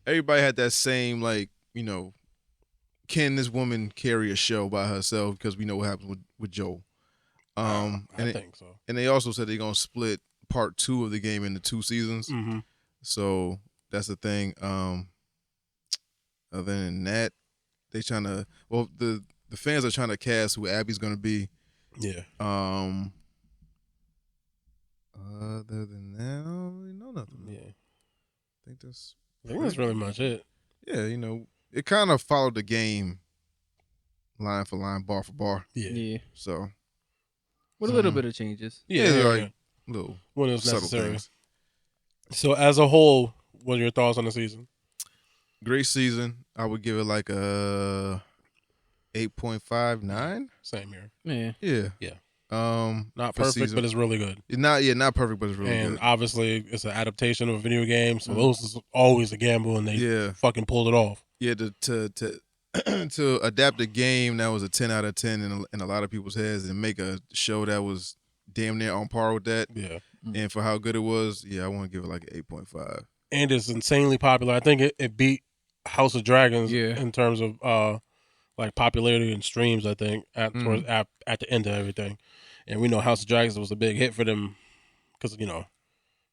Speaker 1: everybody had that same can this woman carry a show by herself? Because we know what happens with Joel.
Speaker 2: I think so.
Speaker 1: And they also said they're gonna split part 2 of the game into 2 seasons.
Speaker 2: Mm-hmm.
Speaker 1: So that's the thing. Other than that, they trying to. Well, the fans are trying to cast who Abby's gonna be.
Speaker 2: Yeah.
Speaker 1: Other than that, I don't really know nothing.
Speaker 2: Yeah.
Speaker 1: I think that's
Speaker 2: really much it.
Speaker 1: Yeah, it kind of followed the game line for line, bar for bar.
Speaker 2: Yeah.
Speaker 1: So
Speaker 3: with a little bit of changes.
Speaker 1: Like little
Speaker 2: when it was
Speaker 1: subtle
Speaker 2: necessary.
Speaker 1: things.
Speaker 2: So as a whole, what are your thoughts on the season?
Speaker 1: Great season. I would give it like a 8.59.
Speaker 2: Same here.
Speaker 1: Yeah.
Speaker 2: Not perfect, but it's really good.
Speaker 1: Not perfect, but it's really good.
Speaker 2: And obviously, it's an adaptation of a video game, so those is always a gamble, and they fucking pulled it off.
Speaker 1: Yeah, to to adapt a game that was a 10 out of 10 in a lot of people's heads and make a show that was damn near on par with that.
Speaker 2: Yeah.
Speaker 1: And for how good it was, I want to give it like an 8.5.
Speaker 2: And it's insanely popular. I think it beat House of Dragons in terms of like popularity and streams, I think, at the end of everything. And we know House of Dragons was a big hit for them because,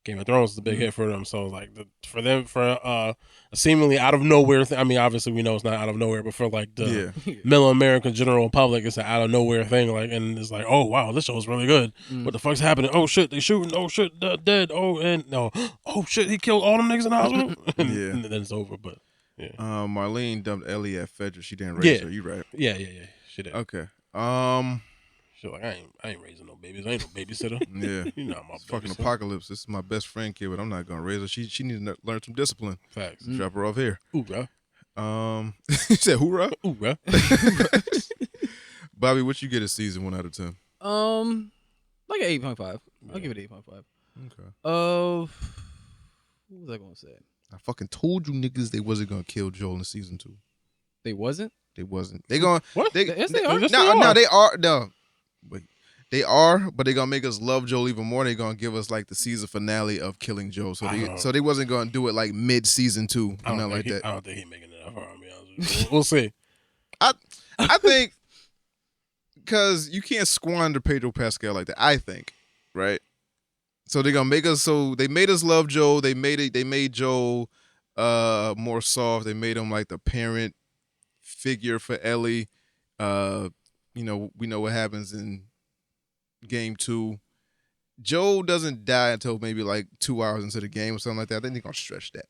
Speaker 2: Game of Thrones is a big hit for them. So, like, for a seemingly out of nowhere thing, I mean, obviously we know it's not out of nowhere, but for, like, the middle American general public, it's an out of nowhere thing. Like, and it's like, oh, wow, this show is really good. What the fuck's happening? Oh, shit, they shooting. Oh, shit, dead. Oh, and no. Oh, shit, he killed all them niggas in the hospital. And then it's over, but, yeah.
Speaker 1: Marlene dumped Ellie at Fedra. She didn't raise her. You right.
Speaker 2: Yeah. She did.
Speaker 1: Okay.
Speaker 2: She's like, I ain't raising no babies. I ain't no babysitter.
Speaker 1: Yeah.
Speaker 2: You know my
Speaker 1: fucking apocalypse. This is my best friend kid, but I'm not gonna raise her. She needs to learn some discipline.
Speaker 2: Facts.
Speaker 1: Drop her off here.
Speaker 2: Hoorah.
Speaker 1: You said hoorah?
Speaker 2: Hoorah.
Speaker 1: Bobby, what you get a season 1 out of 10?
Speaker 3: Like an 8.5. I'll give it 8.5.
Speaker 1: Okay.
Speaker 3: What was I gonna say?
Speaker 1: I fucking told you niggas they wasn't gonna kill Joel in season 2.
Speaker 3: They wasn't?
Speaker 1: They wasn't. They gonna
Speaker 2: what?
Speaker 3: Yes, they are.
Speaker 1: No, they are. No. Wait. They are, but they're gonna make us love Joel even more. They're gonna give us like the season finale of killing Joel. So they wasn't gonna do it like mid season 2. Nothing like that.
Speaker 2: I don't think he's making it up for me. We'll see.
Speaker 1: I think because you can't squander Pedro Pascal like that. I think, right? So they're gonna make us. So they made us love Joel. They made Joel more soft. They made him like the parent figure for Ellie. We know what happens in game 2. Joel doesn't die until maybe like 2 hours into the game or something like that. I think they're gonna stretch that.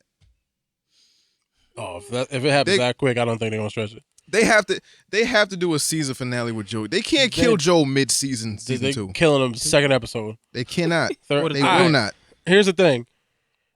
Speaker 2: Oh, if it happens that quick, I don't think they're gonna stretch it.
Speaker 1: They have to do a season finale with Joel. They can't kill Joel mid-season, season 2.
Speaker 2: Killing him second episode.
Speaker 1: They cannot.
Speaker 2: They
Speaker 1: will not.
Speaker 2: Here's the thing.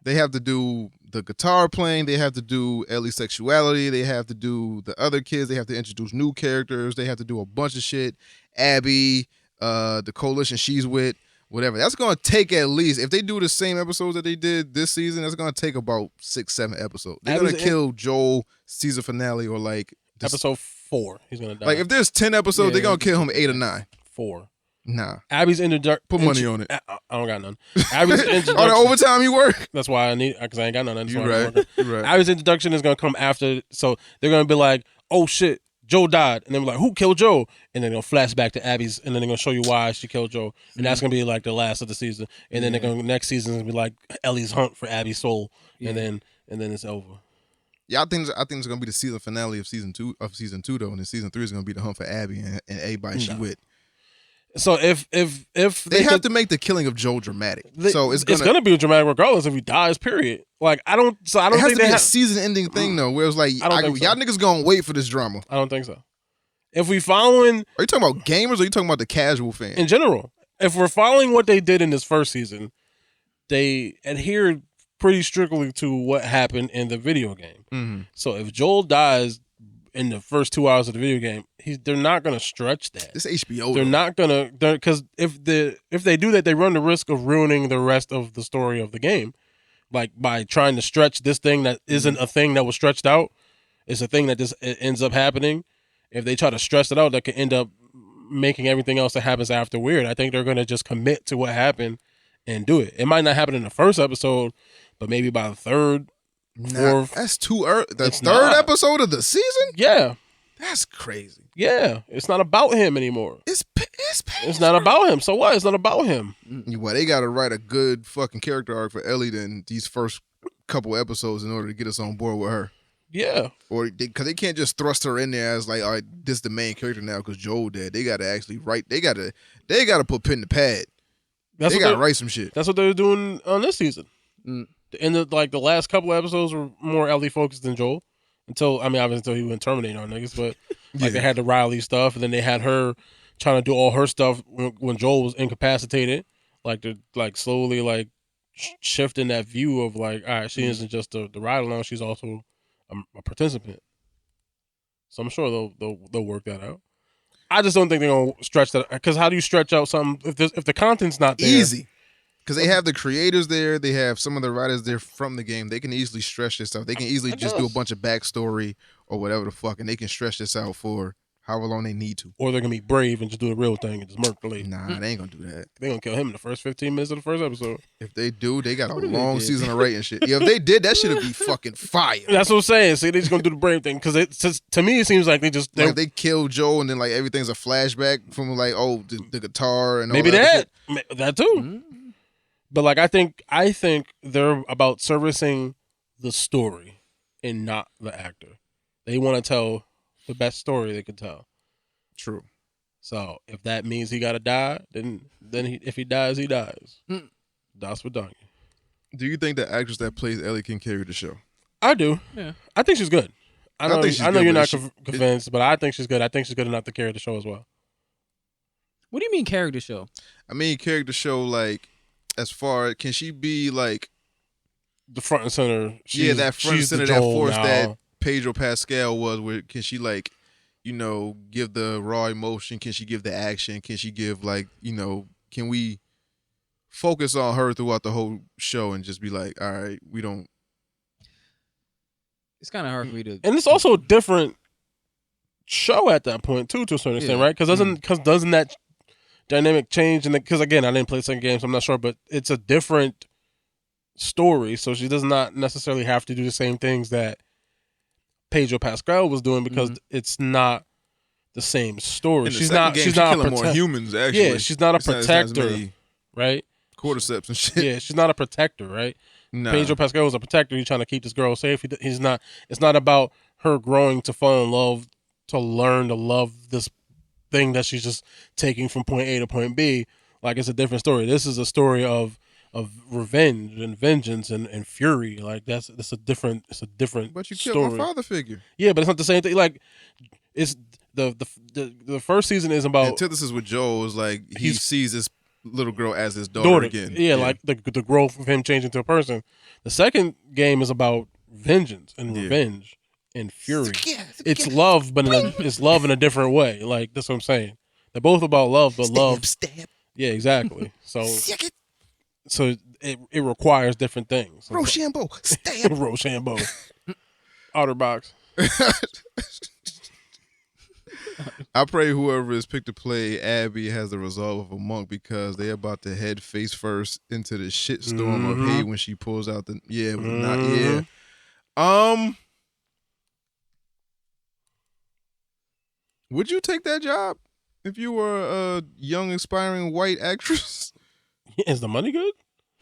Speaker 1: They have to do the guitar playing. They have to do Ellie's sexuality. They have to do the other kids. They have to introduce new characters. They have to do a bunch of shit. Abby, the coalition she's with, whatever. That's going to take at least, if they do the same episodes that they did this season, that's going to take about 6-7 episodes. They're going to kill Joel season finale or like
Speaker 2: episode 4. He's going to die.
Speaker 1: Like if there's 10 episodes, they're going to kill him 8 or 9.
Speaker 2: 4.
Speaker 1: Nah.
Speaker 2: Abby's introduction.
Speaker 1: Put money on it.
Speaker 2: I don't got none. Abby's introduction.
Speaker 1: All the overtime you work?
Speaker 2: That's why I need, because I ain't got none. That's
Speaker 1: you
Speaker 2: why
Speaker 1: right. You right.
Speaker 2: Abby's introduction is going to come after. So they're going to be like, oh shit, Joe died. And then we're like, who killed Joe? And then they'll flash back to Abby's, and then they're going to show you why she killed Joe. And that's going to be like the last of the season. And then they're going to, next season is going to be like Ellie's hunt for Abby's soul. And then it's over.
Speaker 1: Yeah, I think it's gonna be the season finale of season two though, and then season 3 is gonna be the hunt for Abby and everybody she with.
Speaker 2: So if
Speaker 1: they have to make the killing of Joel dramatic, so it's
Speaker 2: gonna be dramatic regardless if he dies. Period. Like I don't
Speaker 1: it has
Speaker 2: think
Speaker 1: to be a season-ending thing though, where it's like y'all niggas gonna wait for this drama.
Speaker 2: I don't think so. If we following,
Speaker 1: are you talking about gamers or are you talking about the casual fan
Speaker 2: in general? If we're following what they did in this first season, they adhered pretty strictly to what happened in the video game.
Speaker 1: Mm-hmm.
Speaker 2: So if Joel dies in the first 2 hours of the video game, they're not going to stretch that.
Speaker 1: It's HBO.
Speaker 2: They're not going to, because if they do that, they run the risk of ruining the rest of the story of the game, like by trying to stretch this thing that isn't a thing that was stretched out. It's a thing that just ends up happening. If they try to stretch it out, that could end up making everything else that happens after weird. I think they're going to just commit to what happened and do it. It might not happen in the first episode, but maybe by the third, fourth.
Speaker 1: That's too early. The third episode of the season?
Speaker 2: Yeah.
Speaker 1: That's crazy.
Speaker 2: Yeah, it's not about him anymore.
Speaker 1: It's
Speaker 2: It's not about him. So what? It's not about him.
Speaker 1: Well, they got to write a good fucking character arc for Ellie then these first couple episodes in order to get us on board with her.
Speaker 2: Yeah.
Speaker 1: Or because they can't just thrust her in there as like, all right, this is the main character now because Joel dead. They got to actually write. They got to put pen to pad. They got to write some shit.
Speaker 2: That's what they were doing on this season. In the last couple of episodes were more Ellie focused than Joel. Obviously until he went terminating on niggas, but they had the Riley stuff, and then they had her trying to do all her stuff when Joel was incapacitated. They're slowly shifting that view of all right, she isn't just the rider now, she's also a participant. So I'm sure they'll work that out. I just don't think they're gonna stretch that, because how do you stretch out something if the content's not there?
Speaker 1: Easy. Because they have the creators there, they have some of the writers there from the game. They can easily stretch this out. They can easily just do a bunch of backstory or whatever the fuck, and they can stretch this out for however long they need to.
Speaker 2: Or they're gonna be brave and just do the real thing and just murk the lady.
Speaker 1: Nah, they ain't gonna do that.
Speaker 2: They're gonna kill him in the first 15 minutes of the first episode.
Speaker 1: If they do, they got a long season of rating shit. Yeah, if they did, that shit would be fucking fire.
Speaker 2: That's what I'm saying. See, they're just gonna do the brave thing, because to me it seems like they
Speaker 1: kill Joe and then everything's a flashback from the guitar and
Speaker 2: maybe
Speaker 1: all that
Speaker 2: that too. Mm-hmm. But I think they're about servicing the story and not the actor. They want to tell the best story they can tell.
Speaker 1: True.
Speaker 2: So if that means he got to die, then if he dies, he dies. That's what done.
Speaker 1: Do you think the actress that plays Ellie can carry the show?
Speaker 2: I do.
Speaker 3: Yeah.
Speaker 2: I think she's good. I know you're not convinced, but I think she's good. I think she's good enough to carry the show as well.
Speaker 3: What do you mean carry the show?
Speaker 1: I mean carry the show as far, can she be the
Speaker 2: front and center?
Speaker 1: That front and center, that force that Pedro Pascal was. Where can she give the raw emotion? Can she give the action? Can she give can we focus on her throughout the whole show and just be all right, we don't.
Speaker 3: It's kind of hard for me to.
Speaker 2: And it's also a different show at that point too, to a certain extent, right? Because doesn't that dynamic change? Because again, I didn't play the second game, so I'm not sure, but it's a different story, so she does not necessarily have to do the same things that Pedro Pascal was doing, because it's not the same story.
Speaker 1: She's not killing more humans, actually.
Speaker 2: Yeah, she's not a protector, right?
Speaker 1: Cordyceps and shit.
Speaker 2: Yeah, she's not a protector, right?
Speaker 1: Nah.
Speaker 2: Pedro Pascal was a protector. He's trying to keep this girl safe. He's not. It's not about her growing to fall in love, to learn to love this thing that she's just taking from point A to point B. It's a different story. This is a story of revenge and vengeance and fury. It's a different
Speaker 1: But you
Speaker 2: story.
Speaker 1: killed my father figure.
Speaker 2: Yeah, but it's not the same thing. It's the first season is about
Speaker 1: antithesis with Joel is he sees this little girl as his daughter again.
Speaker 2: Yeah, the growth of him changing to a person. The second game is about vengeance and revenge and fury. It's love, but it's love in a different way. That's what I'm saying. They're both about love, but love.
Speaker 1: Stab.
Speaker 2: Yeah, exactly. So it requires different things.
Speaker 1: Rochambeau, stab.
Speaker 2: Rochambeau. Otterbox.
Speaker 1: I pray whoever is picked to play Abby has the resolve of a monk, because they're about to head face first into the shitstorm of hate when she pulls out the Would you take that job if you were a young aspiring white actress?
Speaker 2: Is the money good?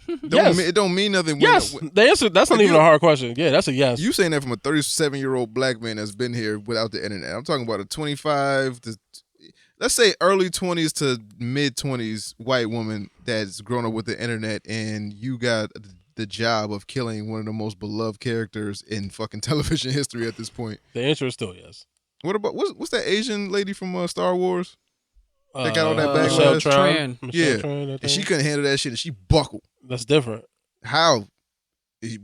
Speaker 1: It don't mean nothing.
Speaker 2: Yes, the answer. That's not even a hard question. Yeah, that's a yes.
Speaker 1: You saying that from a 37-year-old black man that's been here without the internet. I'm talking about a 25 to, let's say, early 20s to mid 20s white woman that's grown up with the internet, and you got the job of killing one of the most beloved characters in fucking television history at this point.
Speaker 2: The answer is still yes.
Speaker 1: What about what's that Asian lady from Star Wars? That got all that
Speaker 2: backlash.
Speaker 3: Tran.
Speaker 1: Yeah, and she couldn't handle that shit, and she buckled.
Speaker 2: That's different.
Speaker 1: How?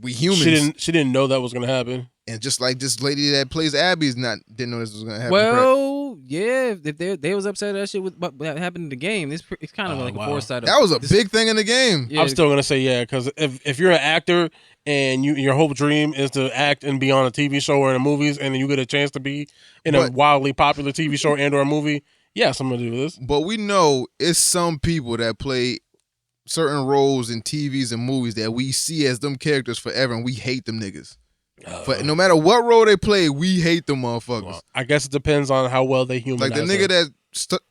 Speaker 1: We humans.
Speaker 2: She didn't know that was gonna happen.
Speaker 1: And just like this lady that plays Abby didn't know this was gonna happen.
Speaker 3: Well, yeah, if they was upset at that shit with what happened in the game, it's kind of a foresight.
Speaker 1: That was a big thing in the game.
Speaker 3: Yeah.
Speaker 2: I'm still gonna say yeah, because if you're an actor and your whole dream is to act and be on a TV show or in the movies, and then you get a chance to be in a wildly popular TV show and or a movie, yes, I'm gonna do this.
Speaker 1: But we know it's some people that play certain roles in TVs and movies that we see as them characters forever, and we hate them niggas. But no matter what role they play, we hate them motherfuckers.
Speaker 2: Well, I guess it depends on how well they humanize.
Speaker 1: Like the nigga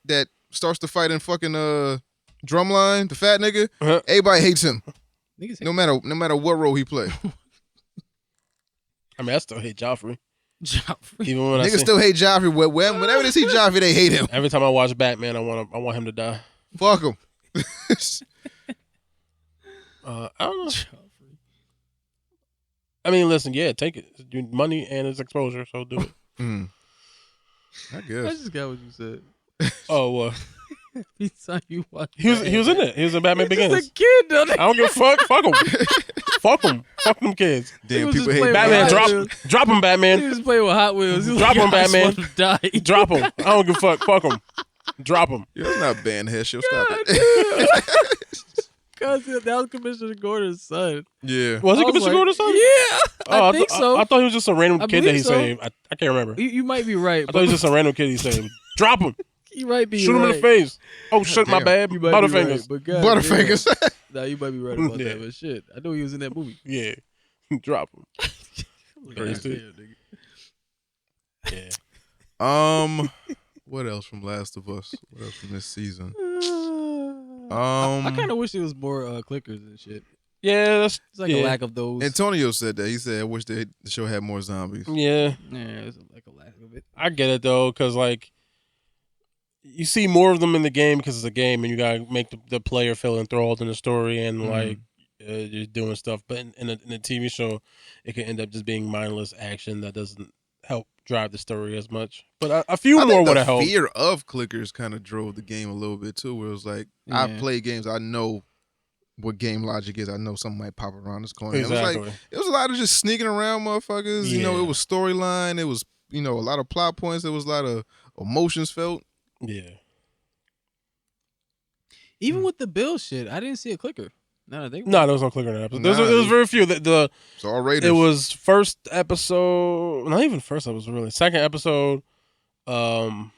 Speaker 1: that starts to fight in fucking Drumline, the fat nigga. Everybody hates him. No matter what role he play.
Speaker 2: I mean, I still hate Joffrey.
Speaker 3: Even
Speaker 2: when
Speaker 1: niggas still hate Joffrey. Whenever they see Joffrey, they hate him.
Speaker 2: Every time I watch Batman, I want him to die.
Speaker 1: Fuck him.
Speaker 2: I don't know. I mean, listen, yeah, take it. Your money and its exposure, so do it.
Speaker 1: I guess.
Speaker 3: I just got what you said.
Speaker 2: Oh, what?
Speaker 3: He
Speaker 2: was in it. He was in Batman Begins.
Speaker 3: He's a kid, though.
Speaker 2: I don't give a fuck. Fuck him. Fuck him. Fuck them kids.
Speaker 1: Damn, people hate
Speaker 2: Batman. Drop him, Batman.
Speaker 3: He was playing with Hot Wheels.
Speaker 2: Drop him, Batman. Drop him. I don't give a fuck. Fuck him. Drop him.
Speaker 1: Yeah, it's not banned Hesh. She'll stop it.
Speaker 3: Because that was Commissioner Gordon's son.
Speaker 1: Yeah.
Speaker 2: Was it Commissioner Gordon's son?
Speaker 3: Yeah. I think so.
Speaker 2: I thought he was just a random kid that he saved. I can't remember.
Speaker 3: You might be right.
Speaker 2: I thought he was just a random kid he saved. Drop him.
Speaker 3: You might be
Speaker 2: Shoot him in the face. Oh, shit, my bad. Butterfingers.
Speaker 3: Right,
Speaker 1: Butterfingers.
Speaker 3: Nah, you might be right about that, but shit. I know he was in that movie.
Speaker 2: Yeah. Drop him.
Speaker 3: Crazy.
Speaker 2: Yeah.
Speaker 1: What else from Last of Us? What else from this season?
Speaker 3: I kind of wish there was more clickers and shit.
Speaker 2: Yeah, that's
Speaker 3: it's like a lack of those.
Speaker 1: Antonio said that. He said, "I wish the show had more zombies."
Speaker 2: Yeah,
Speaker 3: it's like a lack of it.
Speaker 2: I get it though, because like you see more of them in the game because it's a game, and you gotta make the player feel enthralled in the story and like you're doing stuff. But in a TV show, it can end up just being mindless action that doesn't help drive the story as much. But a few more would have helped.
Speaker 1: The fear of clickers kind of drove the game a little bit too, where it was like, I play games, I know what game logic is. I know something might pop around this corner.
Speaker 2: Exactly.
Speaker 1: It was a lot of just sneaking around motherfuckers.
Speaker 2: Yeah.
Speaker 1: You know, it was storyline. It was, a lot of plot points. There was a lot of emotions felt.
Speaker 2: Yeah.
Speaker 3: Even with the Bill shit, I didn't see a clicker.
Speaker 2: No, there was no clicker in that episode.
Speaker 1: Nah,
Speaker 2: there was very few.
Speaker 1: It's all Raiders.
Speaker 2: It was first episode, not even first episode, really. Second episode, then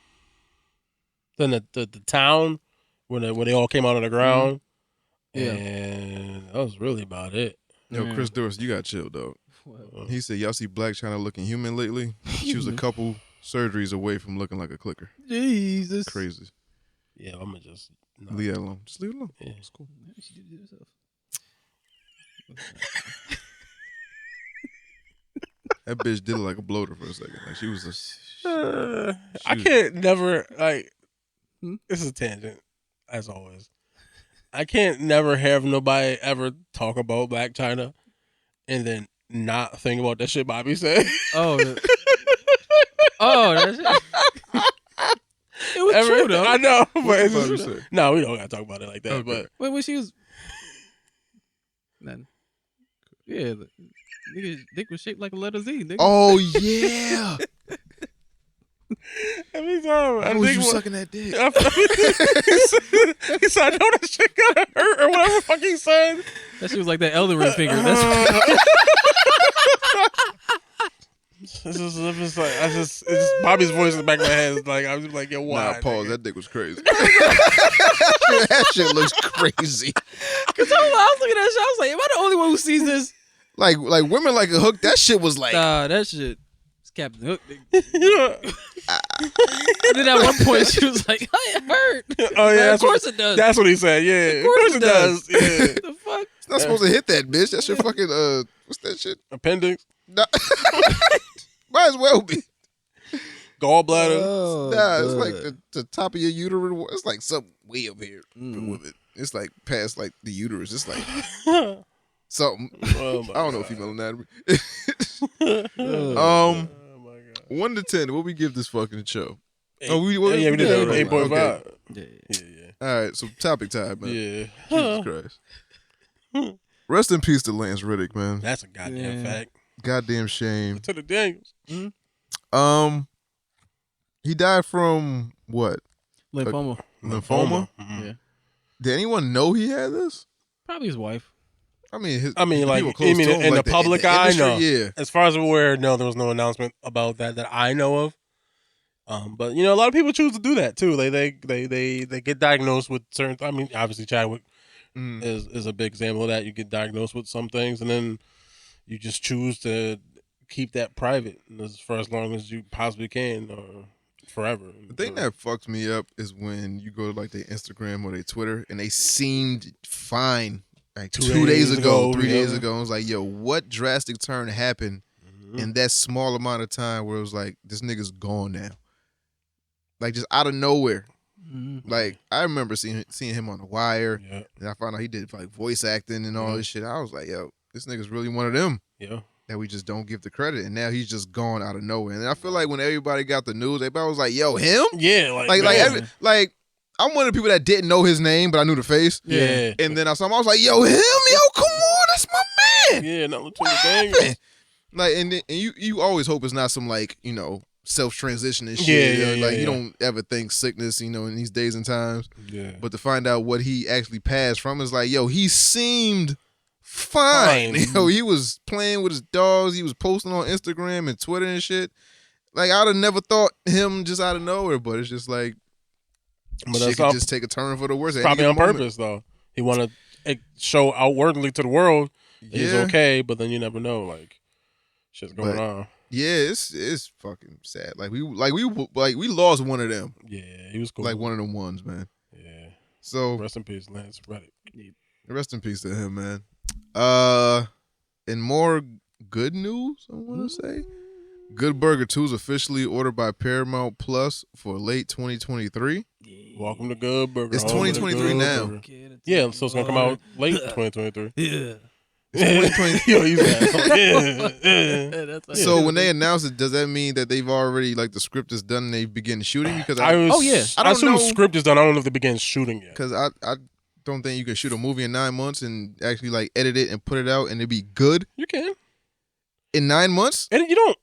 Speaker 2: the town when they all came out of the ground.
Speaker 3: Yeah.
Speaker 2: And that was really about it.
Speaker 1: Yo, Chris Doris, you got chill, though. He said, y'all see Black China looking human lately? She was a couple surgeries away from looking like a clicker.
Speaker 3: Jesus.
Speaker 1: Crazy.
Speaker 2: Yeah, I'm going to just...
Speaker 1: Leave that alone. Just leave it alone.
Speaker 2: Yeah.
Speaker 1: It's cool.
Speaker 3: She did it herself.
Speaker 1: That bitch did look like a bloater for a second. Like she was
Speaker 2: I can't never, like... This is a tangent, as always. I can't never have nobody ever talk about Black China and then not think about that shit Bobby said.
Speaker 3: Oh, that's it. It was true though.
Speaker 2: I know, but it's
Speaker 1: Bobby
Speaker 2: just,
Speaker 1: say?
Speaker 2: no, we don't gotta talk about it like that.
Speaker 1: Okay.
Speaker 2: But
Speaker 3: Wait, when she was, nothing. Yeah, the nigga's dick was shaped like a letter Z. Nigga.
Speaker 1: Oh yeah.
Speaker 2: every time
Speaker 1: How was you sucking that dick?
Speaker 2: He said, I know that shit gonna hurt or whatever the fuck he said.
Speaker 3: That shit was like that Elden Ring finger. That's
Speaker 2: it's just Bobby's voice in the back of my head. It's like I'm just like, yo, why?
Speaker 1: Nah, pause. That dick was crazy. That shit looks crazy.
Speaker 3: Cause I was looking at that shit. I was like, am I the only one who sees this?
Speaker 1: Like women like a hook. That shit was like.
Speaker 3: Nah, that shit. It's Captain Hook. And then at one point she was like, it hurt.
Speaker 2: Oh yeah,
Speaker 3: of course it does.
Speaker 2: That's what he said. Yeah,
Speaker 3: Of course it does.
Speaker 2: Yeah,
Speaker 3: The fuck?
Speaker 1: It's not supposed to hit that bitch. That shit fucking what's that shit?
Speaker 2: appendix,
Speaker 1: Nah. Might as well be.
Speaker 2: gallbladder.
Speaker 1: Nah, it's like the top of your uterus. It's like something way up here with it. It's like past like the uterus. It's like something.
Speaker 2: Oh
Speaker 1: I don't know female anatomy.
Speaker 2: Oh my god.
Speaker 1: 1 to 10. What we give this fucking show?
Speaker 2: We
Speaker 1: did
Speaker 2: did that.
Speaker 1: that.
Speaker 2: 8.5.
Speaker 1: Okay.
Speaker 2: Yeah.
Speaker 1: All right, so topic time, man.
Speaker 2: Yeah.
Speaker 1: Jesus Christ. Rest in peace to Lance Riddick, man.
Speaker 2: That's a goddamn fact.
Speaker 1: Goddamn shame.
Speaker 2: To the Daniels.
Speaker 1: He died from what?
Speaker 3: Lymphoma.
Speaker 1: Lymphoma?
Speaker 3: Yeah.
Speaker 1: Did anyone know he had this?
Speaker 3: Probably his wife.
Speaker 1: I mean,
Speaker 2: like,
Speaker 1: people close to him,
Speaker 2: in
Speaker 1: like
Speaker 2: the public eye,
Speaker 1: industry,
Speaker 2: no.
Speaker 1: Yeah.
Speaker 2: As far as I'm aware, no, there was no announcement about that I know of. But a lot of people choose to do that too. They get diagnosed with certain. I mean, obviously Chadwick is a big example of that. You get diagnosed with some things, and then you just choose to keep that private for as long as you possibly can, or forever.
Speaker 1: The thing that fucks me up is when you go to like their Instagram or their Twitter and they seemed fine like 2 days ago, 3 days ago. I was like, yo, what drastic turn happened in that small amount of time where it was like, this nigga's gone now? Like just out of nowhere. Like I remember seeing him on The Wire, and I found out he did like voice acting and all this shit. I was like, yo, this nigga's really one of them.
Speaker 2: Yeah.
Speaker 1: That we just don't give the credit, and now he's just gone out of nowhere. And I feel like when everybody got the news, everybody was like, "Yo, him?"
Speaker 2: Yeah,
Speaker 1: like I'm one of the people that didn't know his name, but I knew the face.
Speaker 2: Yeah.
Speaker 1: And then I saw him, I was like, "Yo, him? Yo, come on, that's my man."
Speaker 2: Yeah, not
Speaker 1: what happened? Like, and you always hope it's not some like self-transition and shit. You don't ever think sickness, in these days and times.
Speaker 2: Yeah.
Speaker 1: But to find out what he actually passed from is like, yo, he seemed fine. He was playing with his dogs. He was posting on Instagram and Twitter and shit. Like, I'd have never thought him just out of nowhere, but it's just like, shit could just take a turn for the worse.
Speaker 2: Probably on purpose, though. He want to show outwardly to the world that he's okay, but then you never know, like, shit's going on.
Speaker 1: Yeah, it's fucking sad. We lost one of them.
Speaker 2: Yeah, he was cool.
Speaker 1: Like one of them ones, man.
Speaker 2: Yeah.
Speaker 1: So
Speaker 2: rest in peace, Lance Reddick.
Speaker 1: Rest in peace to him, man. In more good news, I want to say, Good Burger 2 is officially ordered by Paramount Plus for late 2023.
Speaker 2: Welcome to Good Burger.
Speaker 1: It's 2023 now.
Speaker 2: Burger. Yeah, so it's gonna come out late 2023.
Speaker 3: Yeah.
Speaker 1: So when they announce it, does that mean that they've already the script is done and they begin shooting? Because
Speaker 2: I assume the script is done. I don't know if they begin shooting yet.
Speaker 1: Because I don't think you can shoot a movie in 9 months and actually edit it and put it out and it'd be good.
Speaker 2: You can
Speaker 1: in 9 months,
Speaker 2: and you don't.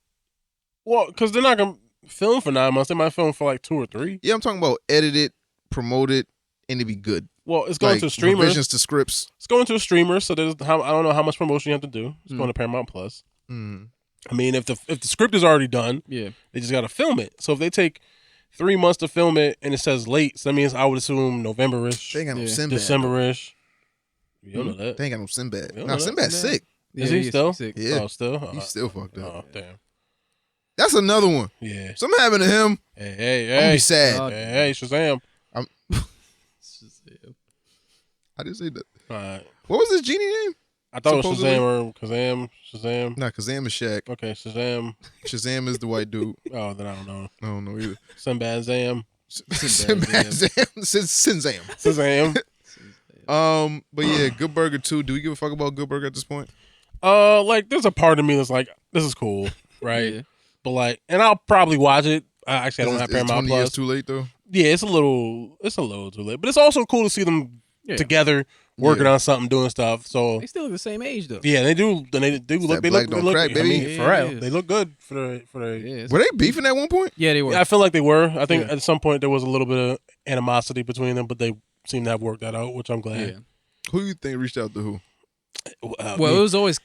Speaker 2: Well, because they're not gonna film for 9 months. They might film for 2 or 3.
Speaker 1: Yeah, I'm talking about edit it, promote it, and it'd be good.
Speaker 2: Well, it's going to streamers.
Speaker 1: Revisions to scripts.
Speaker 2: It's going to a streamer, so I don't know how much promotion you have to do. It's going to Paramount Plus.
Speaker 1: Mm.
Speaker 2: I mean, if the script is already done, they just got to film it. So if they take 3 months to film it and it says late, so that means I would assume November-ish,
Speaker 1: they ain't got no Sinbad,
Speaker 2: December-ish. You don't know that.
Speaker 1: They ain't got no Sinbad. No, Sinbad's sick.
Speaker 2: Is he still?
Speaker 3: Sick.
Speaker 1: Yeah.
Speaker 2: Oh, still?
Speaker 1: He's still fucked up.
Speaker 2: Oh, damn.
Speaker 1: That's another one.
Speaker 2: Yeah.
Speaker 1: Something happened to him.
Speaker 2: Hey.
Speaker 1: I'm gonna be sad.
Speaker 2: Hey, Shazam.
Speaker 1: I didn't say that.
Speaker 2: All right.
Speaker 1: What was his genie name?
Speaker 2: I thought it was Shazam or Shazam.
Speaker 1: Nah, Kazam is Shaq.
Speaker 2: Okay, Shazam.
Speaker 1: Shazam is the white dude.
Speaker 2: Oh, then I don't know.
Speaker 1: I don't know either.
Speaker 2: Sinbad Zam.
Speaker 1: Shazam. But yeah, Good Burger 2. Do we give a fuck about Good Burger at this point?
Speaker 2: There's a part of me that's like, this is cool, right? Yeah. But and I'll probably watch it. Actually, I don't have Paramount
Speaker 1: 20
Speaker 2: Plus.
Speaker 1: Years too late though.
Speaker 2: Yeah, it's a little too late. But it's also cool to see them together working on something, doing stuff. So
Speaker 3: they still look the same age though.
Speaker 2: Yeah, they do. They look. They look.
Speaker 1: Crack, baby.
Speaker 2: For real, they look good for the.
Speaker 1: Were they beefing at one point?
Speaker 3: Yeah, they were.
Speaker 2: I feel like they were. I think at some point there was a little bit of animosity between them, but they seem to have worked that out, which I'm glad. Yeah.
Speaker 1: Who do you think reached out to who?
Speaker 3: Well, it was always,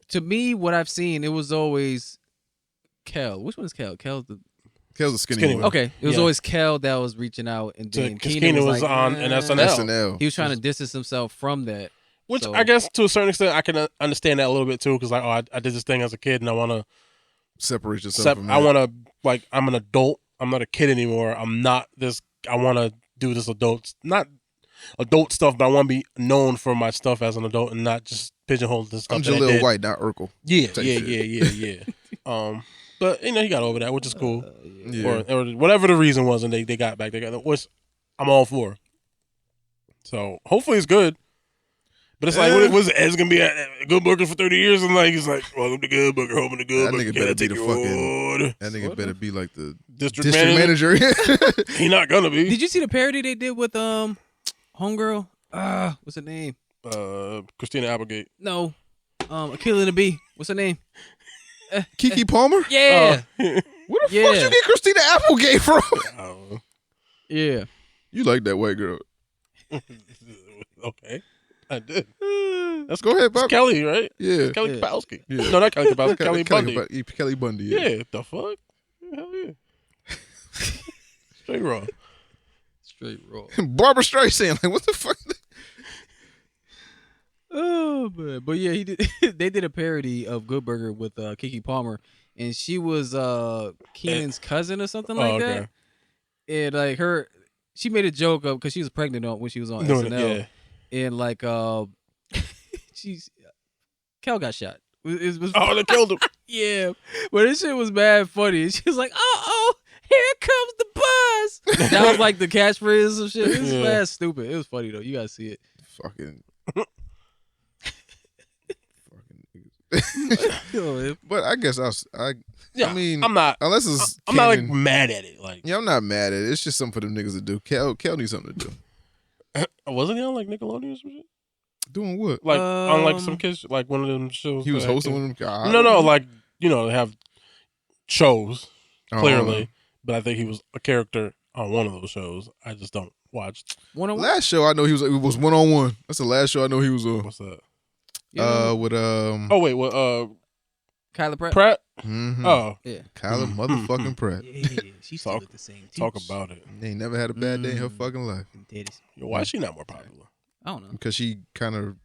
Speaker 3: to me, what I've seen, it was always Kel. Which one is Kel? Kel's the
Speaker 1: skinny one.
Speaker 3: Okay, it was always Kel that was reaching out, and then
Speaker 2: Keenan was on an SNL.
Speaker 3: He was trying to distance himself from that.
Speaker 2: Which I guess to a certain extent I can understand that a little bit too, because I did this thing as a kid and I want to
Speaker 1: separate yourself from that.
Speaker 2: I want to I'm an adult. I'm not a kid anymore. I'm not this. I want to do this not adult stuff, but I want to be known for my stuff as an adult and not just pigeonhole this stuff.
Speaker 1: I'm Jaleel White, not Urkel.
Speaker 2: Yeah. But he got over that, which is cool. Or whatever the reason was, and they got back together, which I'm all for. So hopefully it's good. But it's what was Ed's gonna be at Good Burger for 30 years, and he's like, welcome to Good Burger, home to Good Burger.
Speaker 1: That nigga better be the fucking. That nigga better be like the
Speaker 2: district manager. He not gonna be.
Speaker 3: Did you see the parody they did with Homegirl? What's her name?
Speaker 2: Christina Applegate.
Speaker 3: No, A Killer and a Bee. What's her name?
Speaker 1: Keke Palmer?
Speaker 3: Yeah.
Speaker 1: Where the fuck you get Christina Applegate from?
Speaker 3: Yeah.
Speaker 1: You like that white girl.
Speaker 2: Okay. I did.
Speaker 1: Let's go ahead, Bob.
Speaker 2: Kelly, right?
Speaker 1: Yeah.
Speaker 2: It's Kelly Kapowski.
Speaker 1: Yeah.
Speaker 2: No, not Kelly Kapowski. Kelly Bundy.
Speaker 1: Kelly Bundy.
Speaker 2: Yeah. The fuck? Hell yeah. Straight raw.
Speaker 3: Straight raw.
Speaker 1: Barbara Streisand. Like, what the fuck?
Speaker 3: Oh man, but yeah, he did. They did a parody of Good Burger with Keke Palmer, and she was Keenan's cousin or something like that. And like she made a joke of because she was pregnant when she was on SNL, and like Kel got shot. It was
Speaker 2: they killed him.
Speaker 3: Yeah, but this shit was mad funny. And she was like, "Oh, here comes the buzz." That was like the catchphrase or some shit. It was mad stupid. It was funny though. You gotta see it.
Speaker 1: Fucking.
Speaker 3: Yo,
Speaker 1: But I guess I mean,
Speaker 2: I'm not.
Speaker 1: Unless it's
Speaker 2: I'm not like mad at it. Like,
Speaker 1: yeah, I'm not mad at it. It's just something for them niggas to do. Kel needs something to do.
Speaker 2: wasn't he on like Nickelodeon or some shit?
Speaker 1: Doing what?
Speaker 2: Like on like some kids, like one of them shows.
Speaker 1: He was hosting one of them.
Speaker 2: No, like they have shows clearly,
Speaker 1: Oh.
Speaker 2: but I think he was a character on one of those shows. I just don't watch.
Speaker 1: Last show I know he was. It was 1-on-1. That's the last show I know he was on.
Speaker 2: What's that?
Speaker 1: With
Speaker 2: Oh wait, what?
Speaker 3: Kyla Pratt.
Speaker 2: Pratt.
Speaker 1: Mm-hmm.
Speaker 2: Oh
Speaker 3: Yeah.
Speaker 1: Kyla motherfucking Pratt.
Speaker 3: Yeah, she still look the same.
Speaker 2: Talk about it.
Speaker 1: They ain't never had a bad day in her fucking life.
Speaker 2: Yo, why is she not more popular?
Speaker 3: I don't know.
Speaker 1: Because she kind of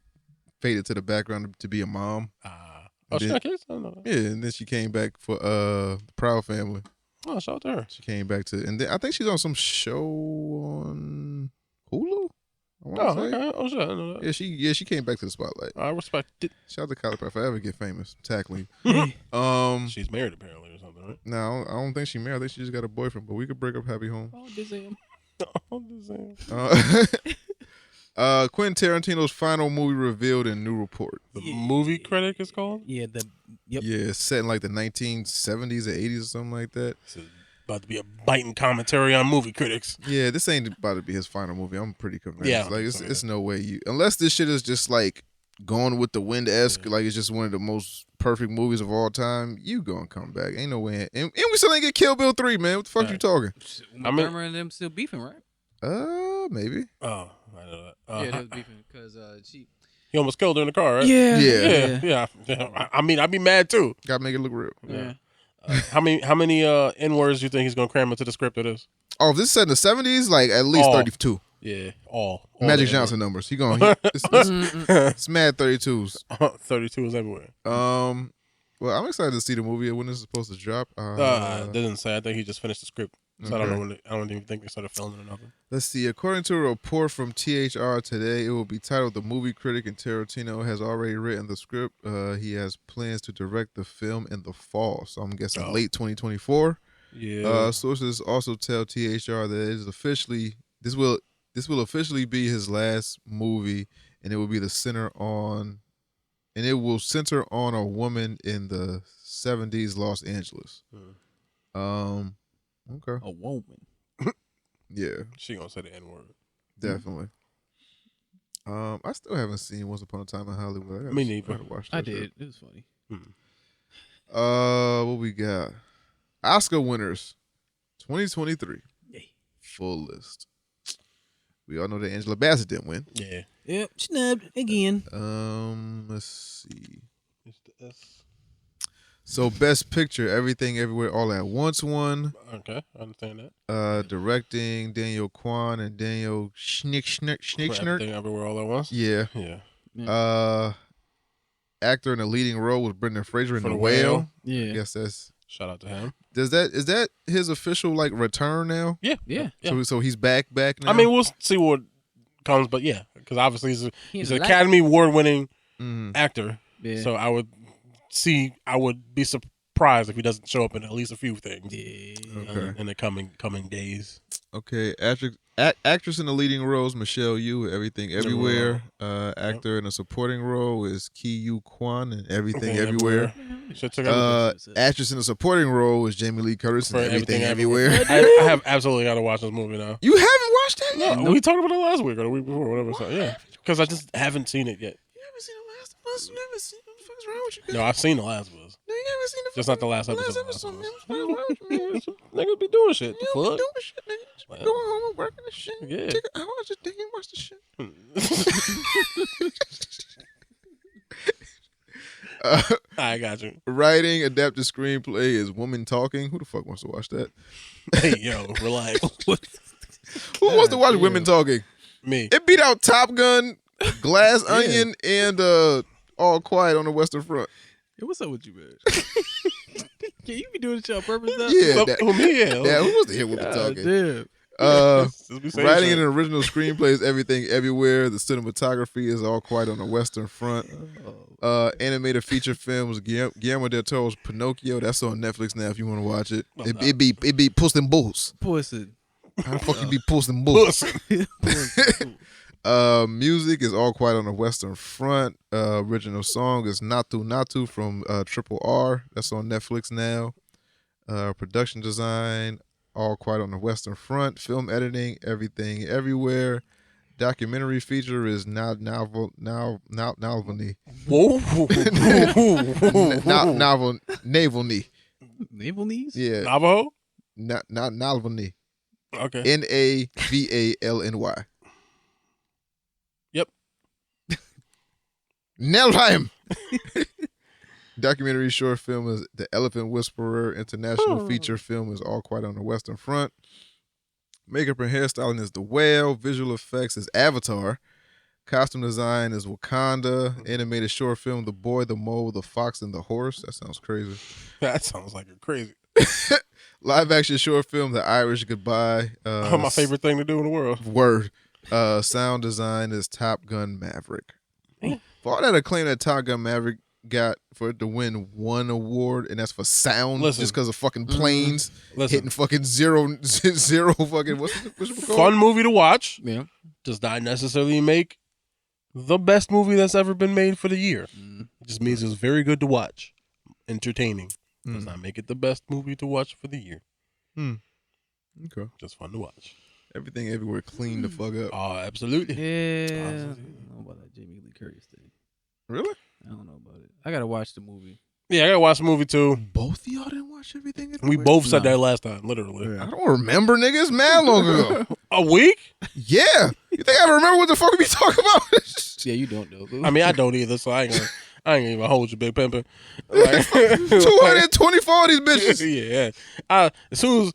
Speaker 1: faded to the background to be a mom.
Speaker 2: She got kids? I don't know that.
Speaker 1: Yeah, and then she came back for the Proud Family.
Speaker 2: Oh, shout out to her.
Speaker 1: She came back to, and then I think she's on some show on Hulu. I wanna say.
Speaker 2: Okay. Oh, shit. I know that.
Speaker 1: She came back to the spotlight.
Speaker 2: I respect it.
Speaker 1: Shout out to Kyla Pratt. If I ever get famous, tackling.
Speaker 2: She's married apparently or something, right?
Speaker 1: No, I don't think she married. I think she just got a boyfriend. But we could break up happy home.
Speaker 3: Oh, this him.
Speaker 1: Quentin Tarantino's final movie revealed in new report.
Speaker 2: The movie critic is called?
Speaker 3: Yeah,
Speaker 1: Yeah, it's set in like the 1970s or 80s or something like that.
Speaker 2: It's about to be a biting commentary on movie critics.
Speaker 1: Yeah, this ain't about to be his final movie. I'm pretty convinced.
Speaker 2: Yeah,
Speaker 1: Like it's no way unless this shit is just like Gone with the Wind-esque, like it's just one of the most perfect movies of all time, you gonna come back. Ain't no way. And we still ain't get Kill Bill 3, man. What the fuck you talking?
Speaker 3: I remember them still beefing, right?
Speaker 1: Maybe.
Speaker 2: Oh, I know that.
Speaker 3: Yeah, they was beefing because
Speaker 2: he almost killed her in the car, right?
Speaker 1: Yeah.
Speaker 2: I mean, I'd be mad too.
Speaker 1: Gotta make it look real.
Speaker 3: Yeah.
Speaker 2: How many N-words do you think he's gonna cram into the script of this?
Speaker 1: Oh, if this is set in the 70s, like at least 32.
Speaker 2: Yeah, all
Speaker 1: Magic Johnson numbers. It's mad 32s.
Speaker 2: 32 is everywhere.
Speaker 1: Well, I'm excited to see the movie when this is supposed to drop.
Speaker 2: Doesn't say. I think he just finished the script. So
Speaker 1: Okay.
Speaker 2: I don't know when. I don't even think they started filming or nothing.
Speaker 1: Let's see. According to a report from THR today, it will be titled "The Movie Critic," and Tarantino has already written the script. He has plans to direct the film in the fall, so I'm guessing late 2024.
Speaker 2: Yeah.
Speaker 1: Sources also tell THR that it is officially this will officially be his last movie, and it will be center on a woman in the 70s Los Angeles. Okay.
Speaker 3: A woman.
Speaker 1: Yeah,
Speaker 2: She gonna say the N-word.
Speaker 1: definitely. I still haven't seen Once Upon a Time in Hollywood.
Speaker 2: Me neither.
Speaker 1: gotta watch that
Speaker 3: I
Speaker 1: shit.
Speaker 3: did. It was funny.
Speaker 1: What we got? Oscar winners 2023.
Speaker 3: Yay.
Speaker 1: Full list. We all know that Angela Bassett didn't win.
Speaker 2: Yeah.
Speaker 3: Yep, snubbed again.
Speaker 1: Let's see.
Speaker 2: It's the S.
Speaker 1: So Best Picture, Everything Everywhere All at Once won.
Speaker 2: Okay, I understand that.
Speaker 1: Directing Daniel Kwan and Daniel Schnickschnick.
Speaker 2: Everything everywhere all at once.
Speaker 1: Yeah.
Speaker 2: Yeah.
Speaker 1: Actor in the leading role was Brendan Fraser in
Speaker 2: For
Speaker 1: The
Speaker 2: the
Speaker 1: Whale.
Speaker 2: Whale.
Speaker 1: I
Speaker 3: Yeah.
Speaker 1: guess that's.
Speaker 2: Shout out to him.
Speaker 1: Is that his official like return now?
Speaker 3: Yeah.
Speaker 1: So he's back now.
Speaker 2: I mean, we'll see what comes, but yeah, because obviously he's an
Speaker 3: like-
Speaker 2: Academy Award winning
Speaker 1: Mhm.
Speaker 2: actor.
Speaker 3: Yeah.
Speaker 2: So I would be surprised if he doesn't show up in at least a few things
Speaker 1: Okay.
Speaker 2: in the coming days.
Speaker 1: Okay, actress in the leading role is Michelle Yeoh, Everything Everywhere. Actor in a supporting role is Ki Yu Kwan in Everything Everywhere.
Speaker 2: Shit took everything.
Speaker 1: Actress in a supporting role is Jamie Lee Curtis in
Speaker 2: For
Speaker 1: Everything
Speaker 2: Everything
Speaker 1: Everywhere.
Speaker 2: I have absolutely got to watch this movie now.
Speaker 1: You haven't watched that yet?
Speaker 2: No, we talked about it last week or the week before, whatever. So yeah, because I just haven't seen it yet.
Speaker 1: You haven't seen the last of us? You never seen what the fuck's wrong with you?
Speaker 2: No, I've seen The Last of Us.
Speaker 1: No, you haven't seen the
Speaker 2: Just not the last episode.
Speaker 1: episode, man. What's wrong with you, man?
Speaker 2: Niggas be doing shit.
Speaker 1: You
Speaker 2: The
Speaker 1: don't
Speaker 2: fuck?
Speaker 1: be doing shit, nigga. Just be
Speaker 2: Well.
Speaker 1: going home and working and shit.
Speaker 2: Yeah.
Speaker 1: Take an hour just day and watch the shit.
Speaker 2: I got you.
Speaker 1: Writing adapted screenplay is Woman Talking. Who the fuck wants to watch that?
Speaker 2: Hey, yo, relax.
Speaker 1: Who wants to watch Women Talking?
Speaker 2: Me.
Speaker 1: It beat out Top Gun, Glass Onion and All Quiet on the Western Front.
Speaker 3: Hey, what's up with you, man? Can you be doing this shit on purpose now?
Speaker 1: Yeah,
Speaker 2: Who me?
Speaker 1: yeah, who was the hit with the talking?
Speaker 3: Damn.
Speaker 1: Writing an original screenplay is Everything Everywhere. The cinematography is All Quiet on the Western Front. Animated feature films, Guillermo del Toro's Pinocchio. That's on Netflix now if you want to watch it. It be Puss in Boots.
Speaker 3: Pussy.
Speaker 1: How the fuck you be Puss in Boots? Music is All Quiet on the Western Front. Original song is Natu Natu from Triple R. That's on Netflix now. Production design, All Quiet on the Western Front. Film editing, Everything Everywhere. Documentary feature is Navalny.
Speaker 2: Whoa.
Speaker 1: Navalny.
Speaker 3: Naval knees?
Speaker 1: Yeah.
Speaker 2: Navajo?
Speaker 1: Navalny.
Speaker 2: Okay.
Speaker 1: Navalny.
Speaker 2: Yep.
Speaker 1: Nelheim. Documentary short film is The Elephant Whisperer. International feature film is All Quiet on the Western Front. Makeup and hairstyling is The Whale. Visual effects is Avatar. Costume design is Wakanda. Animated short film The Boy, the Mole, the Fox, and the Horse. That sounds crazy.
Speaker 2: That sounds like a crazy.
Speaker 1: Live action short film The Irish Goodbye.
Speaker 2: My favorite thing to do in the world.
Speaker 1: Word. Sound design is Top Gun Maverick. For all that acclaim that Top Gun Maverick got for it to win one award, and that's for sound, just because of fucking planes hitting fucking zero fucking what's it called?
Speaker 2: Fun movie to watch.
Speaker 3: Yeah.
Speaker 2: Does not necessarily make the best movie that's ever been made for the year. It just means it's very good to watch, entertaining. Does not make it the best movie to watch for the year.
Speaker 1: Okay,
Speaker 2: just fun to watch.
Speaker 1: Everything Everywhere clean the fuck up.
Speaker 2: Oh, absolutely.
Speaker 3: Yeah. I don't know about that Jamie Lee Curtis thing.
Speaker 1: Really?
Speaker 3: I don't know about it. I gotta watch the movie.
Speaker 2: Yeah, I gotta watch the movie too.
Speaker 1: Both of y'all didn't watch Everything
Speaker 2: We
Speaker 1: Everywhere?
Speaker 2: both said that last time, literally.
Speaker 1: I don't remember, niggas. Mad long ago.
Speaker 2: A week?
Speaker 1: Yeah. You think I remember what the fuck we be talking about?
Speaker 3: Yeah, you don't know.
Speaker 2: I mean, I don't either, so I ain't gonna even hold you, big pimpin'. Like,
Speaker 1: 224 of these bitches.
Speaker 2: Yeah. As soon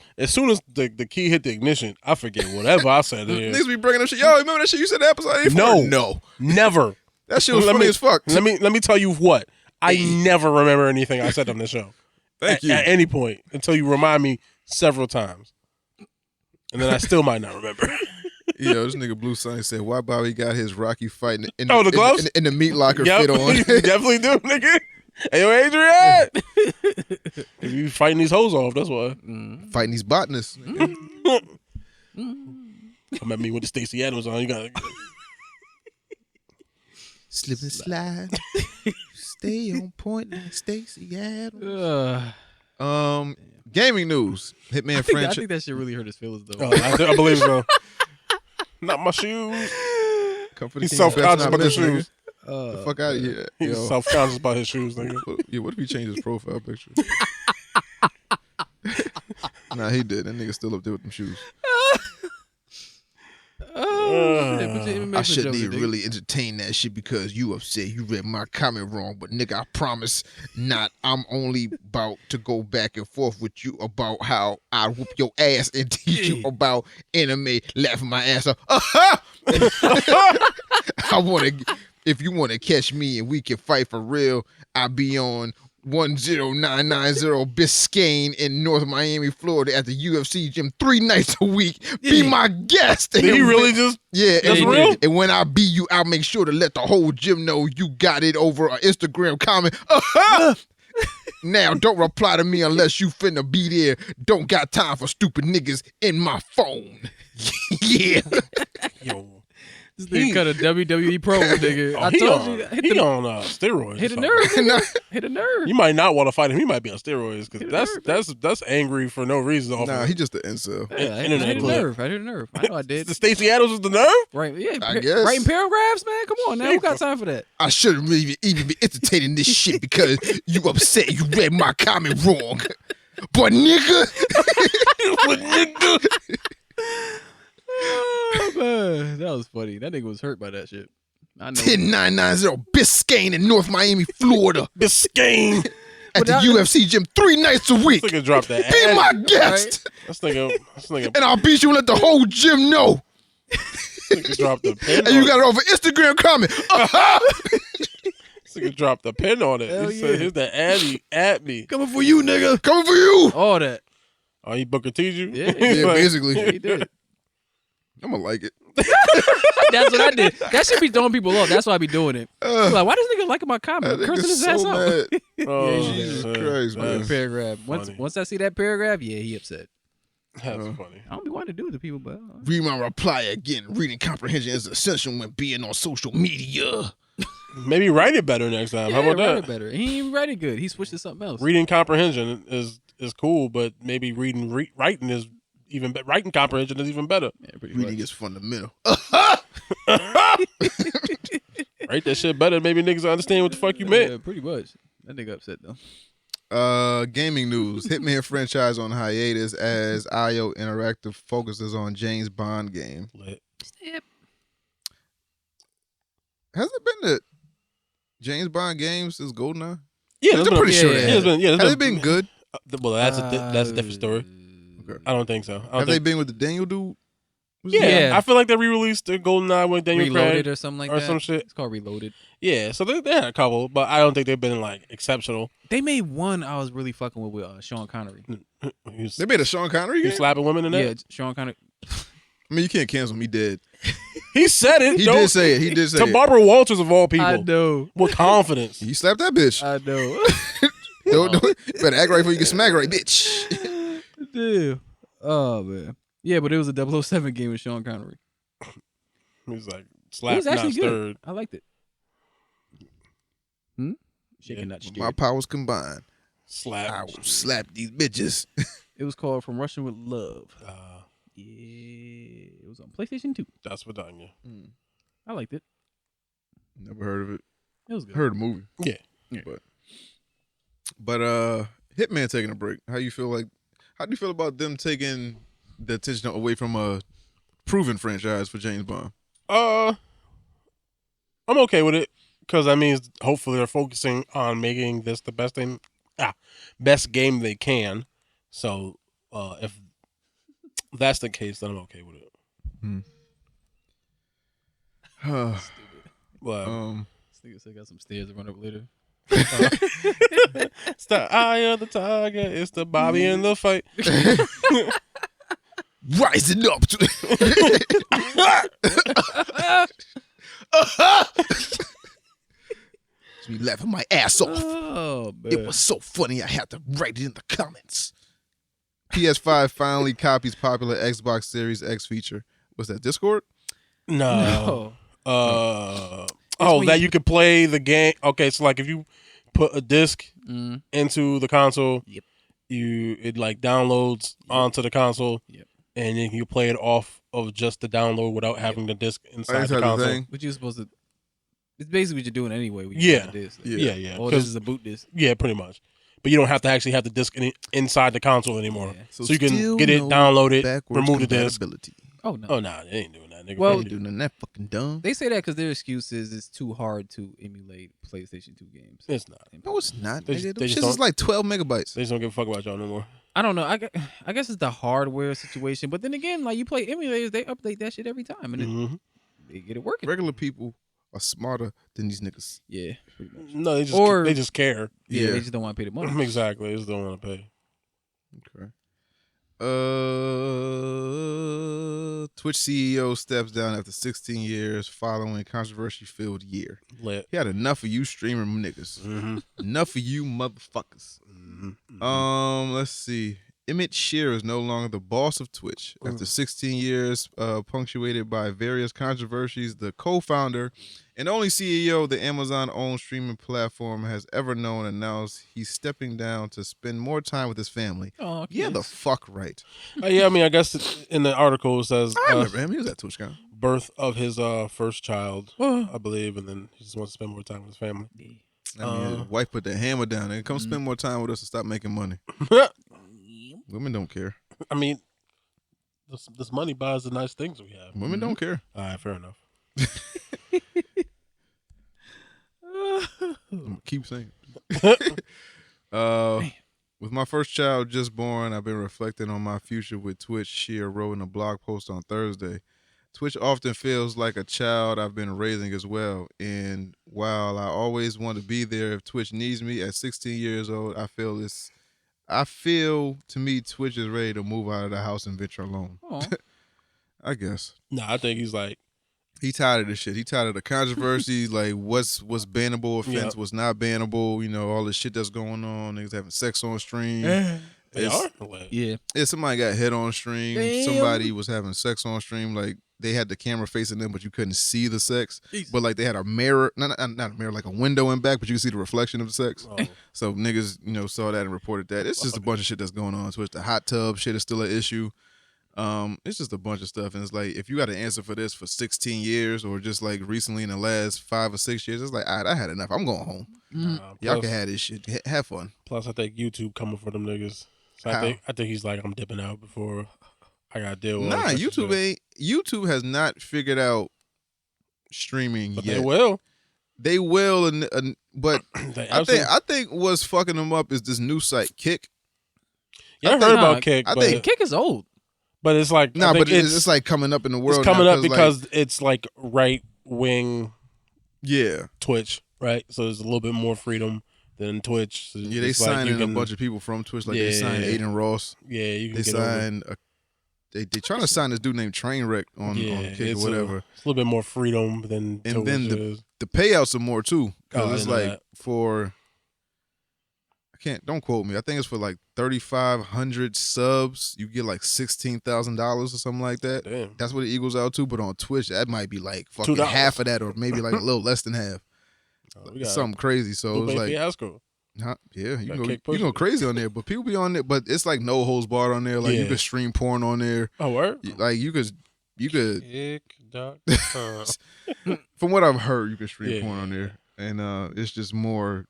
Speaker 2: as the key hit the ignition, I forget whatever I said.
Speaker 1: Niggas be bringing up shit. Yo, remember that shit you said in the episode 84?
Speaker 2: No, never.
Speaker 1: That shit was funny as fuck.
Speaker 2: Let me tell you what. I never remember anything I said on the show.
Speaker 1: Thank you.
Speaker 2: At any point until you remind me several times, and then I still might not remember.
Speaker 1: Yo, this nigga Blue Sun said, "Why Bobby got his Rocky fight in
Speaker 2: the gloves
Speaker 1: in the meat locker fit on?"
Speaker 2: You definitely do, nigga. Hey, yo, Adrian. If you fighting these hoes off, that's why.
Speaker 1: Fighting these botanists.
Speaker 2: Come at me with the Stacey Adams on. You got
Speaker 1: slip and slide. Stay on point like Stacey Adams. Gaming news. Hitman franchise.
Speaker 3: I think that shit really hurt his feelings though.
Speaker 2: I believe so. Not my shoes. He's self-conscious about his shoes.
Speaker 1: The fuck out of here.
Speaker 2: He's self-conscious about his shoes, nigga.
Speaker 1: Yeah, what if he changed his profile picture? Nah, he did. That nigga still up there with them shoes. I shouldn't even really entertain that shit because you upset. You read my comment wrong, but nigga, I promise not. I'm only about to go back and forth with you about how I whoop your ass and teach you about anime, laughing my ass off. If you want to catch me and we can fight for real, I'll be on 10990 Biscayne in North Miami, Florida at the UFC gym 3 nights a week. Be my guest.
Speaker 2: Did he really just?
Speaker 1: Yeah.
Speaker 2: That's real?
Speaker 1: And when I beat you, I'll make sure to let the whole gym know you got it over an Instagram comment. Now, don't reply to me unless you finna be there. Don't got time for stupid niggas in my phone. Yeah.
Speaker 2: Yo.
Speaker 3: This nigga cut a WWE promo, nigga. I told you.
Speaker 2: He on steroids.
Speaker 3: Hit a nerve. Hit a nerve.
Speaker 2: You might not want to fight him. He might be on steroids because that's angry for no reason.
Speaker 1: Nah, he just the incel.
Speaker 3: Yeah, I hit a nerve. I know I did.
Speaker 2: The Stacey Adams was the nerve?
Speaker 3: Right, yeah.
Speaker 1: I guess.
Speaker 3: Writing paragraphs, man? Come on now. Who got time for that?
Speaker 1: I shouldn't really even be entertaining this shit because you upset you read my comment wrong. But nigga.
Speaker 3: Oh, man. That was funny. That nigga was hurt by that shit. I know.
Speaker 1: 10990 Biscayne in North Miami, Florida.
Speaker 2: Biscayne.
Speaker 1: At the UFC gym 3 nights a week.
Speaker 2: This nigga dropped that.
Speaker 1: Be my guest.
Speaker 2: Right? This nigga.
Speaker 1: And I'll beat you and let the whole gym know.
Speaker 2: Nigga dropped the pin.
Speaker 1: And you got it off an Instagram comment.
Speaker 2: This nigga dropped the pin on it.
Speaker 3: Hell
Speaker 2: He said, "Here's the Addy at me."
Speaker 1: Coming for you, nigga. Coming for you.
Speaker 3: All that.
Speaker 2: Oh, he Booker T'd you?
Speaker 3: Yeah.
Speaker 1: Yeah, basically.
Speaker 3: Yeah, he did.
Speaker 1: I'm gonna like it.
Speaker 3: That's what I did. That should be throwing people off. That's why I be doing it. Like, why does nigga liking my comment?
Speaker 1: That
Speaker 3: Cursing
Speaker 1: nigga's
Speaker 3: his ass
Speaker 1: so
Speaker 3: out.
Speaker 1: mad.
Speaker 2: Oh,
Speaker 1: Jesus
Speaker 2: man.
Speaker 1: Christ, man.
Speaker 2: That's
Speaker 3: Paragraph.
Speaker 2: funny.
Speaker 3: Once I see that paragraph, yeah, he upset.
Speaker 2: That's funny.
Speaker 3: I don't be wanting to do it to people, but
Speaker 1: Read my reply again. Reading comprehension is essential when being on social media.
Speaker 2: Maybe write it better next time. How about
Speaker 3: write
Speaker 2: that?
Speaker 3: it better. He ain't even write it good. He switched to something else.
Speaker 2: Reading comprehension is cool, but maybe writing is even better. Writing comprehension is even better.
Speaker 3: Yeah, pretty
Speaker 1: Reading
Speaker 3: much.
Speaker 1: is fundamental.
Speaker 2: Write that shit better. Maybe niggas understand what the fuck you meant.
Speaker 3: Yeah, pretty much. That nigga upset though.
Speaker 1: Gaming news. Hitman franchise on hiatus as IO Interactive focuses on James Bond game.
Speaker 2: Lit.
Speaker 3: Yep.
Speaker 1: Has it been the James Bond games since GoldenEye?
Speaker 2: Yeah,
Speaker 1: I'm pretty sure it
Speaker 2: Has been, yeah,
Speaker 1: Has it been good?
Speaker 2: Well, that's a different story.
Speaker 1: Okay.
Speaker 2: I don't think so. I don't
Speaker 1: Have they
Speaker 2: think,
Speaker 1: been with the Daniel dude?
Speaker 2: yeah, I feel like they re-released the GoldenEye with Daniel
Speaker 3: Reloaded
Speaker 2: Craig
Speaker 3: or something like
Speaker 2: or
Speaker 3: that.
Speaker 2: some shit.
Speaker 3: It's called Reloaded.
Speaker 2: Yeah, so they had a couple, but I don't think they've been like exceptional.
Speaker 3: They made one I was really fucking with Sean Connery.
Speaker 2: He's
Speaker 1: They made a Sean Connery game?
Speaker 2: slapping women in that.
Speaker 3: Yeah, Sean Connery.
Speaker 1: I mean, you can't cancel him. He dead.
Speaker 2: He said it.
Speaker 1: He
Speaker 2: Don't-
Speaker 1: did say it. He did say
Speaker 2: to
Speaker 1: it.
Speaker 2: Barbara Walters of all people
Speaker 3: I know.
Speaker 2: with confidence.
Speaker 1: He slapped that bitch.
Speaker 3: I know.
Speaker 1: Don't better act right before you get smacked right, bitch.
Speaker 3: Dude. Oh man. Yeah, but it was a 007 game with Sean Connery.
Speaker 2: He's like
Speaker 3: It
Speaker 2: slap,
Speaker 3: was
Speaker 2: not
Speaker 3: actually good.
Speaker 2: stirred.
Speaker 3: I liked it. Shaking, not stirred.
Speaker 1: My powers combined,
Speaker 2: Slap.
Speaker 1: I will slap these bitches.
Speaker 3: It was called From Russian with Love. Yeah, it was on PlayStation 2.
Speaker 2: That's what done you.
Speaker 3: I liked it.
Speaker 1: Never heard of it.
Speaker 3: It was good.
Speaker 1: Heard the movie.
Speaker 2: Yeah.
Speaker 1: But Hitman taking a break. How do you feel about them taking the attention away from a proven franchise for James Bond?
Speaker 2: I'm okay with it because that means hopefully they're focusing on making this the best game they can. So if that's the case, then I'm okay with it. But
Speaker 3: This nigga still got some stairs to run up later.
Speaker 2: it's the eye of the tiger. It's the Bobby in the fight.
Speaker 1: Rising up to me laughing my ass off.
Speaker 3: Oh, man.
Speaker 1: It was so funny I had to write it in the comments. PS5 finally copies popular Xbox Series X feature. Was that Discord?
Speaker 2: No.
Speaker 3: No.
Speaker 2: Oh,
Speaker 3: when
Speaker 2: that
Speaker 3: you-
Speaker 2: you could play the game. Okay, so like if you put a disc into the console,
Speaker 3: Yep.
Speaker 2: it like downloads onto the console, and then you play it off of just the download without having the disc inside the console.
Speaker 3: What you supposed to? It's basically what you're doing anyway. When
Speaker 2: Yeah.
Speaker 3: play disc.
Speaker 2: Yeah.
Speaker 3: Oh, this is a boot disc.
Speaker 2: Yeah, pretty much. But you don't have to actually have the disc inside the console anymore.
Speaker 3: Yeah.
Speaker 2: So you can
Speaker 1: still
Speaker 2: get it,
Speaker 1: no
Speaker 2: download it,
Speaker 1: backwards
Speaker 2: remove the disc.
Speaker 1: compatibility.
Speaker 3: Oh no.
Speaker 2: Oh, nah, they ain't doing that, nigga.
Speaker 3: Well-
Speaker 1: They doing nothing that fucking dumb.
Speaker 3: They say that because their excuse is it's too hard to emulate PlayStation 2 games.
Speaker 2: It's not.
Speaker 1: No, it's not.
Speaker 2: They
Speaker 1: Nigga.
Speaker 2: just-
Speaker 1: Them
Speaker 2: they just
Speaker 1: shits is
Speaker 2: don't-
Speaker 1: like 12 megabytes.
Speaker 2: They just don't give a fuck about y'all no more.
Speaker 3: I don't know. I guess it's the hardware situation. But then again, like you play emulators, they update that shit every time, and
Speaker 2: Mhm.
Speaker 3: they get it working.
Speaker 1: Regular people are smarter than these niggas.
Speaker 3: Yeah, pretty much.
Speaker 2: No, they just
Speaker 3: Or-
Speaker 2: they just care.
Speaker 3: Yeah,
Speaker 1: Yeah.
Speaker 3: they just don't want to pay the money.
Speaker 2: Exactly. They just don't want to pay.
Speaker 1: Okay. Twitch CEO steps down after 16 years following controversy-filled year.
Speaker 2: Lit.
Speaker 1: He had enough of you streaming niggas.
Speaker 2: Mm-hmm.
Speaker 1: Enough of you motherfuckers. Let's see. Emmett Shear is no longer the boss of Twitch. After 16 years punctuated by various controversies, the co-founder and only CEO the Amazon-owned streaming platform has ever known announced he's stepping down to spend more time with his family.
Speaker 3: Oh,
Speaker 1: Yeah, the fuck right.
Speaker 2: Yeah, I mean, I guess in the article it says
Speaker 1: I remember him. He was at TwitchCon.
Speaker 2: birth of his first child, I believe, and then he just wants to spend more time with his family.
Speaker 1: I mean, his wife put the hammer down and come spend more time with us and stop making money. Women don't care.
Speaker 2: I mean, this money buys the nice things we have.
Speaker 1: Women don't care.
Speaker 2: All right, fair enough.
Speaker 1: I'm gonna keep saying. With my first child just born, I've been reflecting on my future with Twitch. Sheer wrote in a blog post on Thursday. Twitch often feels like a child I've been raising as well. And while I always want to be there if Twitch needs me, at 16 years old, I feel to me Twitch is ready to move out of the house and venture alone. I guess.
Speaker 2: Nah, I think he's like,
Speaker 1: he tired of this shit. He tired of the controversy, like what's bannable offense, what's not bannable. You know, all the shit that's going on. Niggas having sex on stream.
Speaker 2: they are.
Speaker 3: Yeah.
Speaker 1: Somebody got hit on stream.
Speaker 3: Damn.
Speaker 1: Somebody was having sex on stream. Like they had the camera facing them, but you couldn't see the sex.
Speaker 3: Jesus.
Speaker 1: But like they had a mirror, not a mirror, like a window in back, but you could see the reflection of the sex.
Speaker 2: Oh.
Speaker 1: So niggas, saw that and reported that. It's just a bunch of shit that's going on. Twitch. The hot tub shit is still an issue. It's just a bunch of stuff, and it's like if you got an answer for this for 16 years or just like recently in the last 5 or 6 years, it's like I had enough. I'm going home. Y'all can have this shit. Have fun.
Speaker 2: Plus, I think YouTube coming for them niggas. So I think he's like, I'm dipping out before I got to deal with.
Speaker 1: Nah, YouTube has not figured out streaming
Speaker 2: but
Speaker 1: yet.
Speaker 2: They will.
Speaker 1: They will, but
Speaker 2: I
Speaker 1: think what's fucking them up is this new site, Kick.
Speaker 2: Yeah, I heard about Kick.
Speaker 1: I think
Speaker 3: Kick is old.
Speaker 2: But it's like
Speaker 1: but it's like coming up in the world.
Speaker 2: It's coming
Speaker 1: now
Speaker 2: up because it's like right wing, Twitch, right? So there's a little bit more freedom than Twitch. So
Speaker 1: they signed in a bunch of people from Twitch, like they signed Aiden Ross.
Speaker 2: Yeah, you can
Speaker 1: they
Speaker 2: get
Speaker 1: signed. They trying to sign this dude named Trainwreck on Kick or whatever.
Speaker 2: It's a little bit more freedom than.
Speaker 1: And
Speaker 2: Twitch
Speaker 1: then
Speaker 2: is.
Speaker 1: The payouts are more too, because it's like for. Don't quote me. I think it's for like 3,500 subs. You get like $16,000 or something like that.
Speaker 2: Damn.
Speaker 1: That's what it equals out to. But on Twitch, that might be like fucking half of that, or maybe like a little less than half. Something crazy. So it's like,
Speaker 2: fiasco.
Speaker 1: Yeah, you go crazy on there. But people be on there. But it's like no holds barred on there. Like you could stream porn on there.
Speaker 2: Oh, word?
Speaker 1: Like you could.
Speaker 2: Kick.com.
Speaker 1: From what I've heard, you can stream porn on there, and it's just more.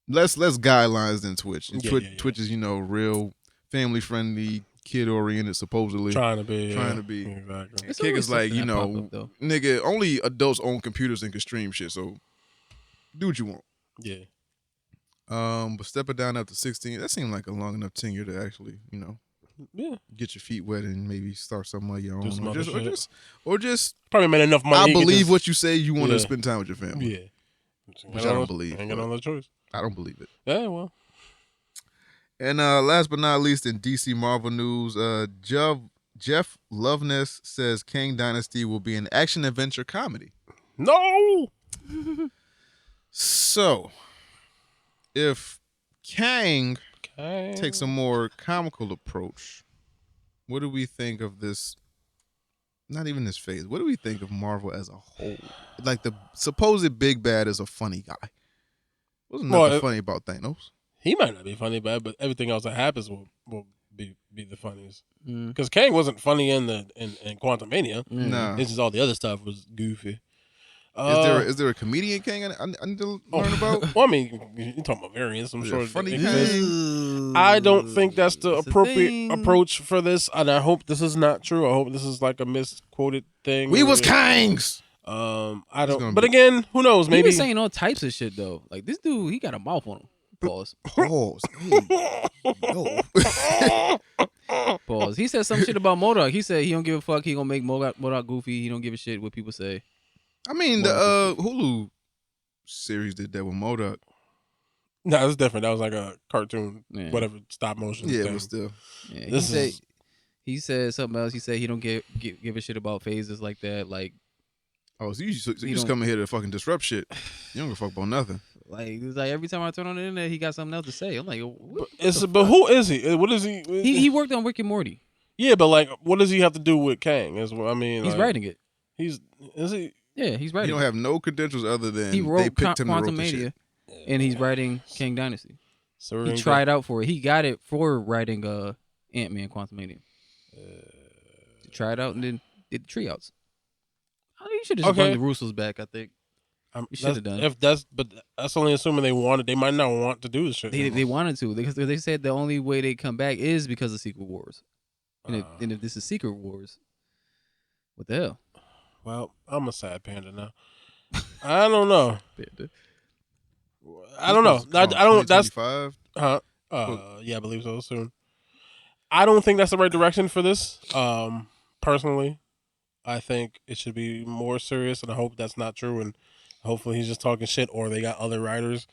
Speaker 1: Less guidelines than Twitch. And Twitch is, real family friendly, kid oriented, supposedly.
Speaker 2: Trying to be.
Speaker 1: Exactly. Kick is like, nigga, only adults own computers and can stream shit, so do what you want.
Speaker 2: Yeah.
Speaker 1: But stepping down after 16, that seemed like a long enough tenure to actually, get your feet wet and maybe start something of your own. Or just
Speaker 2: probably made enough money.
Speaker 1: I believe what you say, you want to spend time with your family.
Speaker 2: Yeah.
Speaker 1: Which I don't believe.
Speaker 2: Ain't got no other choice.
Speaker 1: I don't believe it.
Speaker 2: Yeah, well.
Speaker 1: And last but not least, in DC Marvel news, Jeff Loveness says Kang Dynasty will be an action-adventure comedy.
Speaker 2: No!
Speaker 1: So, if Kang takes a more comical approach, what do we think of this? Not even this phase. What do we think of Marvel as a whole? Like the supposed big bad is a funny guy. Wasn't nothing funny about Thanos.
Speaker 2: He might not be funny bad, but everything else that happens will be the funniest. Because Kang wasn't funny in Quantum Mania.
Speaker 1: No,
Speaker 2: it's just all the other stuff was goofy.
Speaker 1: Is there a comedian Kang I need to learn about?
Speaker 2: Well, I mean, you're talking about variants. I'm sure.
Speaker 1: Funny Kang.
Speaker 2: I don't think that's the appropriate approach for this, and I hope this is not true. I hope this is like a misquoted thing.
Speaker 1: We was Kangs.
Speaker 2: I don't. But again, who knows? Maybe
Speaker 3: he was saying all types of shit though. Like this dude, he got a mouth on him. Pause. Pause. He said some shit about MODOK. He said he don't give a fuck. He gonna make MODOK goofy. He don't give a shit what people say.
Speaker 1: I mean, the Hulu series did that with MODOK.
Speaker 2: No, it's different. That was like a cartoon, whatever, stop motion.
Speaker 1: Yeah, but still.
Speaker 3: Yeah, he said something else. He said he don't give a shit about phases like that. Like,
Speaker 1: so you just coming here to fucking disrupt shit. You don't give a fuck about nothing.
Speaker 3: Like, it's like every time I turn on the internet, he got something else to say. I'm like,
Speaker 2: but who is he? What is he?
Speaker 3: He worked on Rick and Morty.
Speaker 2: Yeah, but like, what does he have to do with Kang? Is what I mean.
Speaker 3: He's writing it.
Speaker 2: Is he?
Speaker 3: Yeah, he's writing.
Speaker 1: He don't have no credentials other than
Speaker 3: he wrote
Speaker 1: they picked him
Speaker 3: Quantum
Speaker 1: to write
Speaker 3: Mania, and he's writing Kang Dynasty.
Speaker 2: So
Speaker 3: he tried out for it. He got it for writing Ant-Man Quantum Mania. He tried out and then did the tryouts. You should have just brought the Russos back. I think you should have done.
Speaker 2: But that's only assuming they wanted. They might not want to do this shit.
Speaker 3: They wanted to because they said the only way they come back is because of Secret Wars. And if this is Secret Wars, what the hell?
Speaker 2: Well, I'm a sad panda now. I don't know. I don't know. I don't. That's yeah, I believe so. Soon. I don't think that's the right direction for this. personally, I think it should be more serious, and I hope that's not true. And hopefully, he's just talking shit, or they got other writers.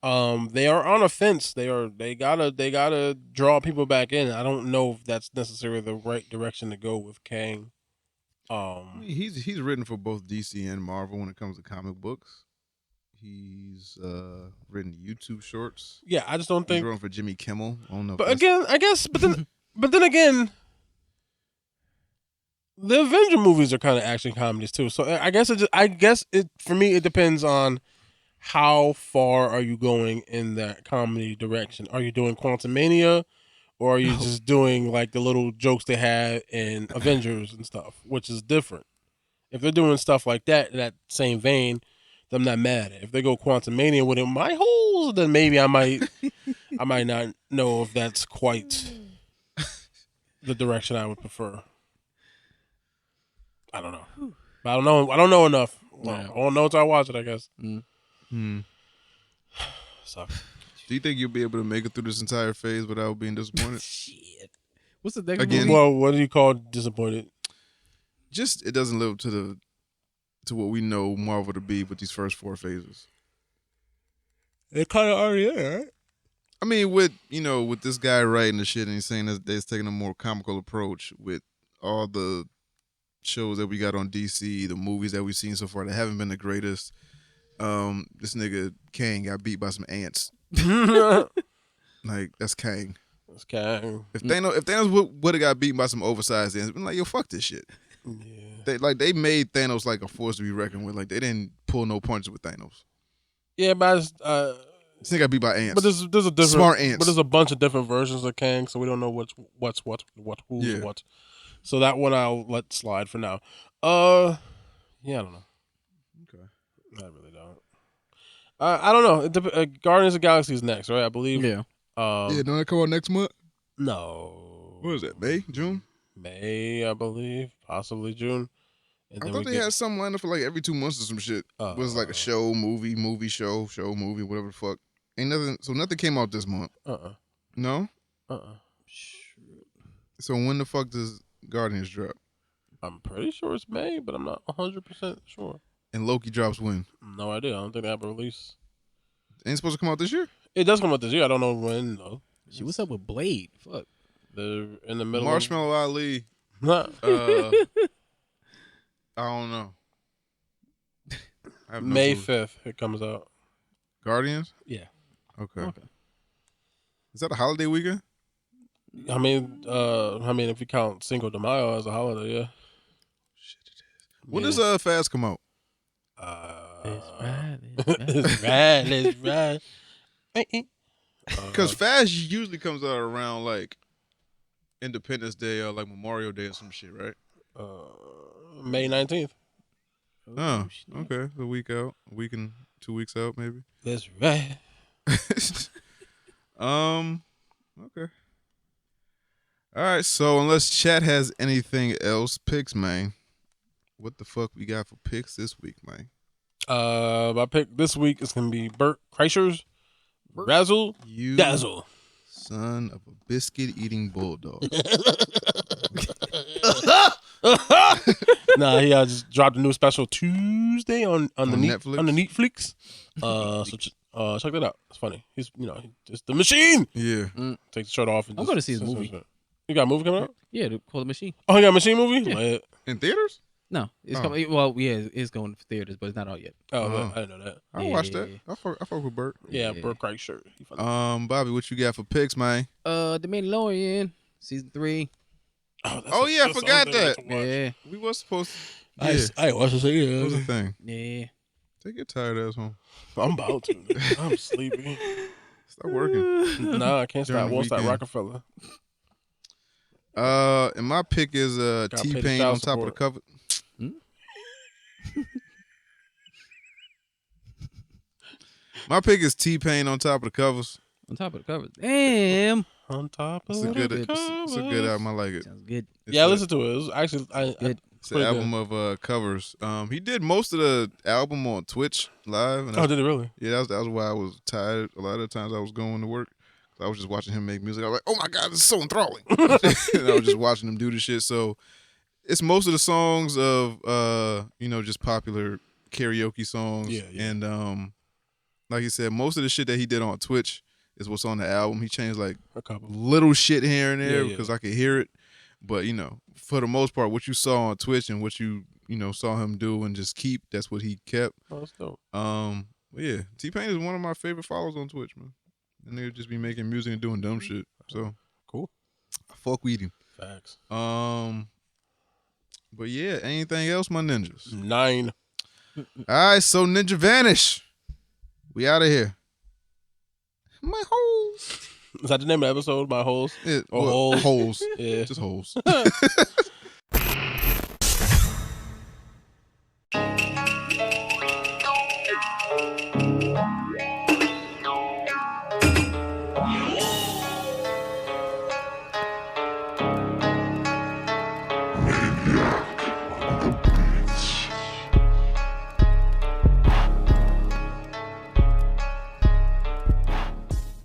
Speaker 2: They are on a fence. They gotta draw people back in. I don't know if that's necessarily the right direction to go with Kang.
Speaker 1: I mean, he's written for both DC and Marvel when it comes to comic books. He's written YouTube shorts.
Speaker 2: Yeah, I just don't
Speaker 1: He's
Speaker 2: think.
Speaker 1: written for Jimmy Kimmel. I don't know.
Speaker 2: But again, I guess, but then again, the Avenger movies are kind of action comedies too. So I guess it for me it depends on how far are you going in that comedy direction. Are you doing Quantumania, or are you just doing like the little jokes they had in Avengers and stuff, which is different. If they're doing stuff like that in that same vein, then I'm not mad at it. If they go Quantumania with it, my holes, then maybe I might not know if that's quite the direction I would prefer. I don't know. But I don't know enough. Well, I don't know until I watch it, I guess. So,
Speaker 1: do you think you'll be able to make it through this entire phase without being disappointed?
Speaker 3: Shit. What's the next
Speaker 1: Again,
Speaker 3: movie?
Speaker 2: well, what do you call disappointed?
Speaker 1: Just it doesn't live up to what we know Marvel to be with these first 4 phases.
Speaker 2: It kind of already there, right?
Speaker 1: I mean, with this guy writing the shit and he's saying that they're taking a more comical approach with all the shows that we got on DC, the movies that we've seen so far that haven't been the greatest. This nigga Kang got beat by some ants. Like, that's Kang.
Speaker 2: That's Kang.
Speaker 1: If Thanos would have got beaten by some oversized ants, been like, yo, fuck this shit.
Speaker 2: Yeah.
Speaker 1: They made Thanos like a force to be reckoned with. Like, they didn't pull no punches with Thanos.
Speaker 2: Yeah, but
Speaker 1: This nigga got beat by ants.
Speaker 2: but there's a different
Speaker 1: Smart ants.
Speaker 2: But there's a bunch of different versions of Kang, so we don't know who's
Speaker 1: Yeah.
Speaker 2: what. So that one I'll let slide for now. Yeah, I don't know.
Speaker 1: Okay.
Speaker 2: I really don't. I don't know. Guardians of the Galaxy is next, right? I believe.
Speaker 3: Yeah.
Speaker 1: Don't that come out next month?
Speaker 2: No.
Speaker 1: What is that? May? June?
Speaker 2: May, I believe, possibly June. And
Speaker 1: I
Speaker 2: then
Speaker 1: thought they had something lined up for like every 2 months or some shit. It was like a show, movie, show, movie, whatever the fuck. Ain't nothing. So nothing came out this month. No. So when the fuck does Guardians drop?
Speaker 2: I'm pretty sure it's May, but I'm not 100% sure.
Speaker 1: And Loki drops when?
Speaker 2: No idea. I don't think they have a release.
Speaker 1: Ain't supposed to come out this year?
Speaker 2: It does come out this year. I don't know when though.
Speaker 3: Shit, what's up with Blade? Fuck.
Speaker 2: They're in the middle.
Speaker 1: Marshmallow Ali.
Speaker 2: Of...
Speaker 1: I don't know. I have no
Speaker 2: May
Speaker 1: clue.
Speaker 2: 5th, it comes out.
Speaker 1: Guardians?
Speaker 2: Yeah.
Speaker 1: Okay. Is that a holiday weekend?
Speaker 2: I mean, if you count Cinco de Mayo as a holiday, yeah.
Speaker 1: Shit, it is. When does Fast come out?
Speaker 2: It's right.
Speaker 1: Because Fast usually comes out around like Independence Day or like Memorial Day or some shit, right?
Speaker 2: May 19th.
Speaker 1: Oh, okay. A week out. A week and 2 weeks out, maybe.
Speaker 2: That's right.
Speaker 1: Okay. All right. So unless chat has anything else, picks, man. What the fuck we got for picks this week, man?
Speaker 2: My pick this week is gonna be Bert Kreischer's Razzle
Speaker 1: You
Speaker 2: Dazzle.
Speaker 1: son of a biscuit eating bulldog.
Speaker 2: Nah, he just dropped a new special Tuesday on the
Speaker 1: Netflix?
Speaker 2: on the Netflix. Check that out. It's funny. He's just the machine.
Speaker 1: Yeah.
Speaker 2: Take the shirt off. And
Speaker 3: I'm
Speaker 2: just
Speaker 3: gonna see his
Speaker 2: says
Speaker 3: movie.
Speaker 2: some shit. You got a movie coming out?
Speaker 3: Yeah, called The Machine.
Speaker 2: Oh, he got a machine movie?
Speaker 3: Yeah.
Speaker 2: Like,
Speaker 1: In theaters?
Speaker 3: No, it's
Speaker 1: Oh.
Speaker 3: coming. Well, yeah, it's going to theaters, but it's not out yet.
Speaker 1: Oh.
Speaker 2: I didn't know that.
Speaker 1: I'll watch that. I fuck with Bert.
Speaker 2: Yeah,
Speaker 3: Yeah.
Speaker 2: Bert Kreischer. He funny.
Speaker 1: Bobby, what you got for picks, man?
Speaker 3: The Mandalorian season 3.
Speaker 1: Oh, yeah, I
Speaker 2: that's
Speaker 1: forgot
Speaker 2: the other
Speaker 1: that.
Speaker 2: thing I had to watch.
Speaker 3: Yeah,
Speaker 1: We was supposed to. Yeah.
Speaker 2: I watched it.
Speaker 1: That was
Speaker 2: Yeah.
Speaker 1: the thing.
Speaker 3: yeah.
Speaker 1: Take your tired ass home.
Speaker 2: I'm about to. I'm sleepy.
Speaker 1: Stop working.
Speaker 2: Nah, I can't
Speaker 1: During
Speaker 2: stop.
Speaker 1: the
Speaker 2: Won't stop
Speaker 1: weekend.
Speaker 2: Rockefeller.
Speaker 1: And my pick is
Speaker 2: pay the
Speaker 1: T-Pain
Speaker 2: child
Speaker 1: on top of the
Speaker 2: support.
Speaker 1: cover. My pick is T-Pain on top of the covers.
Speaker 3: On top of the covers. Damn.
Speaker 2: On top of
Speaker 1: It's a good,
Speaker 2: the
Speaker 1: it's a good album. I like it.
Speaker 3: Sounds good.
Speaker 2: Yeah, I
Speaker 1: It's a-
Speaker 2: listened to it. It was actually
Speaker 3: Good.
Speaker 1: It's an album of covers. He did most of the album on Twitch live. And
Speaker 2: Oh, did it really?
Speaker 1: yeah, that was why I was tired. A lot of the times I was going to work. I was just watching him make music. I was like, oh my God, this is so enthralling. And I was just watching him do the shit. So it's most of the songs of just popular karaoke songs.
Speaker 2: Yeah.
Speaker 1: And like you said, most of the shit that he did on Twitch is what's on the album. He changed like
Speaker 2: A couple.
Speaker 1: little shit here and there
Speaker 2: Yeah.
Speaker 1: because I could hear it. But for the most part, what you saw on Twitch and what you saw him do and just keep, that's what he kept.
Speaker 2: Oh, that's dope.
Speaker 1: But yeah, T-Pain is one of my favorite followers on Twitch, man. And they'll just be making music and doing dumb shit. So
Speaker 2: Cool.
Speaker 1: I fuck with him.
Speaker 2: Facts.
Speaker 1: But yeah, anything else, my ninjas?
Speaker 2: 9.
Speaker 1: All right, so Ninja Vanish. We out of here. My holes.
Speaker 2: Is that the name of the episode? My holes?
Speaker 1: Yeah,
Speaker 2: Or holes?
Speaker 1: Holes.
Speaker 2: Yeah.
Speaker 1: Just holes.